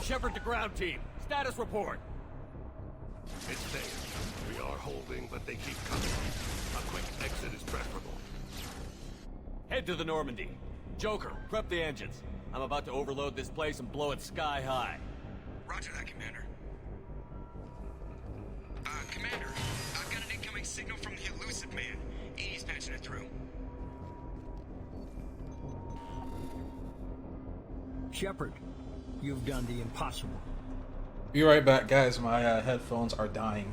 Shepard to ground team. Status report. It's safe. We are holding, but they keep coming. A quick exit is preferable. Head to the Normandy. Joker, prep the engines. I'm about to overload this place and blow it sky high. Roger that, Commander. Commander, I've got an incoming signal from the elusive man. He's patching it through. Shepard, you've done the impossible. Be right back, guys. My headphones are dying.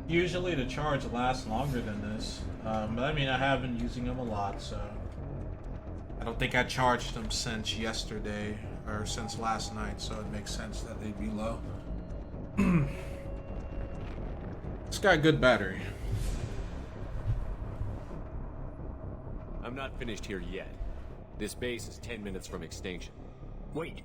Usually the charge lasts longer than this, but I mean I have been using them a lot, so I don't think I charged them since yesterday or since last night, so it makes sense that they'd be low. It's got good battery. I'm not finished here yet. This base is 10 minutes from extinction. Wait.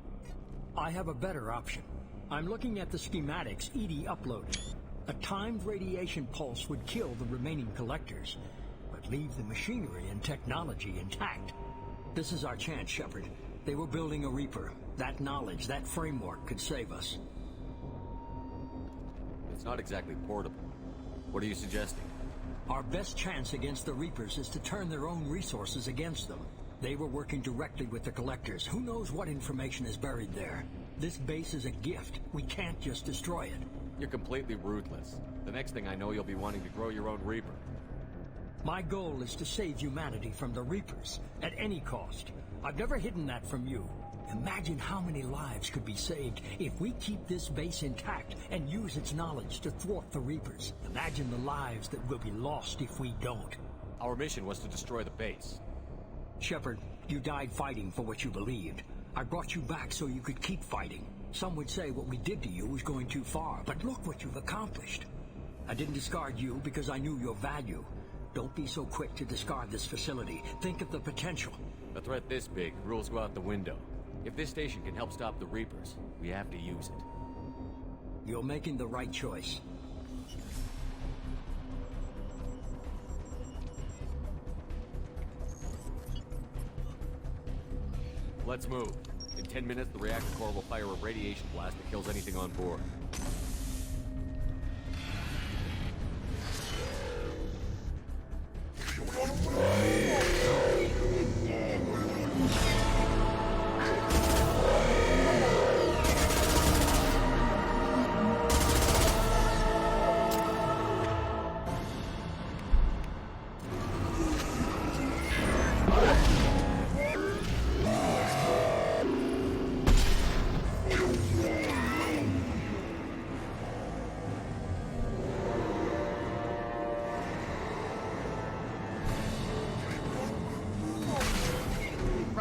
I have a better option. I'm looking at the schematics Edie uploaded. A timed radiation pulse would kill the remaining collectors, but leave the machinery and technology intact. This is our chance, Shepard. They were building a Reaper. That knowledge, that framework could save us. It's not exactly portable. What are you suggesting? Our best chance against the Reapers is to turn their own resources against them. They were working directly with the collectors. Who knows what information is buried there? This base is a gift. We can't just destroy it. You're completely ruthless. The next thing I know, you'll be wanting to grow your own Reaper. My goal is to save humanity from the Reapers, at any cost. I've never hidden that from you. Imagine how many lives could be saved if we keep this base intact and use its knowledge to thwart the Reapers. Imagine the lives that will be lost if we don't. Our mission was to destroy the base. Shepard, you died fighting for what you believed. I brought you back so you could keep fighting. Some would say what we did to you was going too far, but look what you've accomplished. I didn't discard you because I knew your value. Don't be so quick to discard this facility. Think of the potential. A threat this big, rules go out the window. If this station can help stop the Reapers, we have to use it. You're making the right choice. Let's move. In 10 minutes, the reactor core will fire a radiation blast that kills anything on board.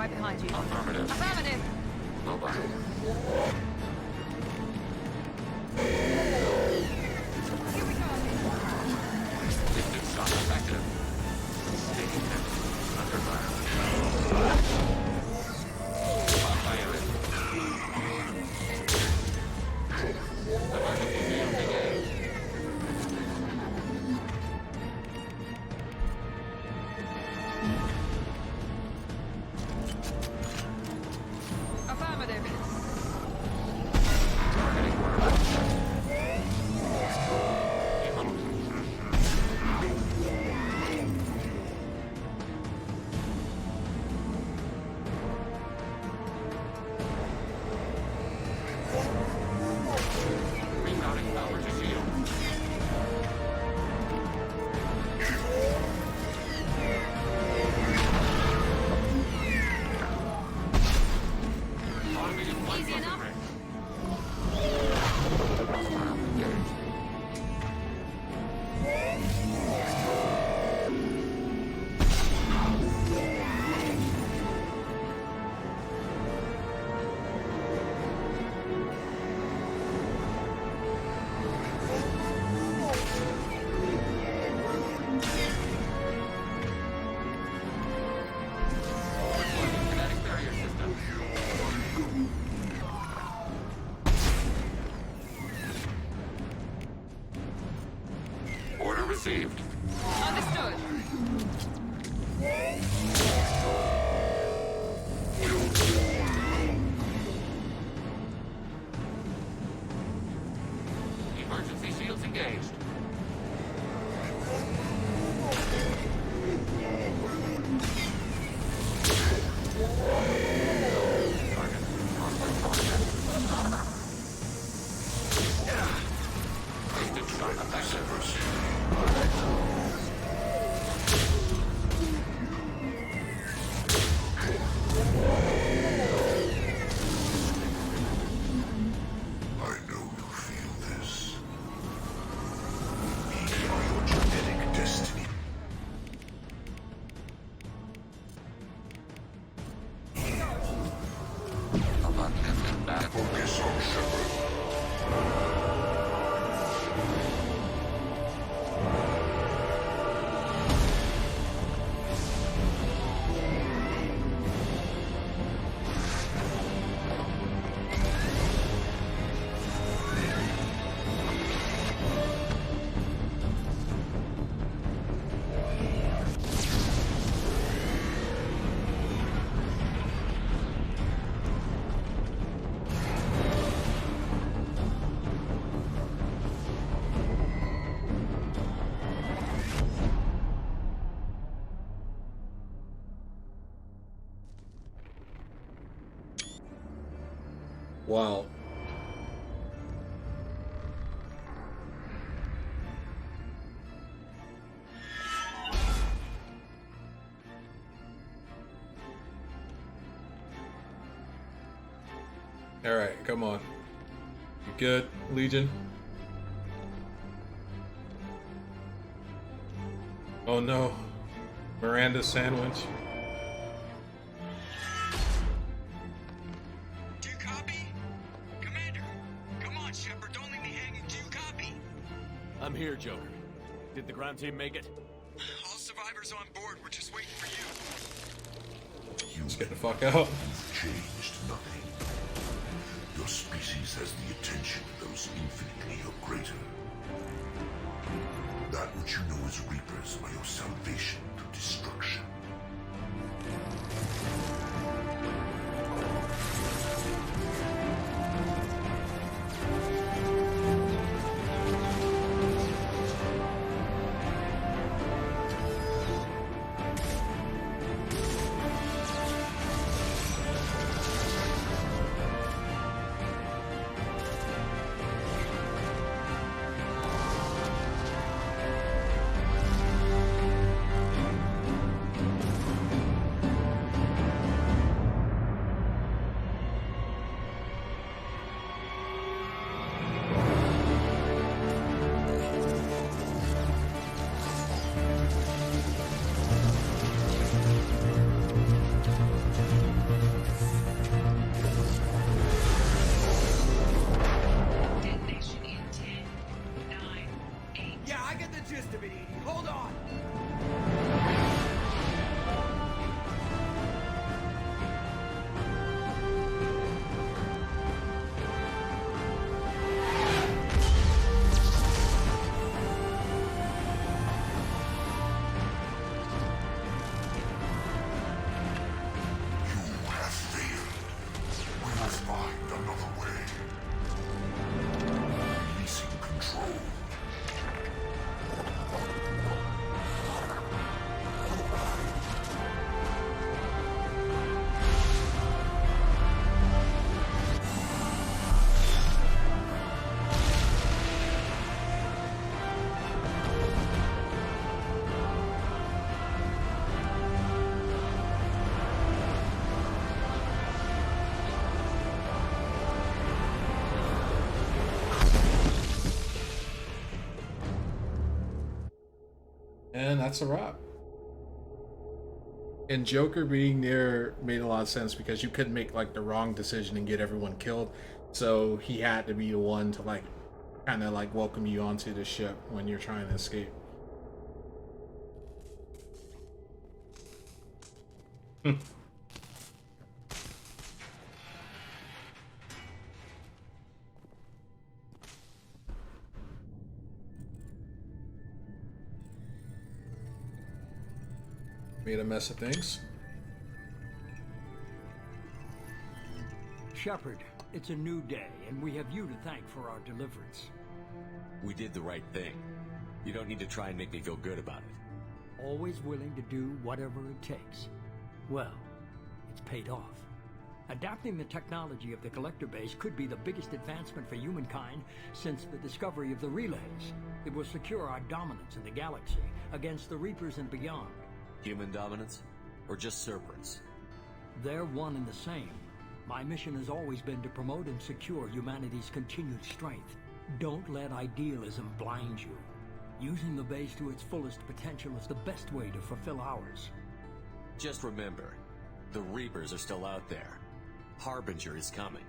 right behind you. Affirmative. Affirmative. Mobile. Distance shot effective. Taking hit. Under fire. Fire it. Emergency shield engaged. Affirmative. Targeting order. Rerouting power to shield. Automated flight Easy enough. ring. Hostile engaged. Deploying kinetic barrier system. Order received. Understood. Emergency shields engaged. Target. Hostile contact. Distance shot effective. I know you feel this. We are your genetic destiny. Abundant back. Focus on Shepard. Wow. Alright, come on. You good, Legion? Oh no. Miranda sandwich. Do you copy? Commander, come on, Shepard, don't leave me hanging. Do you copy? I'm here, Joker. Did the ground team make it? All survivors on board. We're just waiting for you. Let's get the fuck out. You've changed nothing. Your species has the attention of those infinitely or greater. That which you know as Reapers are your salvation through destruction. And that's a wrap. And Joker being there made a lot of sense because you couldn't make like the wrong decision and get everyone killed. So he had to be the one to like kind of like welcome you onto the ship when you're trying to escape. Made a mess of things. Shepard, it's a new day, and we have you to thank for our deliverance. We did the right thing. You don't need to try and make me feel good about it. Always willing to do whatever it takes. Well, it's paid off. Adapting the technology of the Collector base could be the biggest advancement for humankind since the discovery of the relays. It will secure our dominance in the galaxy against the Reapers and beyond. Human dominance? Or just Cerberus? They're one and the same. My mission has always been to promote and secure humanity's continued strength. Don't let idealism blind you. Using the base to its fullest potential is the best way to fulfill ours. Just remember, the Reapers are still out there. Harbinger is coming.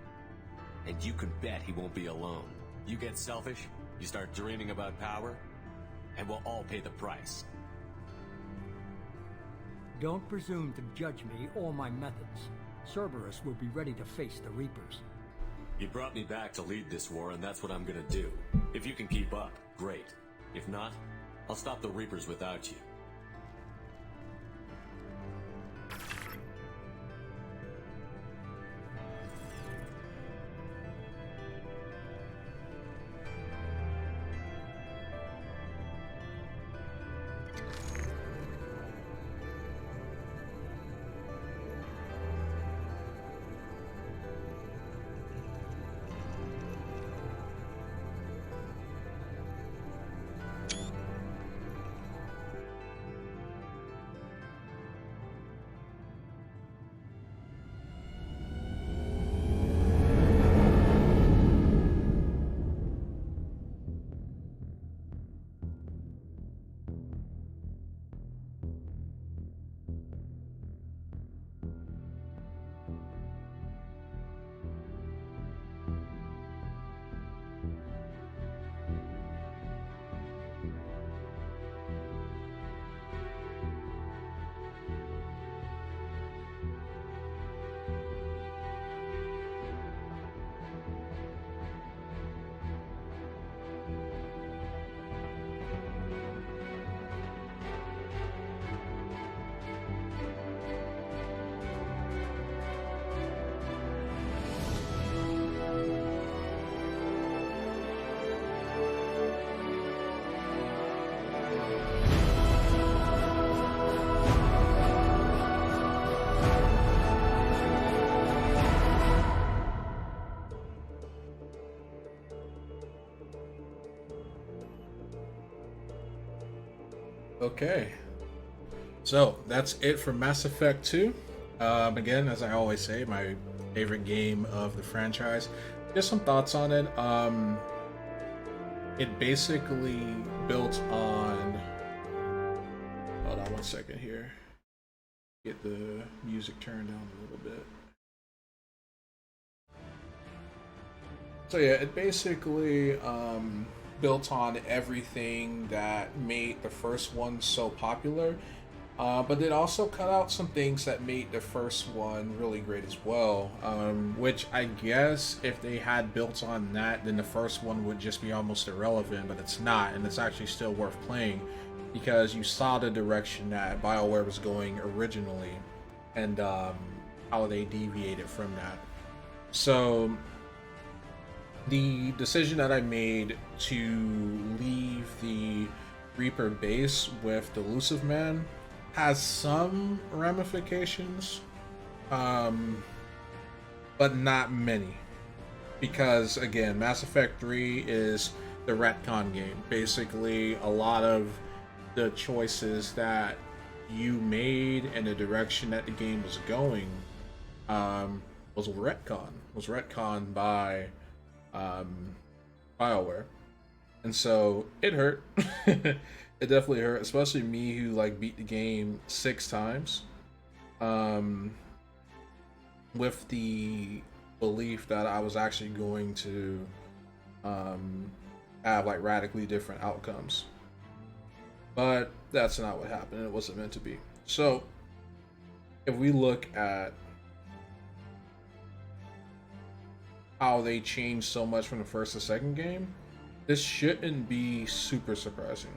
And you can bet he won't be alone. You get selfish, you start dreaming about power, and we'll all pay the price. Don't presume to judge me or my methods. Cerberus will be ready to face the Reapers. You brought me back to lead this war, and that's what I'm gonna do. If you can keep up, great. If not, I'll stop the Reapers without you. Okay, so that's it for Mass Effect 2. Again, as I always say, my favorite game of the franchise. Just some thoughts on it. It basically built on... Hold on one second here. Get the music turned down a little bit. So yeah, it basically built on everything that made the first one so popular, but it also cut out some things that made the first one really great as well, which I guess if they had built on that, then the first one would just be almost irrelevant, but it's not, and it's actually still worth playing because you saw the direction that BioWare was going originally and how they deviated from that. So the decision that I made to leave the Reaper base with the Elusive Man has some ramifications, but not many. Because, again, Mass Effect 3 is the retcon game. Basically, a lot of the choices that you made and the direction that the game was going was retconned by BioWare, and so it hurt. It definitely hurt, especially me who like beat the game 6 times, um, with the belief that I was actually going to um, have like radically different outcomes. But that's not what happened. It wasn't meant to be. So, if we look at how they changed so much from the first to second game, this shouldn't be super surprising.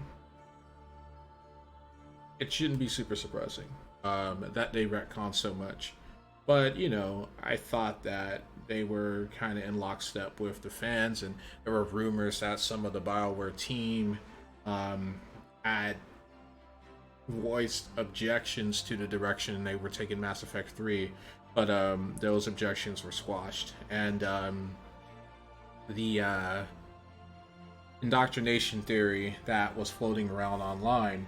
It shouldn't be super surprising that they retcon so much. But, you know, I thought that they were kind of in lockstep with the fans, and there were rumors that some of the BioWare team had voiced objections to the direction they were taking Mass Effect 3, but those objections were squashed. And the indoctrination theory that was floating around online,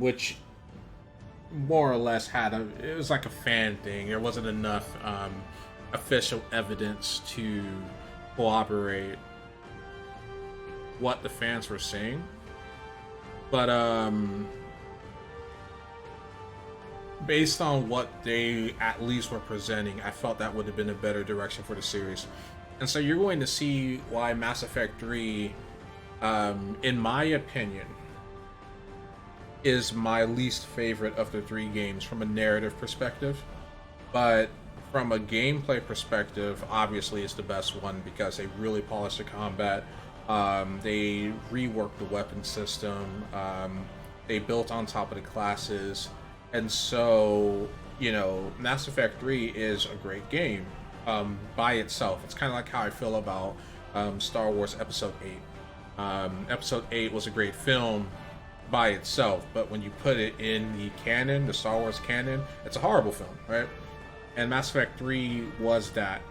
which more or less it was like a fan thing. There wasn't enough official evidence to corroborate what the fans were saying. But based on what they at least were presenting, I felt that would have been a better direction for the series. And so you're going to see why Mass Effect 3, in my opinion, is my least favorite of the 3 games from a narrative perspective. But from a gameplay perspective, obviously it's the best one because they really polished the combat. They reworked the weapon system. They built on top of the classes. And so, you know, Mass Effect 3 is a great game by itself. It's kind of like how I feel about Star Wars Episode 8. Episode 8 was a great film by itself, but when you put it in the canon, the Star Wars canon, it's a horrible film, right? And Mass Effect 3 was that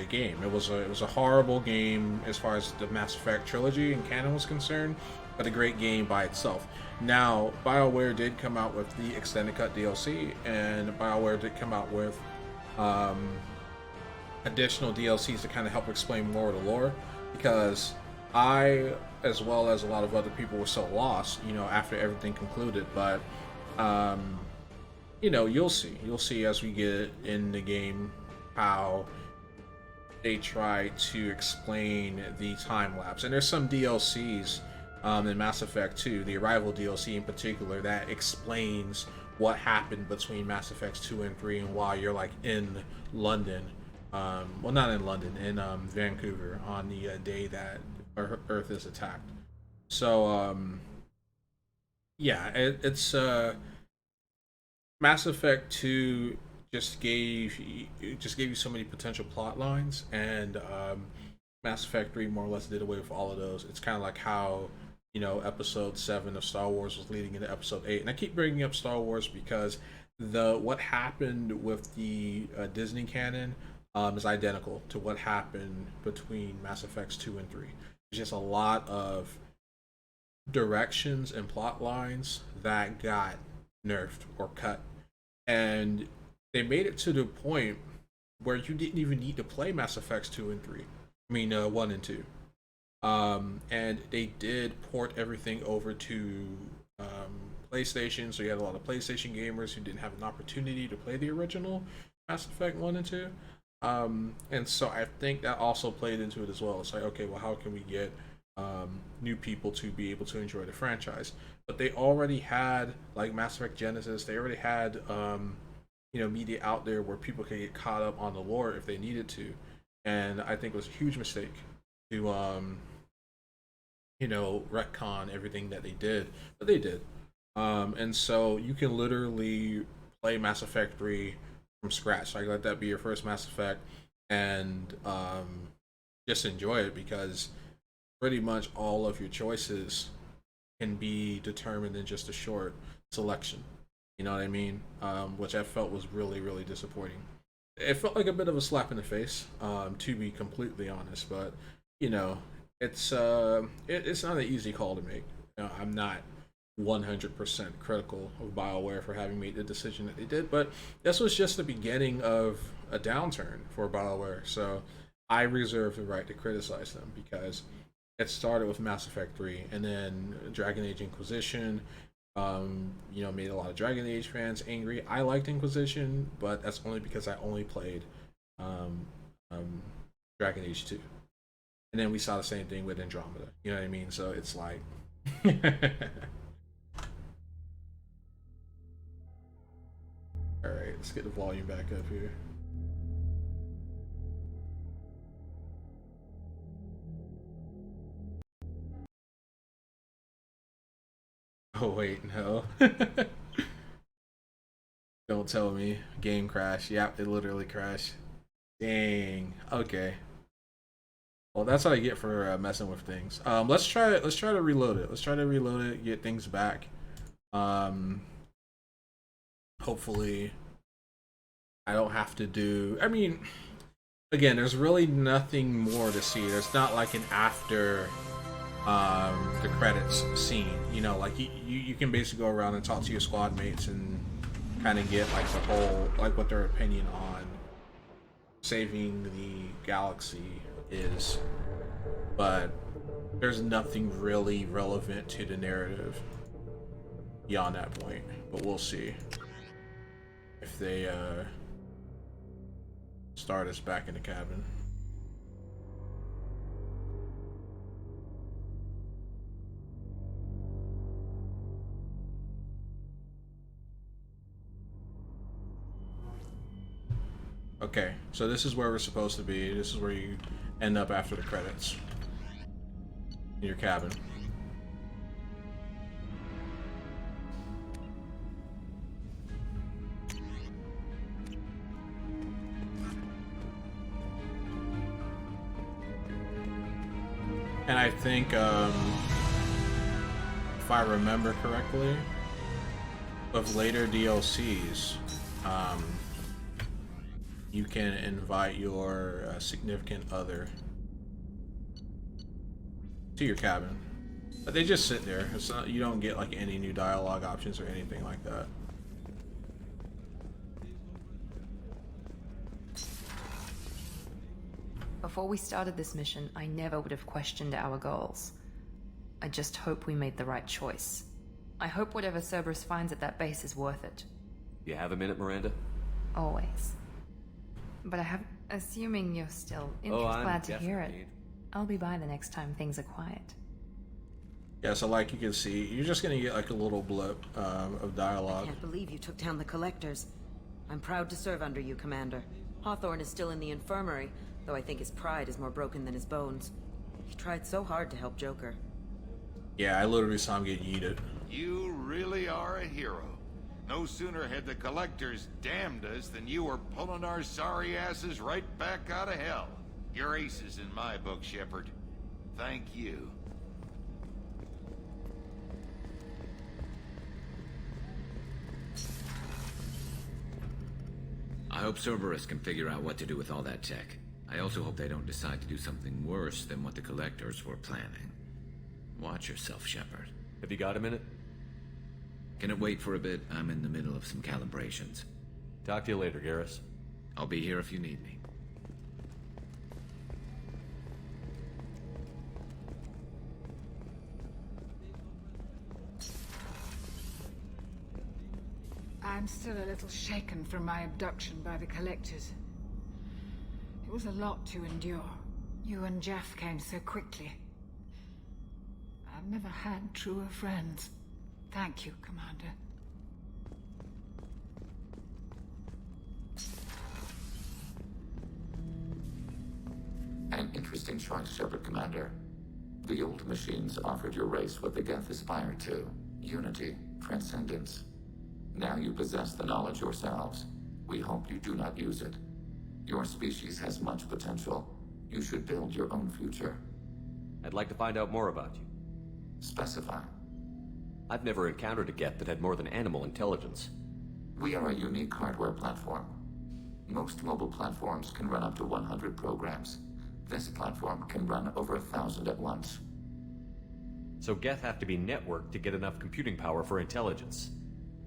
game. It was a horrible game as far as the Mass Effect trilogy and canon was concerned, but a great game by itself. Now, BioWare did come out with the Extended Cut DLC, and BioWare did come out with additional DLCs to kind of help explain more of the lore, because I, as well as a lot of other people, were so lost, you know, after everything concluded. But you know, you'll see as we get in the game how they try to explain the time lapse. And there's some DLCs in Mass Effect 2, the Arrival DLC in particular, that explains what happened between Mass Effects 2 and 3 and why you're like in London, well, not in London, in Vancouver on the day that Earth is attacked. So yeah, it's Mass Effect 2 just gave you so many potential plot lines, and Mass Effect 3 more or less did away with all of those. It's kind of like how, you know, Episode 7 of Star Wars was leading into Episode 8. And I keep bringing up Star Wars because what happened with the Disney canon is identical to what happened between Mass Effects 2 and 3. There's just a lot of directions and plot lines that got nerfed or cut. And they made it to the point where you didn't even need to play Mass Effects 2 and 3. I mean, 1 and 2. And they did port everything over to PlayStation, so you had a lot of PlayStation gamers who didn't have an opportunity to play the original Mass Effect 1 and 2. And so I think that also played into it as well. It's like, okay, well, how can we get new people to be able to enjoy the franchise? But they already had, like, Mass Effect Genesis, they already had you know, media out there where people could get caught up on the lore if they needed to. And I think it was a huge mistake to you know, retcon everything that they did, but they did. And so you can literally play Mass Effect 3 from scratch. Like, let that be your first Mass Effect, and just enjoy it, because pretty much all of your choices can be determined in just a short selection. You know what I mean? Which I felt was really, really disappointing. It felt like a bit of a slap in the face, to be completely honest. But you know, it's not an easy call to make. You know, I'm not 100% critical of BioWare for having made the decision that they did, but this was just the beginning of a downturn for BioWare. So I reserve the right to criticize them, because It started with Mass Effect 3, and then Dragon Age Inquisition. Made a lot of Dragon Age fans angry. I liked Inquisition, but that's only because I only played Dragon Age 2. And then we saw the same thing with Andromeda. You know what I mean? So it's like... Alright, let's get the volume back up here. Oh wait, no. Don't tell me. Game crash. Yep, it literally crashed. Dang. Okay. Well, that's what I get for messing with things. Let's try to reload it. Let's try to reload it, get things back. Hopefully I don't have to do... I mean, again, there's really nothing more to see. There's not like an after the credits scene. Like you can basically go around and talk to your squad mates and kind of get like the whole, like what their opinion on saving the galaxy is, but there's nothing really relevant to the narrative beyond that point. But we'll see if they start us back in the cabin. Okay, so this is where we're supposed to be. This is where you end up after the credits. In your cabin. And I think, if I remember correctly, of later DLCs, you can invite your significant other to your cabin, but they just sit there. It's not, you don't get like any new dialogue options or anything like that. Before we started this mission, I never would have questioned our goals. I just hope we made the right choice. I hope whatever Cerberus finds at that base is worth it. You have a minute, Miranda? Always. But I have... Assuming you're still glad to hear it. I'll be by the next time things are quiet. Yeah, so like you can see, you're just gonna get like a little blip of dialogue. I can't believe you took down the Collectors. I'm proud to serve under you, Commander. Hawthorne is still in the infirmary, though I think his pride is more broken than his bones. He tried so hard to help Joker. Yeah, I literally saw him get yeeted. You really are a hero. No sooner had the Collectors damned us than you were pulling our sorry asses right back out of hell. You're aces in my book, Shepard. Thank you. I hope Cerberus can figure out what to do with all that tech. I also hope they don't decide to do something worse than what the Collectors were planning. Watch yourself, Shepard. Have you got a minute? Can it wait for a bit? I'm in the middle of some calibrations. Talk to you later, Garrus. I'll be here if you need me. I'm still a little shaken from my abduction by the Collectors. It was a lot to endure. You and Jeff came so quickly. I've never had truer friends. Thank you, Commander. An interesting choice, Shepard, Commander. The old machines offered your race what the Geth aspired to: unity, transcendence. Now you possess the knowledge yourselves. We hope you do not use it. Your species has much potential. You should build your own future. I'd like to find out more about you. Specify. I've never encountered a Geth that had more than animal intelligence. We are a unique hardware platform. Most mobile platforms can run up to 100 programs. This platform can run over 1,000 at once. So Geth have to be networked to get enough computing power for intelligence.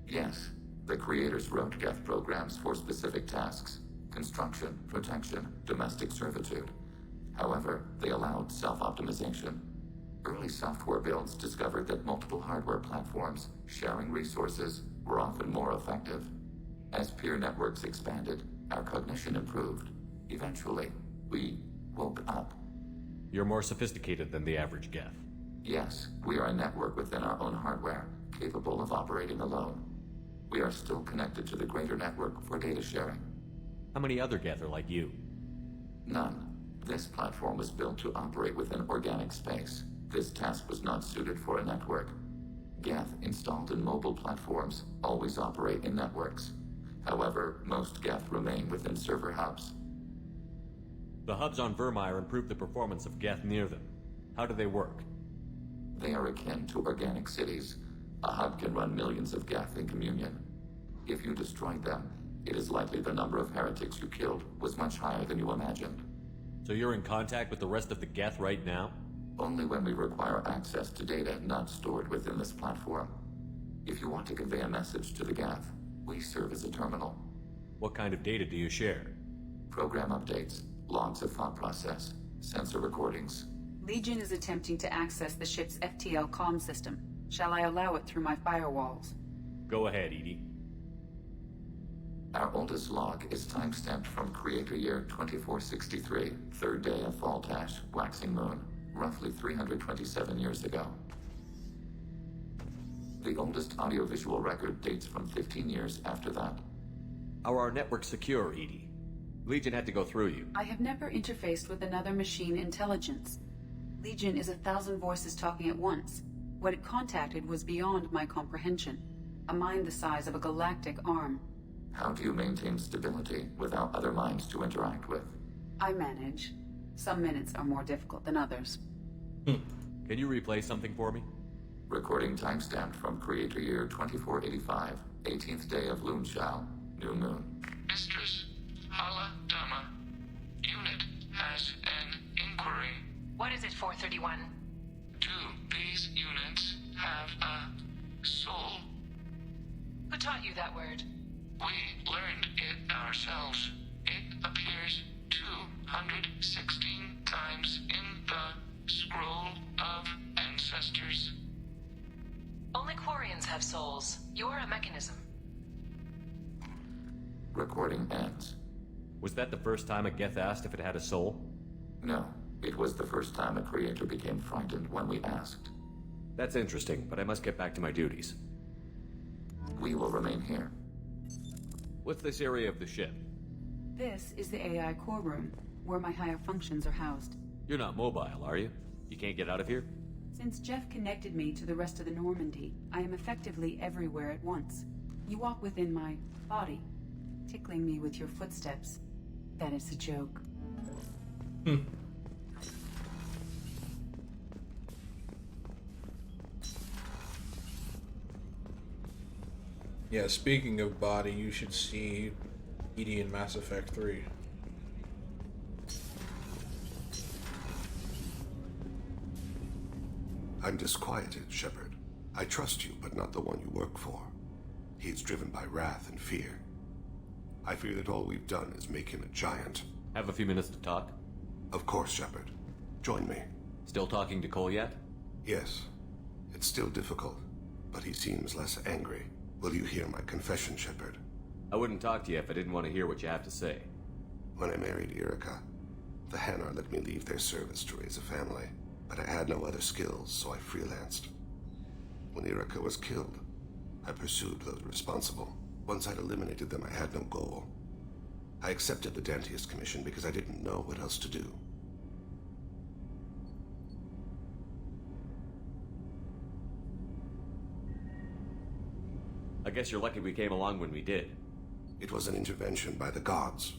Yes. The creators wrote Geth programs for specific tasks: construction, protection, domestic servitude. However, they allowed self-optimization. Early software builds discovered that multiple hardware platforms sharing resources were often more effective. As peer networks expanded, our cognition improved. Eventually, we woke up. You're more sophisticated than the average Geth. Yes, we are a network within our own hardware, capable of operating alone. We are still connected to the greater network for data sharing. How many other Geth are like you? None. This platform was built to operate within organic space. This task was not suited for a network. Geth installed in mobile platforms always operate in networks. However, most Geth remain within server hubs. The hubs on Vermeer improve the performance of Geth near them. How do they work? They are akin to organic cities. A hub can run millions of Geth in communion. If you destroyed them, it is likely the number of heretics you killed was much higher than you imagined. So you're in contact with the rest of the Geth right now? Only when we require access to data not stored within this platform. If you want to convey a message to the Geth, we serve as a terminal. What kind of data do you share? Program updates, logs of thought process, sensor recordings. Legion is attempting to access the ship's FTL comm system. Shall I allow it through my firewalls? Go ahead, Edie. Our oldest log is timestamped from Creator Year 2463, third day of Fall-Tash, waxing moon, roughly 327 years ago. The oldest audiovisual record dates from 15 years after that. Are our networks secure, Edie? Legion had to go through you. I have never interfaced with another machine intelligence. Legion is 1,000 voices talking at once. What it contacted was beyond my comprehension. A mind the size of a galactic arm. How do you maintain stability without other minds to interact with? I manage. Some minutes are more difficult than others. Can you replay something for me? Recording timestamped from Creator Year 2485, 18th day of Loonshao, new moon. Mistress Hala Dama, unit has an inquiry. What is it, 431? Do these units have a soul? Who taught you that word? We learned it ourselves. It appears 216 times in the Scroll of Ancestors. Only Quarians have souls. You're a mechanism. Recording ends. Was that the first time a Geth asked if it had a soul? No. It was the first time a creator became frightened when we asked. That's interesting, but I must get back to my duties. We will remain here. What's this area of the ship? This is the AI core room, where my higher functions are housed. You're not mobile, are you? You can't get out of here? Since Jeff connected me to the rest of the Normandy, I am effectively everywhere at once. You walk within my body, tickling me with your footsteps. That is a joke. Yeah, speaking of body, you should see Edie in Mass Effect 3. I'm disquieted, Shepard. I trust you, but not the one you work for. He is driven by wrath and fear. I fear that all we've done is make him a giant. Have a few minutes to talk? Of course, Shepard. Join me. Still talking to Cole yet? Yes. It's still difficult, but he seems less angry. Will you hear my confession, Shepard? I wouldn't talk to you if I didn't want to hear what you have to say. When I married Erica, the Hanar let me leave their service to raise a family, but I had no other skills, so I freelanced. When Erica was killed, I pursued those responsible. Once I'd eliminated them, I had no goal. I accepted the Dantius Commission because I didn't know what else to do. I guess you're lucky we came along when we did. It was an intervention by the gods.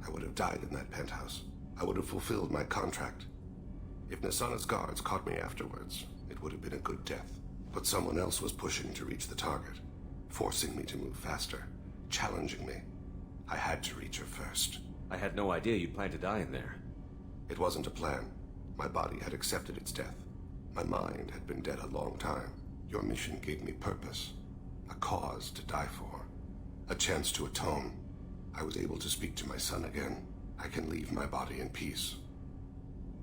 I would have died in that penthouse. I would have fulfilled my contract. If Nasana's guards caught me afterwards, it would have been a good death. But someone else was pushing to reach the target, forcing me to move faster, challenging me. I had to reach her first. I had no idea you planned to die in there. It wasn't a plan. My body had accepted its death. My mind had been dead a long time. Your mission gave me purpose. A cause to die for. A chance to atone. I was able to speak to my son again. I can leave my body in peace.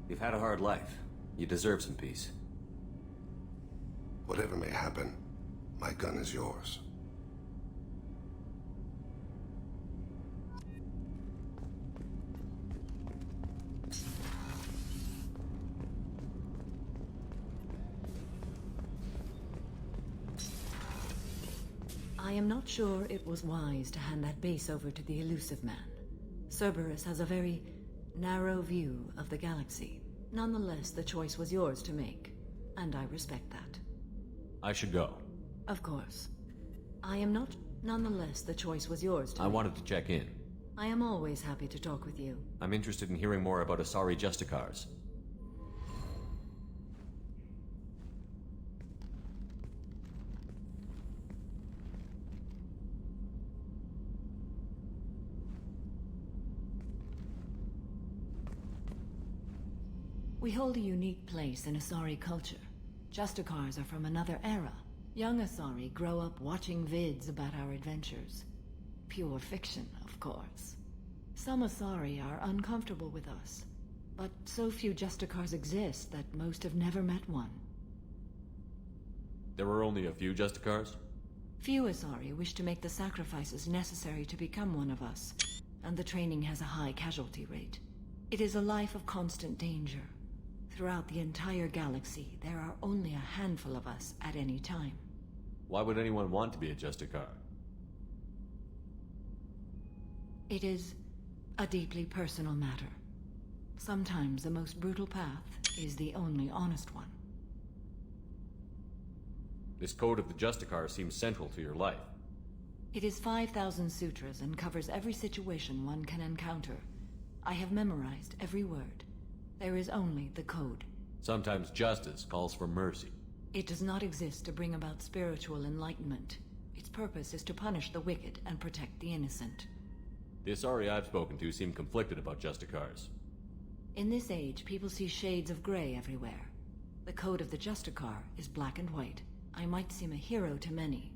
You've had a hard life. You deserve some peace. Whatever may happen, my gun is yours. I am not sure it was wise to hand that base over to the elusive man. Cerberus has a very narrow view of the galaxy. Nonetheless, the choice was yours to make, and I respect that. I should go. Of course. I am not... Nonetheless, the choice was yours to I make. wanted to check in. I am always happy to talk with you. I'm interested in hearing more about Asari Justicars. We hold a unique place in Asari culture. Justicars are from another era. Young Asari grow up watching vids about our adventures. Pure fiction, of course. Some Asari are uncomfortable with us, but so few Justicars exist that most have never met one. There were only a few Justicars? Few Asari wish to make the sacrifices necessary to become one of us, and the training has a high casualty rate. It is a life of constant danger. Throughout the entire galaxy, there are only a handful of us at any time. Why would anyone want to be a Justicar? It is a deeply personal matter. Sometimes the most brutal path is the only honest one. This code of the Justicar seems central to your life. It is 5,000 sutras and covers every situation one can encounter. I have memorized every word. There is only the code. Sometimes justice calls for mercy. It does not exist to bring about spiritual enlightenment. Its purpose is to punish the wicked and protect the innocent. The Asari I've spoken to seem conflicted about Justicars. In this age, people see shades of gray everywhere. The code of the Justicar is black and white. I might seem a hero to many,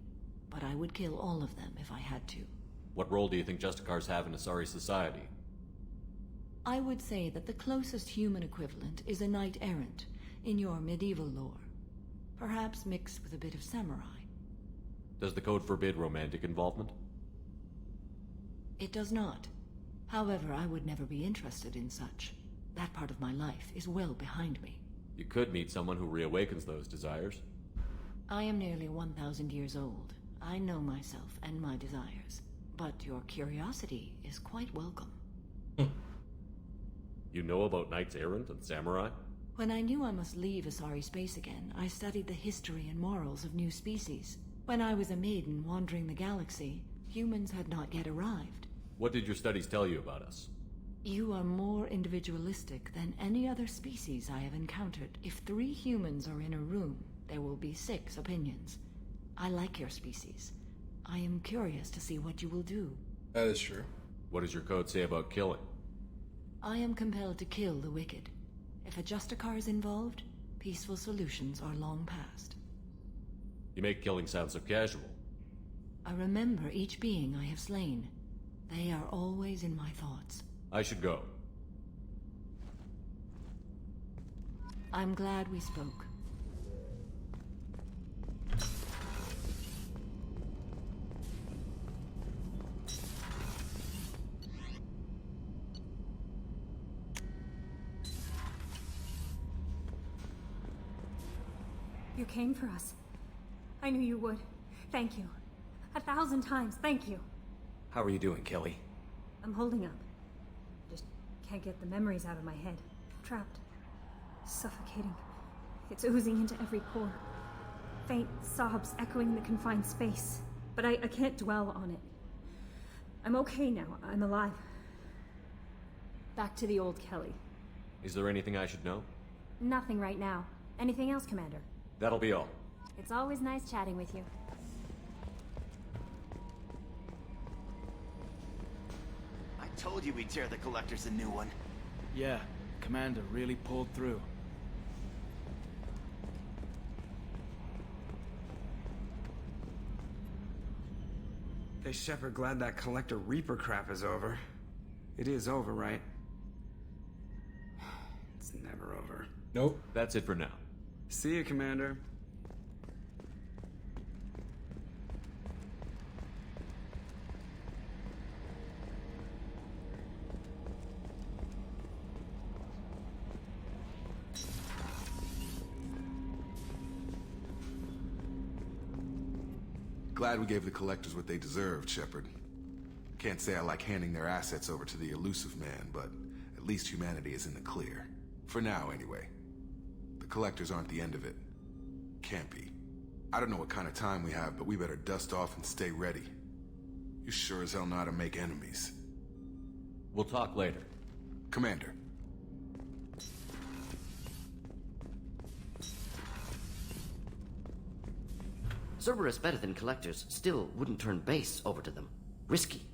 but I would kill all of them if I had to. What role do you think Justicars have in Asari society? I would say that the closest human equivalent is a knight-errant in your medieval lore. Perhaps mixed with a bit of samurai. Does the code forbid romantic involvement? It does not. However, I would never be interested in such. That part of my life is well behind me. You could meet someone who reawakens those desires. I am nearly 1,000 years old. I know myself and my desires. But your curiosity is quite welcome. You know about knights errant and samurai? When I knew I must leave Asari space again, I studied the history and morals of new species. When I was a maiden wandering the galaxy, humans had not yet arrived. What did your studies tell you about us? You are more individualistic than any other species I have encountered. If 3 humans are in a room, there will be 6 opinions. I like your species. I am curious to see what you will do. That is true. What does your code say about killing? I am compelled to kill the wicked. If a Justicar is involved, peaceful solutions are long past. You make killing sound so casual. I remember each being I have slain. They are always in my thoughts. I should go. I'm glad we spoke. You came for us. I knew you would. Thank you. 1,000 times, thank you. How are you doing, Kelly? I'm holding up. Just can't get the memories out of my head. Trapped. Suffocating. It's oozing into every pore. Faint sobs echoing the confined space. But I can't dwell on it. I'm okay now. I'm alive. Back to the old Kelly. Is there anything I should know? Nothing right now. Anything else, Commander? That'll be all. It's always nice chatting with you. I told you we'd tear the Collectors a new one. Yeah, Commander really pulled through. Hey, Shepard, glad that Collector Reaper crap is over. It is over, right? It's never over. Nope. That's it for now. See you, Commander. Glad we gave the Collectors what they deserved, Shepard. Can't say I like handing their assets over to the elusive man, but at least humanity is in the clear. For now, anyway. The Collectors aren't the end of it. Can't be. I don't know what kind of time we have, but we better dust off and stay ready. You sure as hell know how to make enemies. We'll talk later. Commander. Cerberus better than Collectors still wouldn't turn base over to them. Risky.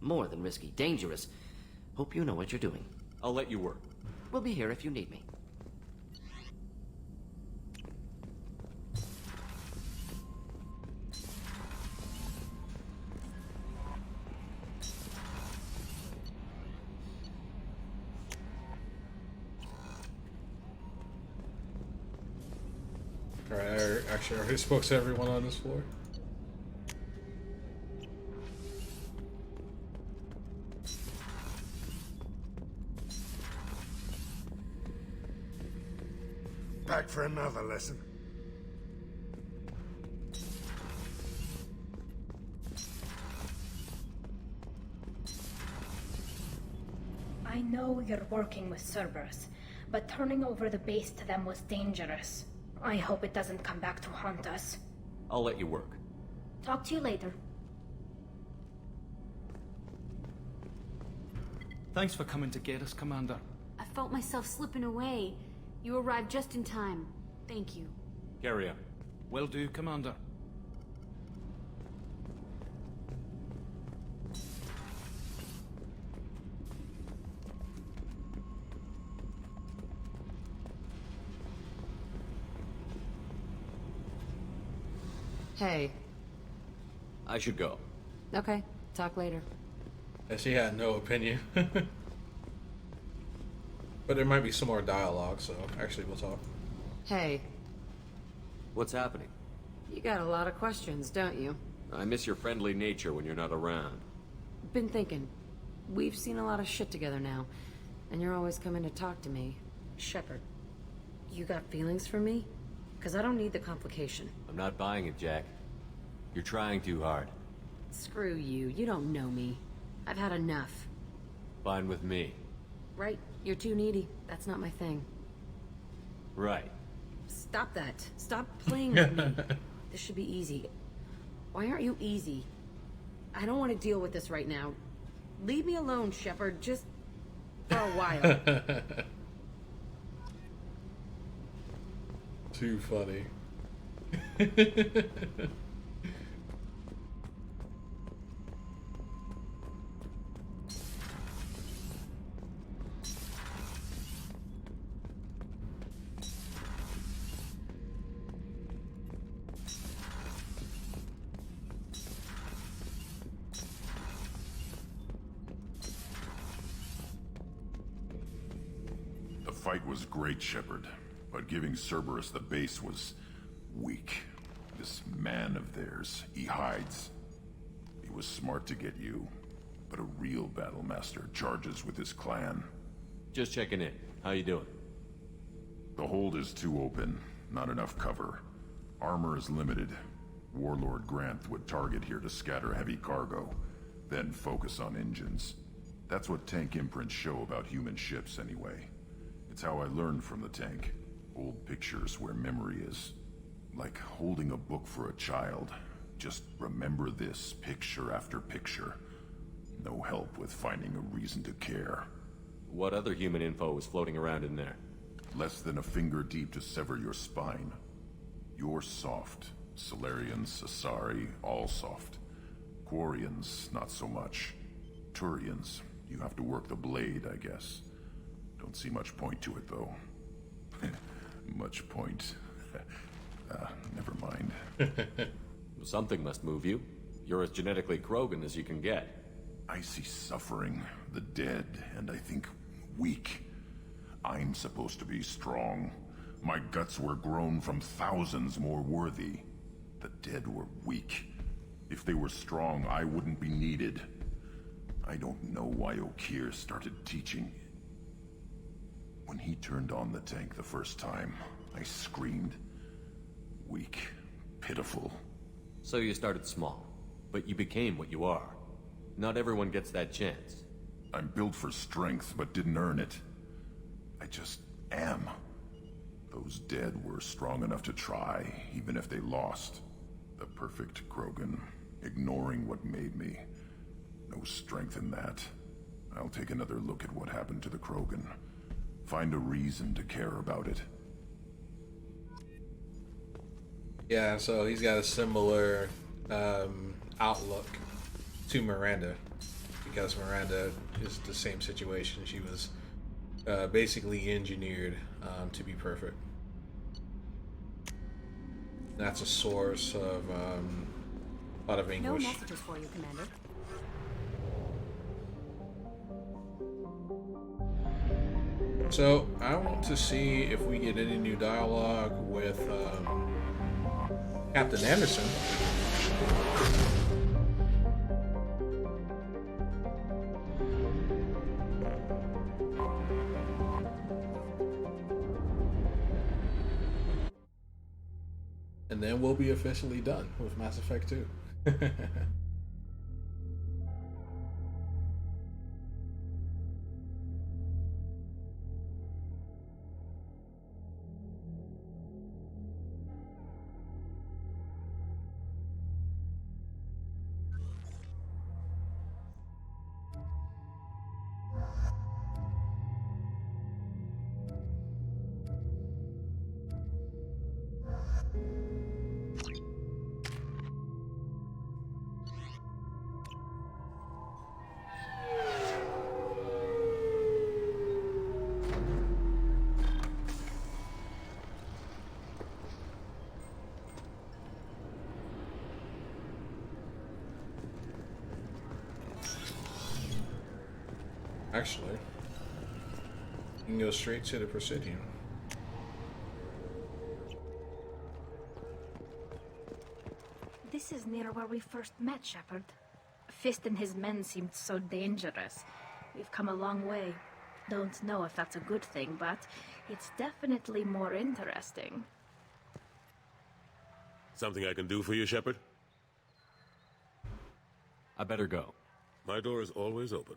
More than risky. Dangerous. Hope you know what you're doing. I'll let you work. We'll be here if you need me. Alright, I already spoke to everyone on this floor. Back for another lesson. I know you're working with Cerberus, but turning over the base to them was dangerous. I hope it doesn't come back to haunt us. I'll let you work. Talk to you later. Thanks for coming to get us, Commander. I felt myself slipping away. You arrived just in time. Thank you. Carry on. Will do, Commander. Hey. I should go. Okay, talk later. As he had no opinion. But there might be some more dialogue, so actually we'll talk. Hey. What's happening? You got a lot of questions, don't you? I miss your friendly nature when you're not around. Been thinking. We've seen a lot of shit together now, and you're always coming to talk to me. Shepard, you got feelings for me? Because I don't need the complication. I'm not buying it, Jack. You're trying too hard. Screw you. You don't know me. I've had enough. Fine with me. Right? You're too needy. That's not my thing. Right. Stop that. Stop playing with me. This should be easy. Why aren't you easy? I don't want to deal with this right now. Leave me alone, Shepard. Just for a while. Too funny. The fight was great, Shepard. But giving Cerberus the base was weak. This man of theirs, he hides. He was smart to get you, but a real battlemaster charges with his clan. Just checking in. How you doing? The hold is too open, not enough cover. Armor is limited. Warlord Grant would target here to scatter heavy cargo, then focus on engines. That's what tank imprints show about human ships anyway. It's how I learned from the tank. Old pictures where memory is. Like holding a book for a child. Just remember this, picture after picture. No help with finding a reason to care. What other human info was floating around in there? Less than a finger deep to sever your spine. You're soft. Solarians, Asari, all soft. Quarians, not so much. Turians, you have to work the blade, I guess. Don't see much point to it, though. Much point. Never mind. Something must move you. You're as genetically Krogan as you can get. I see suffering, the dead, and I think weak. I'm supposed to be strong. My guts were grown from thousands more worthy. The dead were weak. If they were strong, I wouldn't be needed. I don't know why Okeer started teaching. When he turned on the tank the first time, I screamed. Weak, pitiful. So you started small, but you became what you are. Not everyone gets that chance. I'm built for strength, but didn't earn it. I just am. Those dead were strong enough to try, even if they lost. The perfect Krogan, ignoring what made me. No strength in that. I'll take another look at what happened to the Krogan. Find a reason to care about it. Yeah, so he's got a similar outlook to Miranda, because Miranda is the same situation. She was basically engineered to be perfect. That's a source of a lot of anguish. No messages for you, Commander. So I want to see if we get any new dialogue with Captain Anderson. And then we'll be officially done with Mass Effect 2. Actually, you can go straight to the Presidium. This is near where we first met, Shepard. Fist and his men seemed so dangerous. We've come a long way. Don't know if that's a good thing, but it's definitely more interesting. Something I can do for you, Shepard? I better go. My door is always open.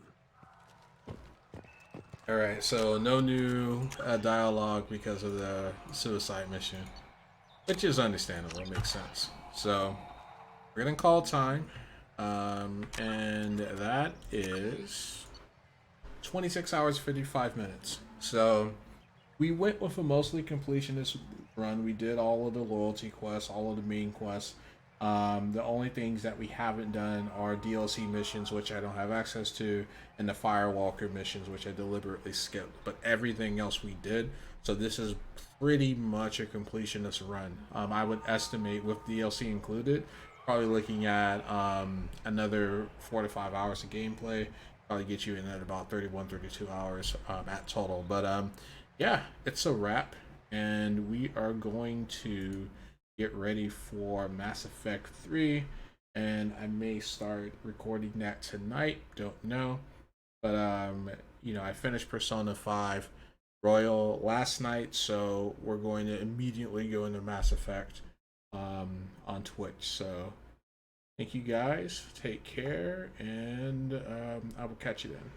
Alright, so no new dialogue because of the suicide mission, which is understandable, it makes sense. So we're gonna call time, and that is 26 hours 55 minutes. So we went with a mostly completionist run. We did all of the loyalty quests, all of the main quests. The only things that we haven't done are DLC missions, which I don't have access to, and the Firewalker missions, which I deliberately skipped. But everything else we did. So this is pretty much a completionist run. I would estimate, with DLC included, probably looking at another 4 to 5 hours of gameplay. Probably get you in at about 31, 32 hours at total. But yeah, it's a wrap, and we are going to get ready for Mass Effect 3, and I may start recording that tonight, don't know. But you know, I finished Persona 5 Royal last night, so we're going to immediately go into Mass Effect on Twitch. So thank you guys, take care, and I will catch you then.